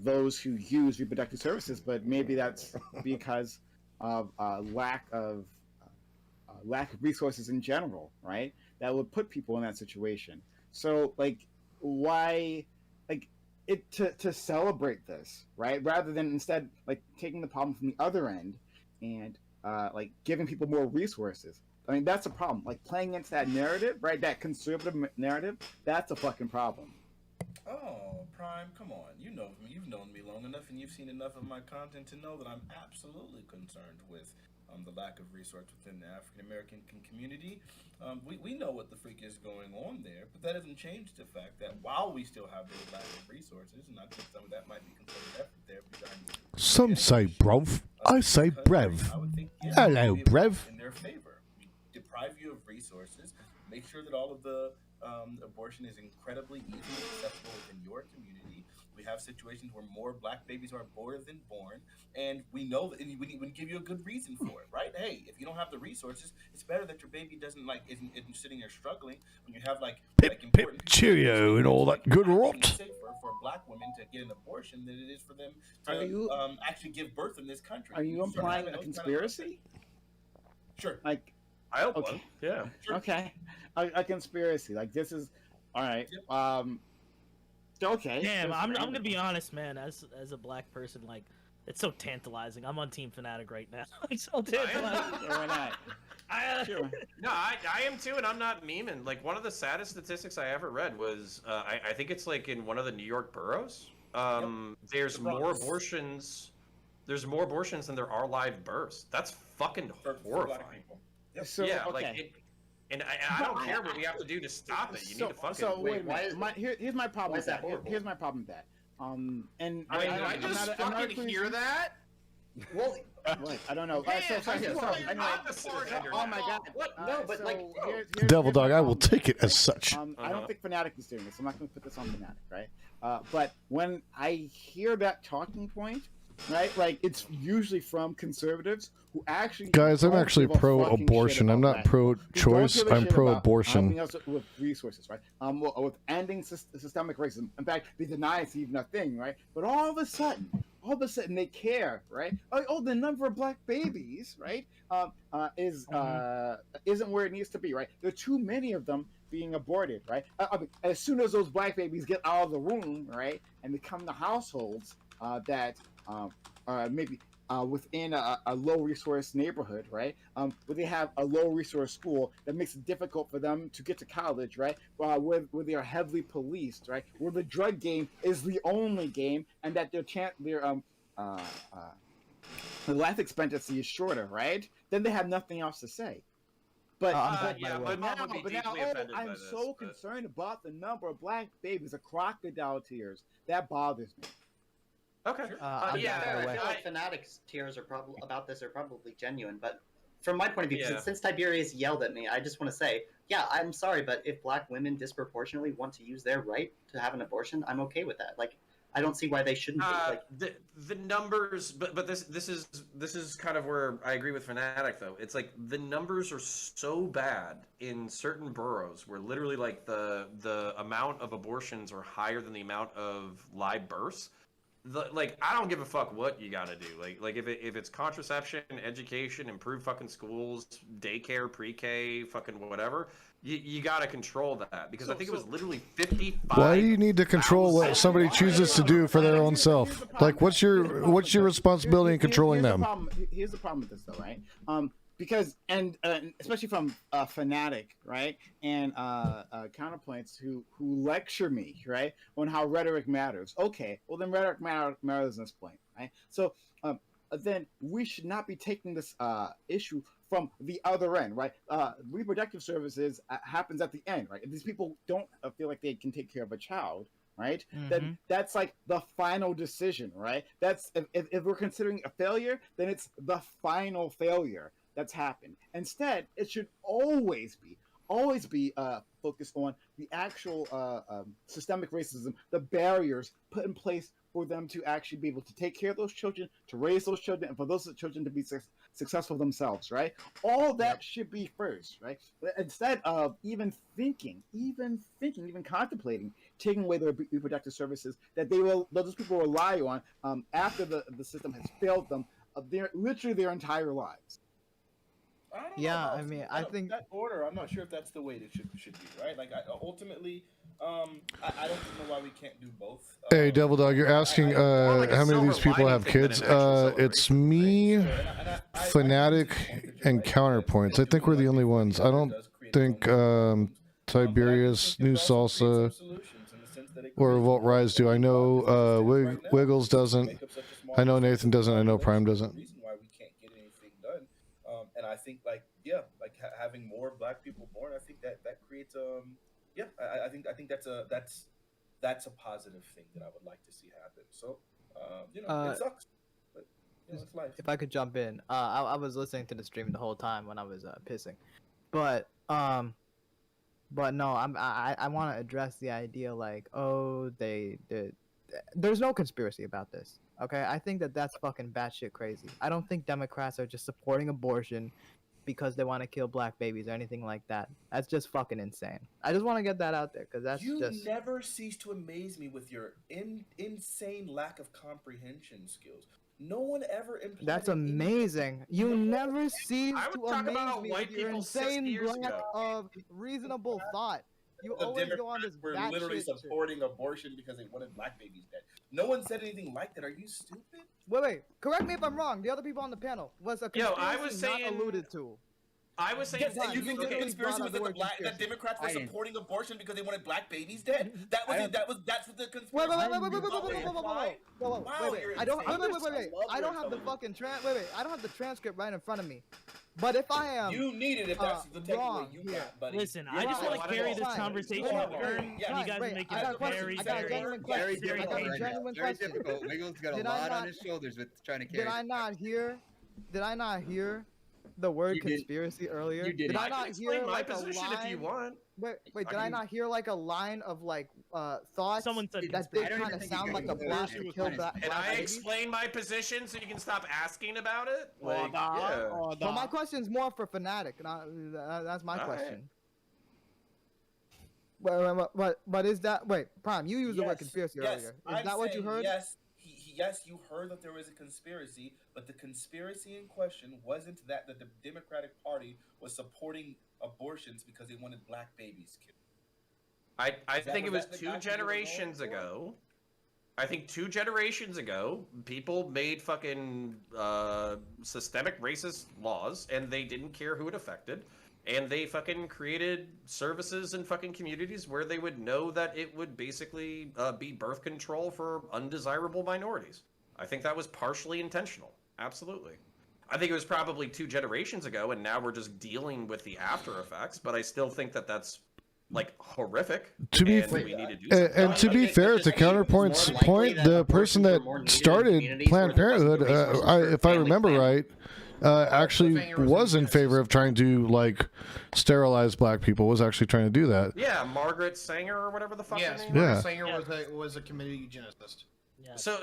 those who use reproductive services, but maybe that's because of lack of resources in general, right? That would put people in that situation. So like, why, like, it to celebrate this, right? Rather than instead like taking the problem from the other end and like giving people more resources. I mean, that's a problem. Like playing into that narrative, right? That conservative narrative, that's a fucking problem. Oh, Prime, come on. You know me. You've known me long enough and you've seen enough of my content to know that I'm absolutely concerned with the lack of resource within the African American community. We know what the freak is going on there, but that doesn't change the fact that while we still have those lack of resources, and I think some of that might be considered effort there behind Some say bruv, I say brev. I would think, yeah, Hello, it would be brev. in their favor. We deprive you of resources, make sure that all of the abortion is incredibly easily accessible within your community. We have situations where more black babies are aborted than born, and we know that, and we give you a good reason for it, right? Hey, if you don't have the resources, it's better that your baby isn't sitting there struggling when you have Pip Cheerio and all that good rot. It's safer for black women to get an abortion than it is for them to actually give birth in this country. Are you implying a conspiracy? Sure. Like, I hope okay. one. Yeah. Sure. Okay, a conspiracy. Like, this is all right. Okay. Damn, that's I'm random. gonna be honest, man. As a black person, like, it's so tantalizing. I'm on Team Fanatic right now. It's so tantalizing. Sure, why not? Sure. No, I am too, and I'm not memeing. Like, one of the saddest statistics I ever read was, I think it's like in one of the New York boroughs. There's more abortions. There's more abortions than there are live births. That's fucking horrifying. So, yeah, okay. like, and I don't care what we have to do to stop it. You need to fucking. So wait a why minute. Here's my problem why with is that that. horrible? Here's my problem with that. And Did I just fucking hear that? Well, Wait, I don't know. Oh my god. What? No, but Devil Dog, I will take it as such. I don't think Fanatic is doing this. I'm not going to put this on Fanatic, right? But when I hear that talking point, right, like, it's usually from conservatives who actually. Guys, I'm don't actually give a fucking pro-abortion. shit I'm about not that. pro-choice. Who don't give a I'm shit about pro-abortion. helping us with resources, right? With ending systemic racism. In fact, they deny it's even a thing, right? But all of a sudden they care, right? Oh, the number of black babies, right, isn't where it needs to be, right? There are too many of them being aborted, right? I mean, as soon as those black babies get out of the womb, right, and they come to households that maybe within a low-resource neighborhood, right, where they have a low-resource school that makes it difficult for them to get to college, right, where they are heavily policed, right, where the drug game is the only game, and that their life expectancy is shorter, right, then they have nothing else to say. But, but now, I'm so concerned about the number of black babies, the crocodile tears. That bothers me. Okay. I feel like Fanatic's tears are probably genuine, but from my point of view, since Tiberius yelled at me, I just want to say, yeah, I'm sorry, but if black women disproportionately want to use their right to have an abortion, I'm okay with that. Like, I don't see why they shouldn't be. Like, the numbers, but this is kind of where I agree with Fanatic though. It's like the numbers are so bad in certain boroughs where literally like the amount of abortions are higher than the amount of live births. Like, I don't give a fuck what you gotta do. Like if it's contraception, education, improve fucking schools, daycare, pre-K, fucking whatever, you gotta control that, because I think it was literally 55. Why do you need to control what somebody chooses to do for their own self? Like, what's your responsibility in controlling them? Here's the problem with this, though, right? Because especially from Fanatic, right, and counterpoints who lecture me, right, on how rhetoric matters. Okay, well then rhetoric matters in this point, right? So then we should not be taking this issue from the other end, right? Reproductive services happens at the end, right? If these people don't feel like they can take care of a child, right? Then that's like the final decision, right? That's if we're considering a failure, then it's the final failure that's happened. Instead, it should always be focused on the actual systemic racism, the barriers put in place for them to actually be able to take care of those children, to raise those children, and for those children to be successful themselves, right? All that should be first, right? Instead of even contemplating taking away their reproductive services that those people rely on after the system has failed them literally their entire lives. I mean, I think that order. I'm not sure if that's the way it should be, right? Like, ultimately, I don't know why we can't do both. Hey, Devil Dog, you're asking how many of these people have kids? It's me, Fanatic, and Counterpoints. I think we're the only ones. I don't think Tiberius, New Salsa, or Revolt Rise do. I know Wiggles doesn't. I know Nathan doesn't. I know Prime doesn't. Reason why we can't get anything done think having more black people born, I think that creates I think that's a positive thing that I would like to see happen. So it sucks, but it's life. If I could jump in, I was listening to the stream the whole time when I was pissing, but no, I want to address the idea like, oh, there's no conspiracy about this. Okay, I think that's fucking batshit crazy. I don't think Democrats are just supporting abortion because they want to kill black babies or anything like that. That's just fucking insane. I just want to get that out there because that's you just. never cease to amaze me with your insane lack of comprehension skills. No one ever implemented. That's amazing. You never cease I would to talk amaze about me white with your people 60 insane years lack ago. of reasonable thought. You The always go on Democrats this were batshit literally shit. supporting abortion because they wanted black babies dead. No one said anything like that. Are you stupid? Wait. Correct me if I'm wrong. The other people on the panel was a conspiracy I was saying- not alluded to. I was saying, Yes, and you think the okay. conspiracy was that Democrats were I didn't. supporting abortion because they wanted black babies dead? That's what the conspiracy. Wait. Why? I don't. Wait. I don't have the fucking I don't have the transcript right in front of me. But if I am, You need it if that's the technical way wrong you here. got, buddy. Listen, You're I just right. want to carry this Fine. conversation Fine. on turn. Yeah, And you guys wait, make I got a it question. very, I got a very, genuine Very question. I difficult got a right now. genuine Very question. difficult. Wiggles got a Did I lot on not- his shoulders with trying to carry. Did I not hear? Did I not hear the word You did. conspiracy earlier? You did. Did I I not can explain hear my like a position line? if you want. Wait, I did I can- not hear like a line of like thoughts Someone said that conspiracy. did I don't kind even of think you sound can like a go blast there. to kill black Can I babies? explain my position so you can stop asking about it? Yeah. So my question's more for Fanatic, and that's my All right. question. But is that Prime? You used the word conspiracy earlier. Is that what you heard? Yes, you heard that there was a conspiracy, but the conspiracy in question wasn't that the Democratic Party was supporting abortions because they wanted black babies killed. I think it was the 2 document generations you're going ago. I think 2 generations ago, people made fucking systemic racist laws, and they didn't care who it affected. And they fucking created services in fucking communities where they would know that it would basically be birth control for undesirable minorities. I think that was partially intentional. Absolutely. I think it was probably 2 generations ago, and now we're just dealing with the after effects. But I still think that that's like horrific. To be and fair- we need to do something. And to be fair, to Counterpoint's point, the person that started Planned Parenthood, if I remember right, actually was in favor of trying to like sterilize black people. Was actually trying to do that. Yeah, Margaret Sanger or whatever the fuck Yes, her name is. Yeah. Margaret Sanger was a committed eugenicist. Yeah. So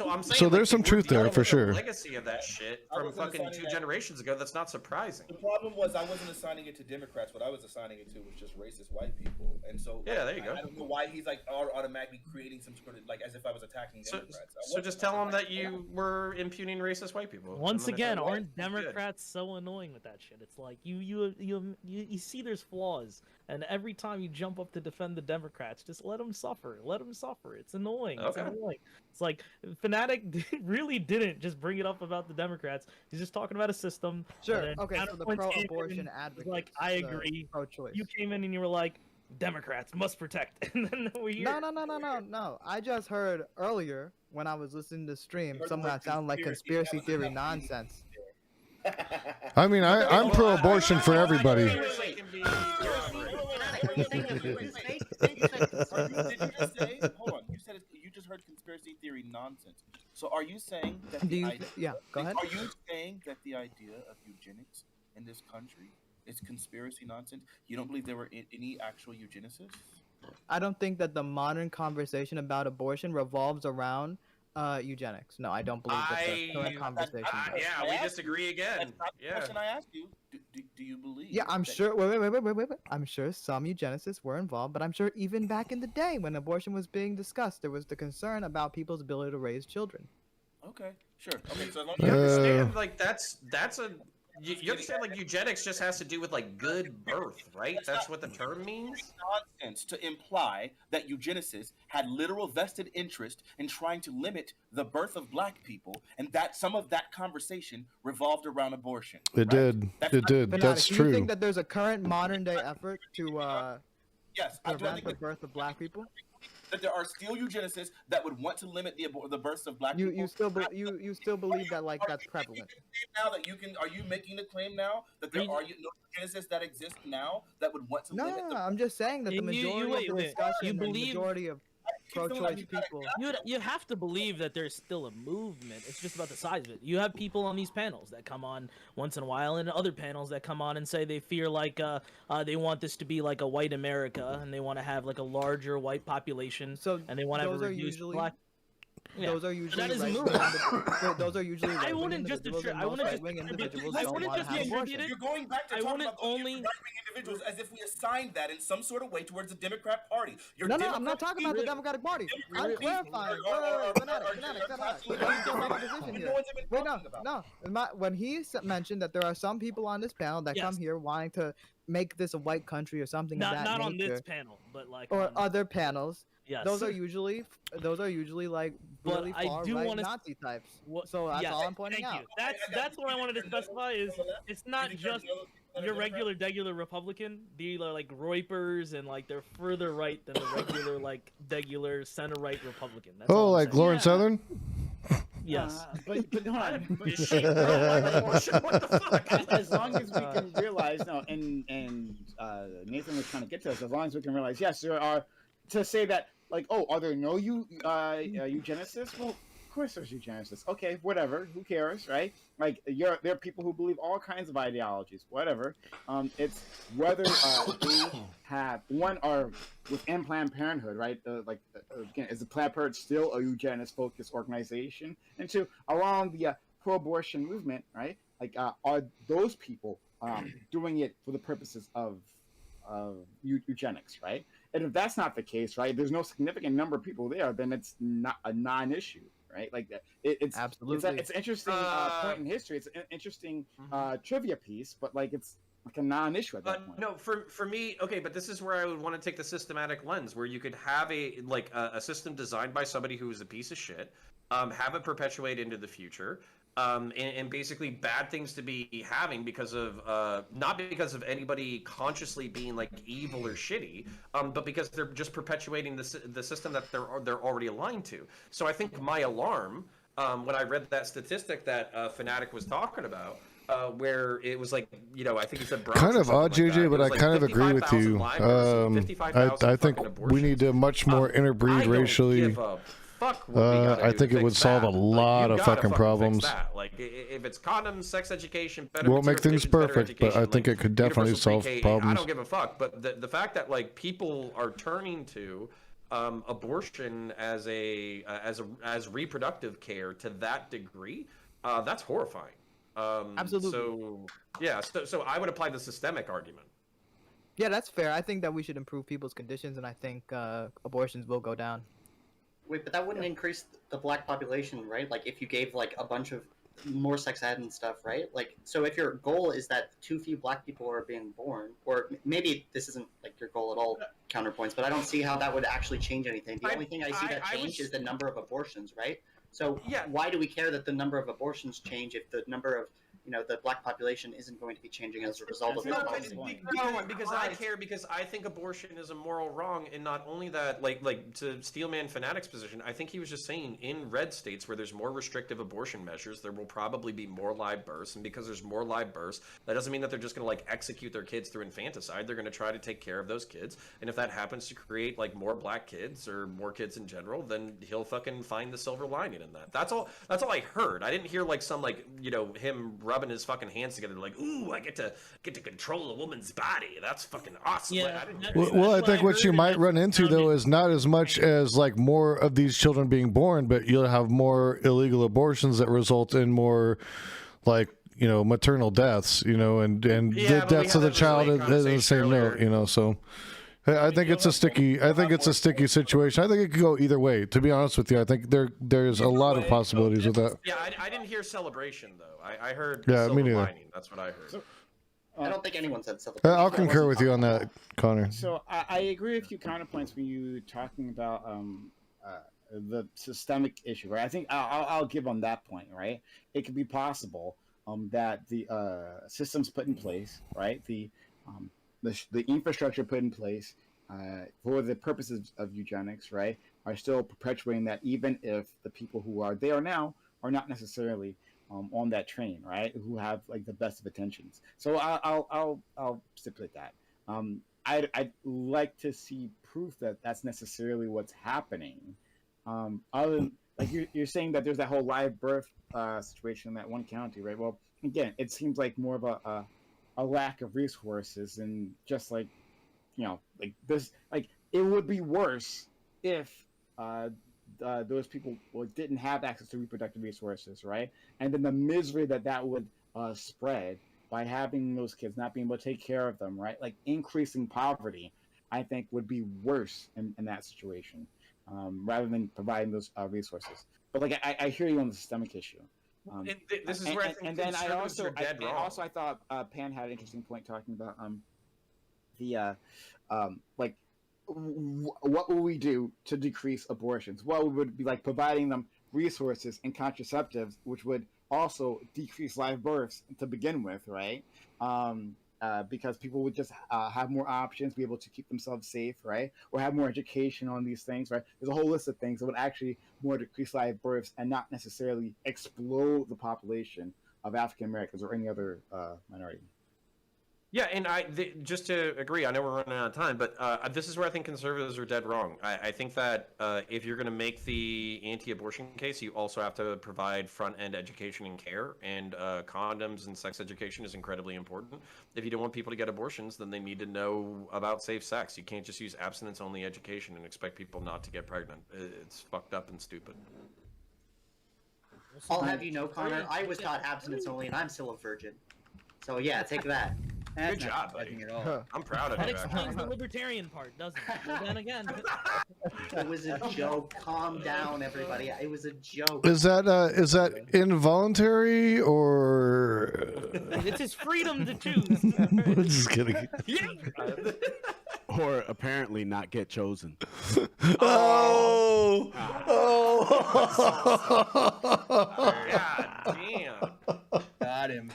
I'm saying. So there's some if we're truth there, dealing for with the sure. Legacy of that shit I from wasn't fucking assigning 2 that. generations ago. That's not surprising. The problem was I wasn't assigning it to Democrats. What I was assigning it to was just racist white people. And so Yeah, there you go. I don't know why he's like automatically creating some sort of like as if I was attacking So, Democrats. so just tell them that you were impugning racist white people. Once And then again, it's like, aren't well, good. Democrats so annoying with that shit? It's like you see there's flaws, and every time you jump up to defend the Democrats, just let them suffer. Let them suffer. It's annoying. It's Okay. annoying. It's like Fanatic really didn't just bring it up about the Democrats. He's just talking about a system. Sure. and then Okay. So the Counterpoint came in pro-abortion and was advocates. like, I the agree. Pro-choice. You came in and you were like, Democrats must protect, and then we're here. No. I just heard earlier when I was listening to the stream You heard the something word that sounded like conspiracy. conspiracy theory nonsense. I mean, I'm pro-abortion for everybody. Did you just say? Hold on. You said you just heard conspiracy theory nonsense. So are you saying that Do the you? idea? Yeah. Go ahead. Are you saying that the idea of eugenics in this country is conspiracy nonsense? You don't believe there were any actual eugenicists? I don't think that the modern conversation about abortion revolves around eugenics. No, I don't believe that the current conversation does. Yeah, we disagree again. That's not the Yeah. question I asked you. Do you believe? Yeah, I'm that- sure. Wait. I'm sure some eugenicists were involved, but I'm sure even back in the day when abortion was being discussed, there was the concern about people's ability to raise children. Okay, sure. Okay, so as long You as understand, like that's a. You understand, like eugenics just has to do with like good birth, right? That's what the term means. nonsense to imply that eugenicists had literal vested interest in trying to limit the birth of black people, and that some of that conversation revolved around abortion. It right? did. That's It not- did. Fanatic, That's do you true. think that there's a current modern day effort to Yes, I do prevent think the that birth of black people? that there are still eugenicists that would want to limit the births of black people? You still believe that like that's prevalent? Now that you can, are you making the claim now that there are no eugenicists that exist now that would want to limit No, the? I'm just saying that the majority of the discussion, you and the believe majority of pro-choice people. You have to believe that there's still a movement. It's just about the size of it. You have people on these panels that come on once in a while, and other panels that come on and say they fear like they want this to be like a white America, and they want to have like a larger white population, So and they want to have a those are reduced usually black. Yeah. those are usually That is right-wing movement. those are usually I right-wing wouldn't just individuals, and I most wouldn't just right-wing individuals I don't wouldn't want to just have attribute abortion. it. You're going back to I talking wouldn't about only right-wing individuals as if we assigned that in some sort of way towards the Democrat Party. No, I'm not talking about the Democratic Party. I'm clarifying. Wait, no. When he mentioned that there are some people on this panel that come here wanting to make this a white country or something of that not nature, on this panel, but like or on, other panels. yes. Those are usually like But really I far do right wanna Nazi types. So that's all I'm pointing thank out. you. That's what I wanted to specify is it's not just your regular Republican. These are like Reupers and like they're further right than the regular center right Republican. That's all I'm like saying. Lauren Southern? Yes. But hold on. What the fuck? As long as we can realize, and Nathan was trying to get to us. As long as we can realize, yes, there are. To say that, like, oh, are there no eugenicists? Well, of course there's eugenicists. Okay, whatever. Who cares, right? Like, there are people who believe all kinds of ideologies. Whatever. It's whether they have one or within Planned Parenthood, right? Again, is the Planned Parenthood still a eugenist-focused organization? And two, along the pro-abortion movement, right? Like, are those people doing it for the purposes of eugenics, right? And if that's not the case, right, there's no significant number of people there, then it's not a non-issue, right? Like it's absolutely it's an interesting point in history. It's an interesting trivia piece, but like it's like a non-issue at that point. No, for me, okay, but this is where I would want to take the systematic lens, where you could have a system designed by somebody who is a piece of shit, have it perpetuate into the future. And basically bad things to be having because of not because of anybody consciously being like evil or shitty, but because they're just perpetuating the system that they're already aligned to. So I think my alarm when I read that statistic that Fanatic was talking about, where it was like, I think he said Bronx kind of odd, like JJ, but I kind of agree with you. I think we need to much more interbreed racially. I think it would solve a lot of fucking problems. Like, if it's condoms, sex education, better won't make things perfect, but I think it could definitely solve problems. I don't give a fuck. But the fact that like people are turning to abortion as reproductive care to that degree, that's horrifying. Absolutely. So yeah, so I would apply the systemic argument. Yeah, that's fair. I think that we should improve people's conditions, and I think abortions will go down. Wait, but that wouldn't increase the black population, right? Like, if you gave, like, a bunch of more sex ed and stuff, right? Like, so if your goal is that too few black people are being born, or maybe this isn't, like, your goal at all, counterpoints, but I don't see how that would actually change anything. The only thing I see that change is the number of abortions, right? So why do we care that the number of abortions change if the number of, the black population isn't going to be changing as a result of this policy? Because I care, because I think abortion is a moral wrong, and not only that, like to Steelman Fanatic's position, I think he was just saying in red states where there's more restrictive abortion measures, there will probably be more live births, and because there's more live births, that doesn't mean that they're just going to like execute their kids through infanticide. They're going to try to take care of those kids, and if that happens to create like more black kids or more kids in general, then he'll fucking find the silver lining in that. That's all I heard. I didn't hear like some like him rubbing his fucking hands together like, ooh, I get to control a woman's body. That's fucking awesome. Yeah. Well, I think what you might run into though is not as much as like more of these children being born, but you'll have more illegal abortions that result in more like maternal deaths, and the deaths of the child at the same note, so. I think it's a sticky situation. I think it could go either way. To be honest with you, I think there's a lot of possibilities with that. Yeah, I didn't hear celebration though. I heard silver me neither. lining. That's what I heard. So, I don't think anyone said celebration. I'll concur with you on that, Connor. So I agree with you counterpoints when you talking about the systemic issue, right? I think I'll give on that point, right? It could be possible that the systems put in place, right? The infrastructure put in place for the purposes of eugenics, right, are still perpetuating that, even if the people who are there now are not necessarily on that train, right, who have like the best of intentions. So I'll stipulate that. I'd like to see proof that that's necessarily what's happening. Other than, like you're saying that there's that whole live birth situation in that one county, right? Well, again, it seems like more of a lack of resources, and just like, like this, like it would be worse if those people didn't have access to reproductive resources, right? And then the misery that would spread by having those kids not being able to take care of them, right? Like increasing poverty, I think would be worse in that situation, rather than providing those resources. But like I hear you on the systemic issue. This is where I think and then conservatives are dead wrong. I thought Pan had an interesting point talking about like what will we do to decrease abortions? Well, we would be like providing them resources and contraceptives, which would also decrease live births to begin with, right? Because people would just have more options, be able to keep themselves safe, right? Or have more education on these things, right? There's a whole list of things that would actually more decrease live births and not necessarily explode the population of African Americans or any other minority. Yeah, and just to agree, I know we're running out of time, but this is where I think conservatives are dead wrong. I think that if you're going to make the anti-abortion case, you also have to provide front-end education and care, and condoms and sex education is incredibly important. If you don't want people to get abortions, then they need to know about safe sex. You can't just use abstinence-only education and expect people not to get pregnant. It's fucked up and stupid. I'll have you know, Connor, I was taught abstinence only, and I'm still a virgin. So yeah, take that. Good job, buddy. I'm proud of That you. explains the libertarian part, doesn't it? But then again, It was a joke. Calm down, everybody. It was a joke. Is that involuntary or? it's his freedom to choose. Just kidding. Or apparently not get chosen. Oh! God damn. Got him.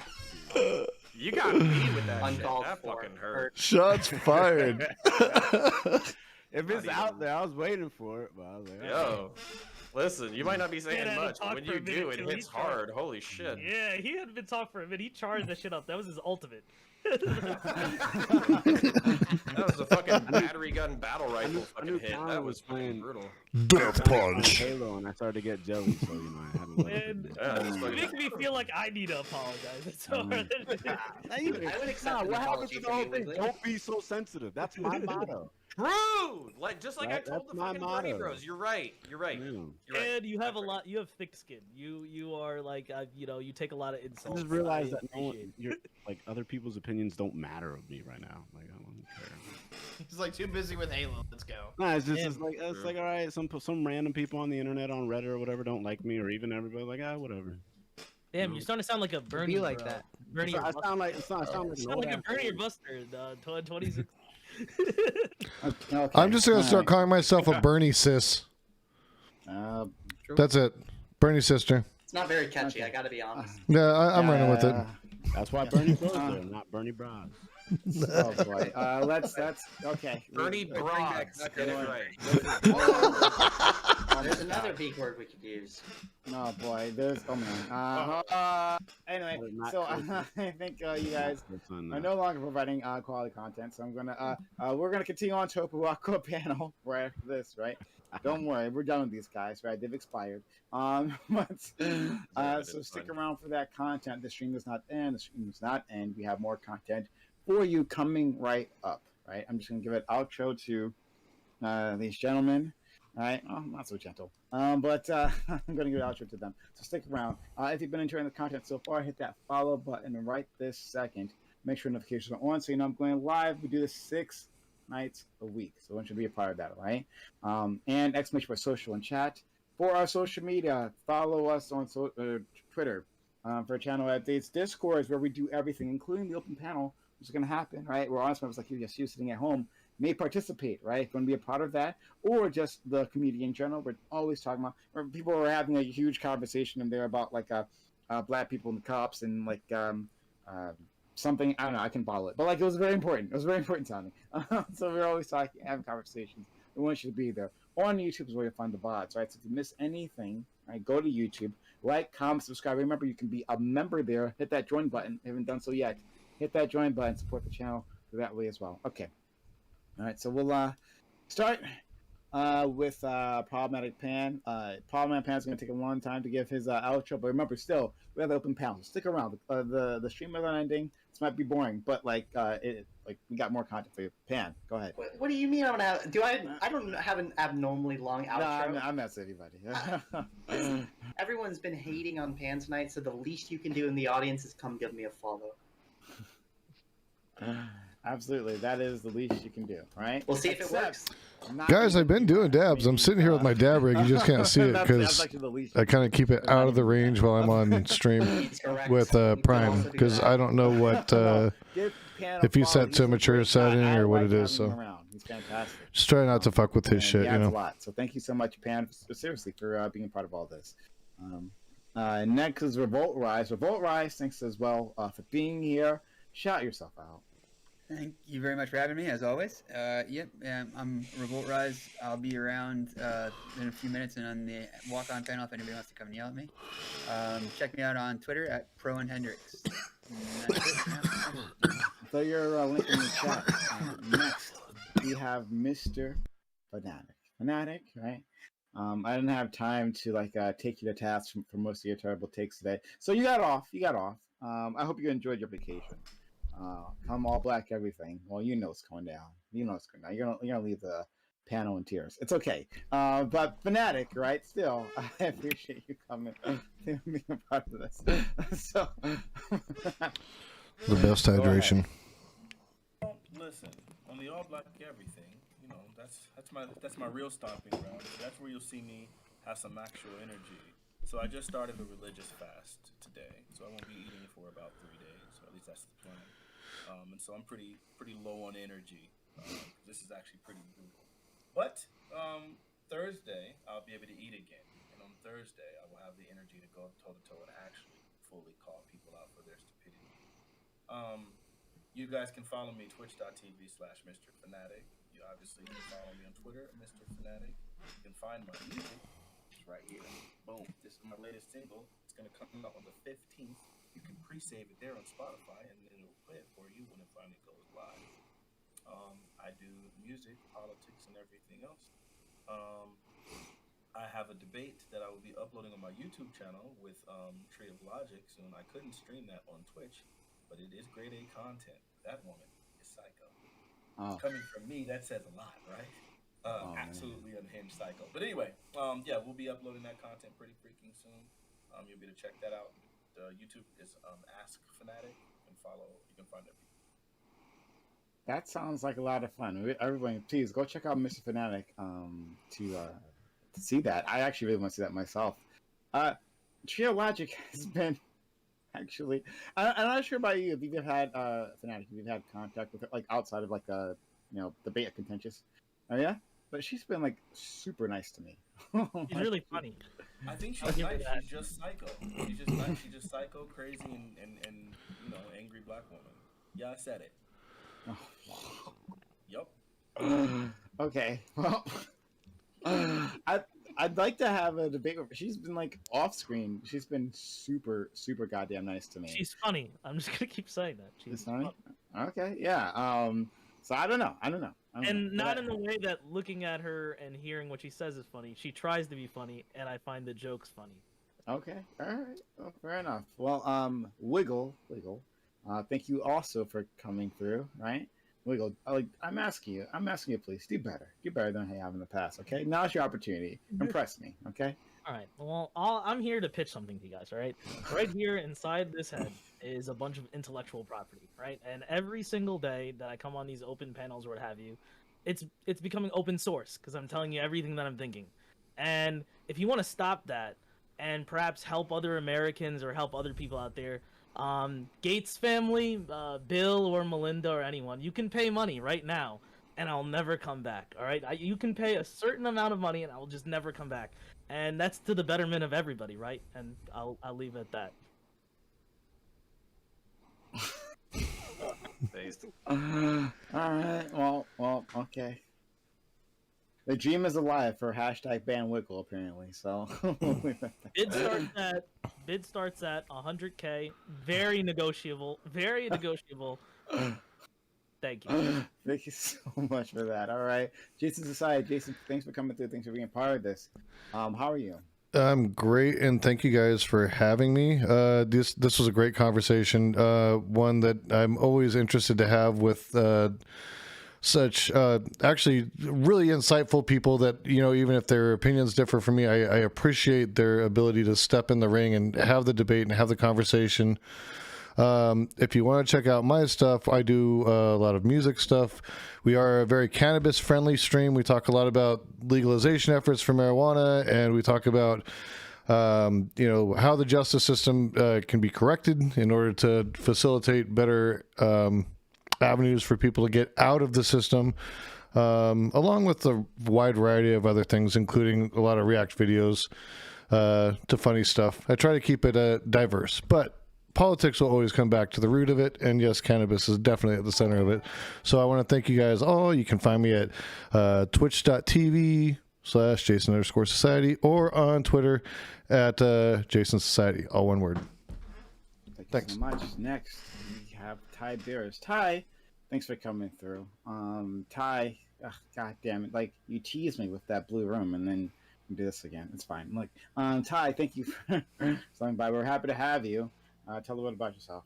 You got me with that shit. Uncalled That for. fucking hurt. Shots fired. If it's out there, I was waiting for it, but I was like, Yo, listen, you might not be saying had to much, but talk when for you a do, minute it till hits he tried. hard. Holy shit. Yeah, he hadn't been talking for a minute. He charged that shit up. That was his ultimate. That was a fucking battery gun battle rifle I fucking knew hit. Connor That was was fucking playing- brutal. Death punch. Halo, and I started to get jealous, so I had to let it. And Yeah, that's you fucking- make me feel like I need to apologize. That's all right. I would accept an What happened apology to the from whole you, thing? Wiggly. Don't be so sensitive. That's my motto. True! Like, just like I Right, told that's the my fucking Bernie motto. Bros. You're right. You're right. Yeah. You're right. And you have a That's lot. You have thick skin. You are like you take a lot of I insults. just realized I that no one, appreciate it. you're, like other people's opinions don't matter of me right now. Like I don't care. He's like too busy with Halo. Let's go. No, it's just Damn. it's like all right. Some random people on the internet on Reddit or whatever don't like me, or even everybody like whatever. Damn, you're starting to sound like a Bernie. Be like bro. that. Bernie. So I sound like it sound like, You an sound old like a ass Bernie or fool. Buster. 26. Okay. I'm just gonna start calling myself a Bernie sis. That's it, Bernie sister. It's not very catchy, I gotta be honest. Yeah, I'm running with it. That's why Bernie goes there, not Bernie Bras. Oh boy. That's okay. Bernie Bros. Get it right. There's another big word we could use. Oh boy, there's man. Anyway, Not so crazy. I think you guys That's on are that. no longer providing quality content, so I'm gonna we're gonna continue on to a Wako panel right after this, right? Don't worry, we're done with these guys, right? They've expired. So stick around for that content. The stream does not end. The stream does not end. We have more content for you coming right up, right? I'm just gonna give an outro to these gentlemen. All right, oh, not so gentle, but I'm going to give an outro to them. So stick around. If you've been enjoying the content so far, hit that follow button right this second. Make sure notifications are on so you know I'm going live. We do this 6 nights a week, so one should be a part of that, all right? And exclamation for social and chat. For our social media, follow us on Twitter for channel updates. Discord is where we do everything, including the open panel, which is going to happen, right? Where honest members like you, just you sitting at home, may participate, right? Going to be a part of that, or just the community in general. We're always talking about, or people are having a huge conversation in there about like black people and the cops and like something. I don't know. I can follow it, but like it was very important. It was very important sounding. So we're always talking, having conversations. We want you to be there. On YouTube is where you find the VODs, right? So if you miss anything, right, go to YouTube, like, comment, subscribe. Remember, you can be a member there. Hit that join button. If you haven't done so yet, hit that join button. Support the channel that way as well. Okay. All right. So we'll start with Problematic Pan. Problematic Pan's going to take a long time to give his outro, but remember, still, we have the open panel. Stick around. The stream is not ending. This might be boring, but like we got more content for you. Pan, go ahead. What do you mean I'm gonna have? I don't have an abnormally long outro. No, I'm not saying anybody. Everyone's been hating on Pan tonight, so the least you can do in the audience is come give me a follow. Absolutely, that is the least you can do, right? We'll see if it works. Guys, I've been doing dabs. I'm sitting here with my dab rig. You just can't see it because I kind of keep it out of the range while I'm on stream with Prime, because I don't know what if you set to a mature setting or what it is. So he's fantastic. Just try not to fuck with his shit, you know. A lot. So thank you so much, Pan, seriously, for being a part of all this. Next is Revolt Rise. Revolt Rise, thanks as well for being here. Shout yourself out. Thank you very much for having me, as always. I'm Revolt Rise. I'll be around in a few minutes and on the walk-on panel if anybody wants to come and yell at me. Check me out on Twitter at ProandHendrix. So your link in the chat. Next, we have Mr. Fanatic, right? I didn't have time to take you to task for most of your terrible takes today. So you got off. I hope you enjoyed your vacation. Come all black everything. Well, you know it's going down. You're gonna leave the panel in tears. It's okay. But Fanatic, right? Still, I appreciate you coming being a part of this. So the best hydration. Well, listen, on the all black everything, that's my real stomping ground. That's where you'll see me have some actual energy. So I just started a religious fast today, so I won't be eating for about 3 days, or at least that's the plan. And so I'm pretty low on energy. This is actually pretty brutal. But Thursday I'll be able to eat again, and on Thursday I will have the energy to go toe to toe and actually fully call people out for their stupidity. You guys can follow me twitch.tv/MrFanatic. You obviously can follow me on Twitter, Mr. Fanatic. You can find my music. It's right here. Boom. This is my latest single. It's gonna come out on the 15th. You can pre-save it there on Spotify, and then it'll play it for you when it finally goes live. I do music, politics, and everything else. I have a debate that I will be uploading on my YouTube channel with Tree of Logic soon. I couldn't stream that on Twitch, but it is grade A content. That woman is psycho. Oh. Coming from me, that says a lot, right? Absolutely unhinged psycho. But anyway, we'll be uploading that content pretty freaking soon. You'll be able to check that out. YouTube is Ask Fanatic. You can find everything. that sounds like a lot of fun. Everyone, please go check out Mr. Fanatic to see that. I actually really want to see that myself. Tree of Logic has been actually. I'm not sure about you if you've had Fanatic. If you've had contact with it, like outside of debate at Contentious. Oh yeah, but she's been super nice to me. She's really funny. I think she's nice. She's just psycho. She's just psycho, crazy, and angry black woman. Yeah, I said it. Yup. Okay. Well, I'd like to have a debate with her. She's been off screen. She's been super goddamn nice to me. She's funny. I'm just gonna keep saying that. She's funny. Okay. Yeah. So I don't know. Not in the way that looking at her and hearing what she says is funny. She tries to be funny, and I find the jokes funny. Okay. All right. Well, fair enough. Well, Wiggle. Thank you also for coming through. Right. Wiggle. I'm asking you, please do better. Do better than I have in the past. Okay. Now's your opportunity. Impress me. Okay. All right. Well, I'm here to pitch something to you guys. All right. Right here inside this head is a bunch of intellectual property. Right. And every single day that I come on these open panels or what have you, it's becoming open source because I'm telling you everything that I'm thinking. And if you want to stop that and perhaps help other Americans or help other people out there, Gates family, Bill or Melinda or anyone, you can pay money right now and I'll never come back. All right. You can pay a certain amount of money and I'll just never come back. And that's to the betterment of everybody, right? And I'll leave it at that. All right. Well. Okay. The dream is alive for hashtag ban Wiggle, apparently. So Bid starts at 100K. Very negotiable. Very negotiable. Thank you. Thank you so much for that. All right, Jason Society. Jason, thanks for coming through. Thanks for being part of this. How are you? I'm great, and thank you guys for having me. This was a great conversation, one that I'm always interested to have with such actually really insightful people that, you know, even if their opinions differ from me, I appreciate their ability to step in the ring and have the debate and have the conversation. If you want to check out my stuff, I do a lot of music stuff. We are a very cannabis friendly stream. We talk a lot about legalization efforts for marijuana, and we talk about you know, how the justice system can be corrected in order to facilitate better avenues for people to get out of the system, along with a wide variety of other things, including a lot of react videos to funny stuff. I try to keep it diverse, but politics will always come back to the root of it, and yes, cannabis is definitely at the center of it. So I want to thank you guys all. You can find me at twitch.tv/Jason_Society or on Twitter at Jason Society, all one word. Thanks so much. Next, we have Ty Bears. Ty, thanks for coming through. Ty, god damn it, like you teased me with that blue room, and then you do this again. It's fine. Like, Ty, thank you for stopping by. We're happy to have you. Tell a little bit about yourself.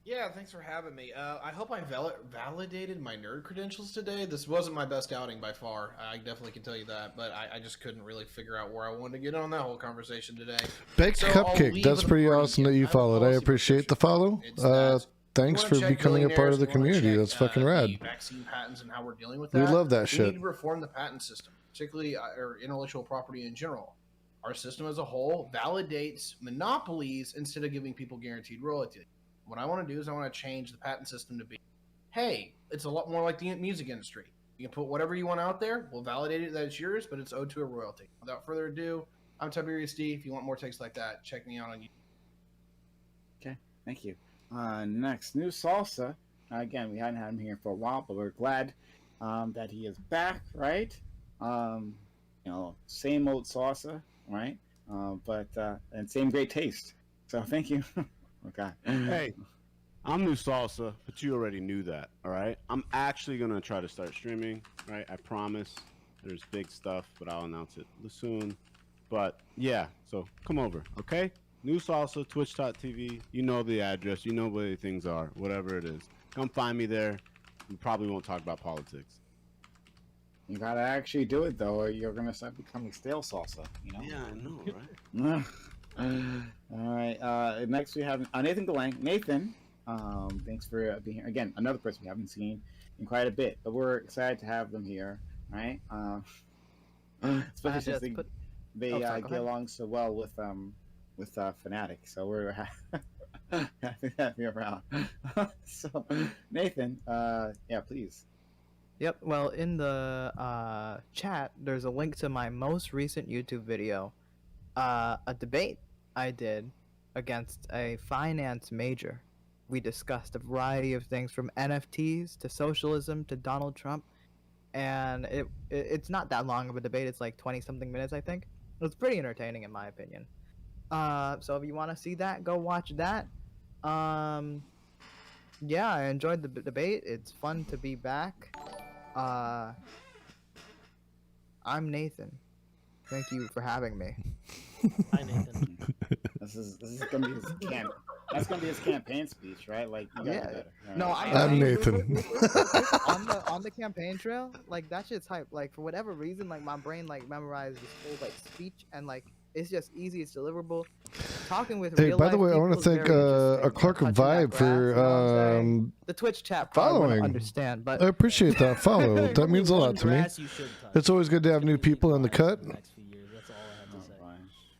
Yeah, thanks for having me. I hope I validated my nerd credentials today. This wasn't my best outing by far. I definitely can tell you that, but I just couldn't really figure out where I wanted to get on that whole conversation today. Baked Cupcake, that's pretty awesome that you followed. I appreciate the follow. Thanks for becoming a part of the community. That's fucking rad. Vaccine patents and how we're dealing with We that. love that We shit. need to reform the patent system, particularly or intellectual property in general. Our system as a whole validates monopolies instead of giving people guaranteed royalty. What I want to do is I want to change the patent system to be, hey, it's a lot more like the music industry. You can put whatever you want out there. We'll validate it that it's yours, but it's owed to a royalty. Without further ado, I'm Tiberius D. If you want more takes like that, check me out on YouTube. Okay, thank you. Next, New Salsa. Again, we hadn't had him here for a while, but we're glad that he is back, right? You know, same old salsa, right? But and same great taste. So thank you. Okay. Hey, I'm New Salsa, but you already knew that, all right? I'm actually going to try to start streaming, right? I promise. There's big stuff, but I'll announce it soon. But yeah, so come over, okay? New Salsa, twitch.tv. You know the address. You know where things are, whatever it is. Come find me there. We probably won't talk about politics. You gotta actually do it though, or you're gonna start becoming stale salsa. You know. Yeah, I know, right? All right. Next we have Nathan Galang. Nathan, thanks for being here again. Another person we haven't seen in quite a bit, but we're excited to have them here, right? Especially since they get along so well with Fnatic, so we're happy to have you around. So Nathan, yeah, please. Yep. Well, in the chat, there's a link to my most recent YouTube video, a debate I did against a finance major. We discussed a variety of things from NFTs to socialism to Donald Trump, and it's not that long of a debate. It's like 20-something minutes, I think. It's pretty entertaining in my opinion. So if you want to see that, go watch that. Yeah, I enjoyed the debate. It's fun to be back. I'm Nathan. Thank you for having me. Hi, Nathan. This is gonna be his that's gonna be his campaign speech, right? Like, you gotta do better. Right? No, I'm Nathan. on the campaign trail, like that shit's hype. Like for whatever reason, like my brain like memorized this whole like speech, and like it's just easy, it's deliverable. Talking with Hey, real by the life way, I people want is to thank very interesting. a Clark of Touching that Vibe grass, for you know what I'm saying? The Twitch chat probably wouldn't following. understand, but I appreciate that follow. That means a lot to me. Grass you should touch. It's always good to have new people in the cut. Next few years, that's all I have to say.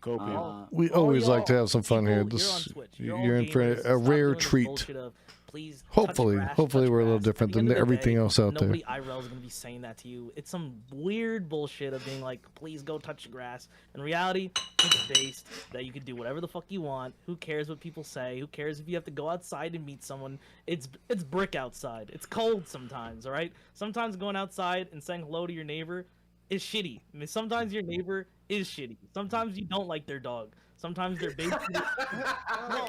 Go people. We All always y'all like to have some fun here. people, This, you're on Twitch. You're all you're in for gamers. a Stop rare doing this treat. bullshit of please. Hopefully, hopefully we're a little different than everything else out there. Nobody IRL is gonna be saying that to you. It's some weird bullshit of being like, please go touch the grass. In reality, it's based that you can do whatever the fuck you want. Who cares what people say? Who cares if you have to go outside and meet someone? It's brick outside. It's cold sometimes, all right? Sometimes going outside and saying hello to your neighbor is shitty. I mean, sometimes your neighbor is shitty. Sometimes you don't like their dog. Sometimes they're basically. No,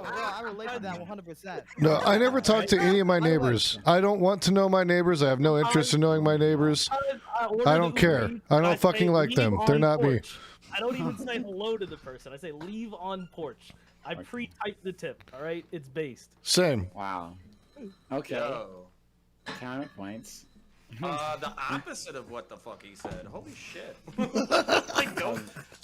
I relate to that 100%. No, I never talk to any of my neighbors. I don't want to know my neighbors. I have no interest in knowing my neighbors. I don't care. I don't fucking like them. They're not me. I don't even say hello to the person. I say leave on porch. I pre-type the tip. All right, it's based. Same. Wow. Okay. Yo. Counterpoints. The opposite of what the fuck he said. Holy shit. Like, go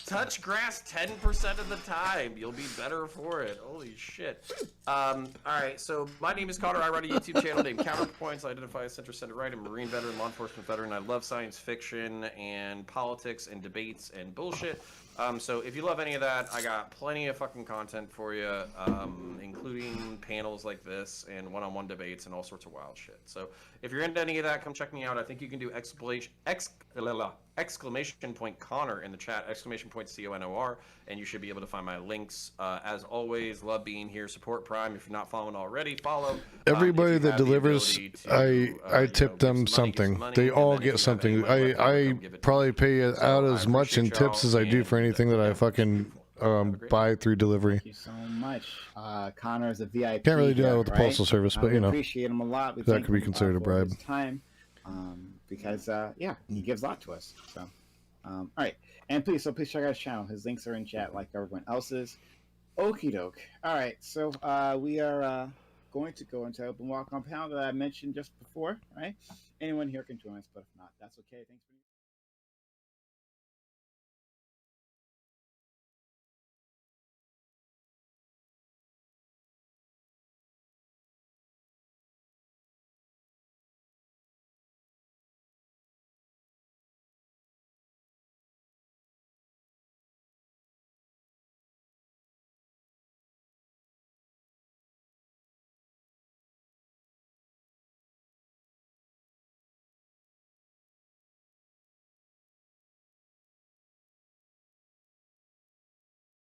touch grass 10% of the time. You'll be better for it. Holy shit. Alright, so my name is Connor. I run a YouTube channel named Counterpoints. I identify as center right. I'm a Marine veteran, law enforcement veteran. I love science fiction and politics and debates and bullshit. So if you love any of that, I got plenty of fucking content for you, including panels like this and one-on-one debates and all sorts of wild shit. So if you're into any of that, come check me out. I think you can do exclamation point Connor in the chat, exclamation point CONOR, and you should be able to find my links. As always, love being here. Support Prime. If you're not following already, follow. Everybody that delivers, I tip them something. They all get something. I probably pay out as much in tips as I do for anything that I fucking buy through delivery. Thank you so much. Connor is a VIP. Can't really do that here, with the right? postal service, but we you know, appreciate him a lot. that could be considered a bribe. For his time, because yeah, he gives a lot to us. So, all right, and please check out his channel. His links are in chat, like everyone else's. Okie doke. All right, so we are going to go into open wall compound that I mentioned just before. Right? Anyone here can join us, but if not, that's okay. Thanks for.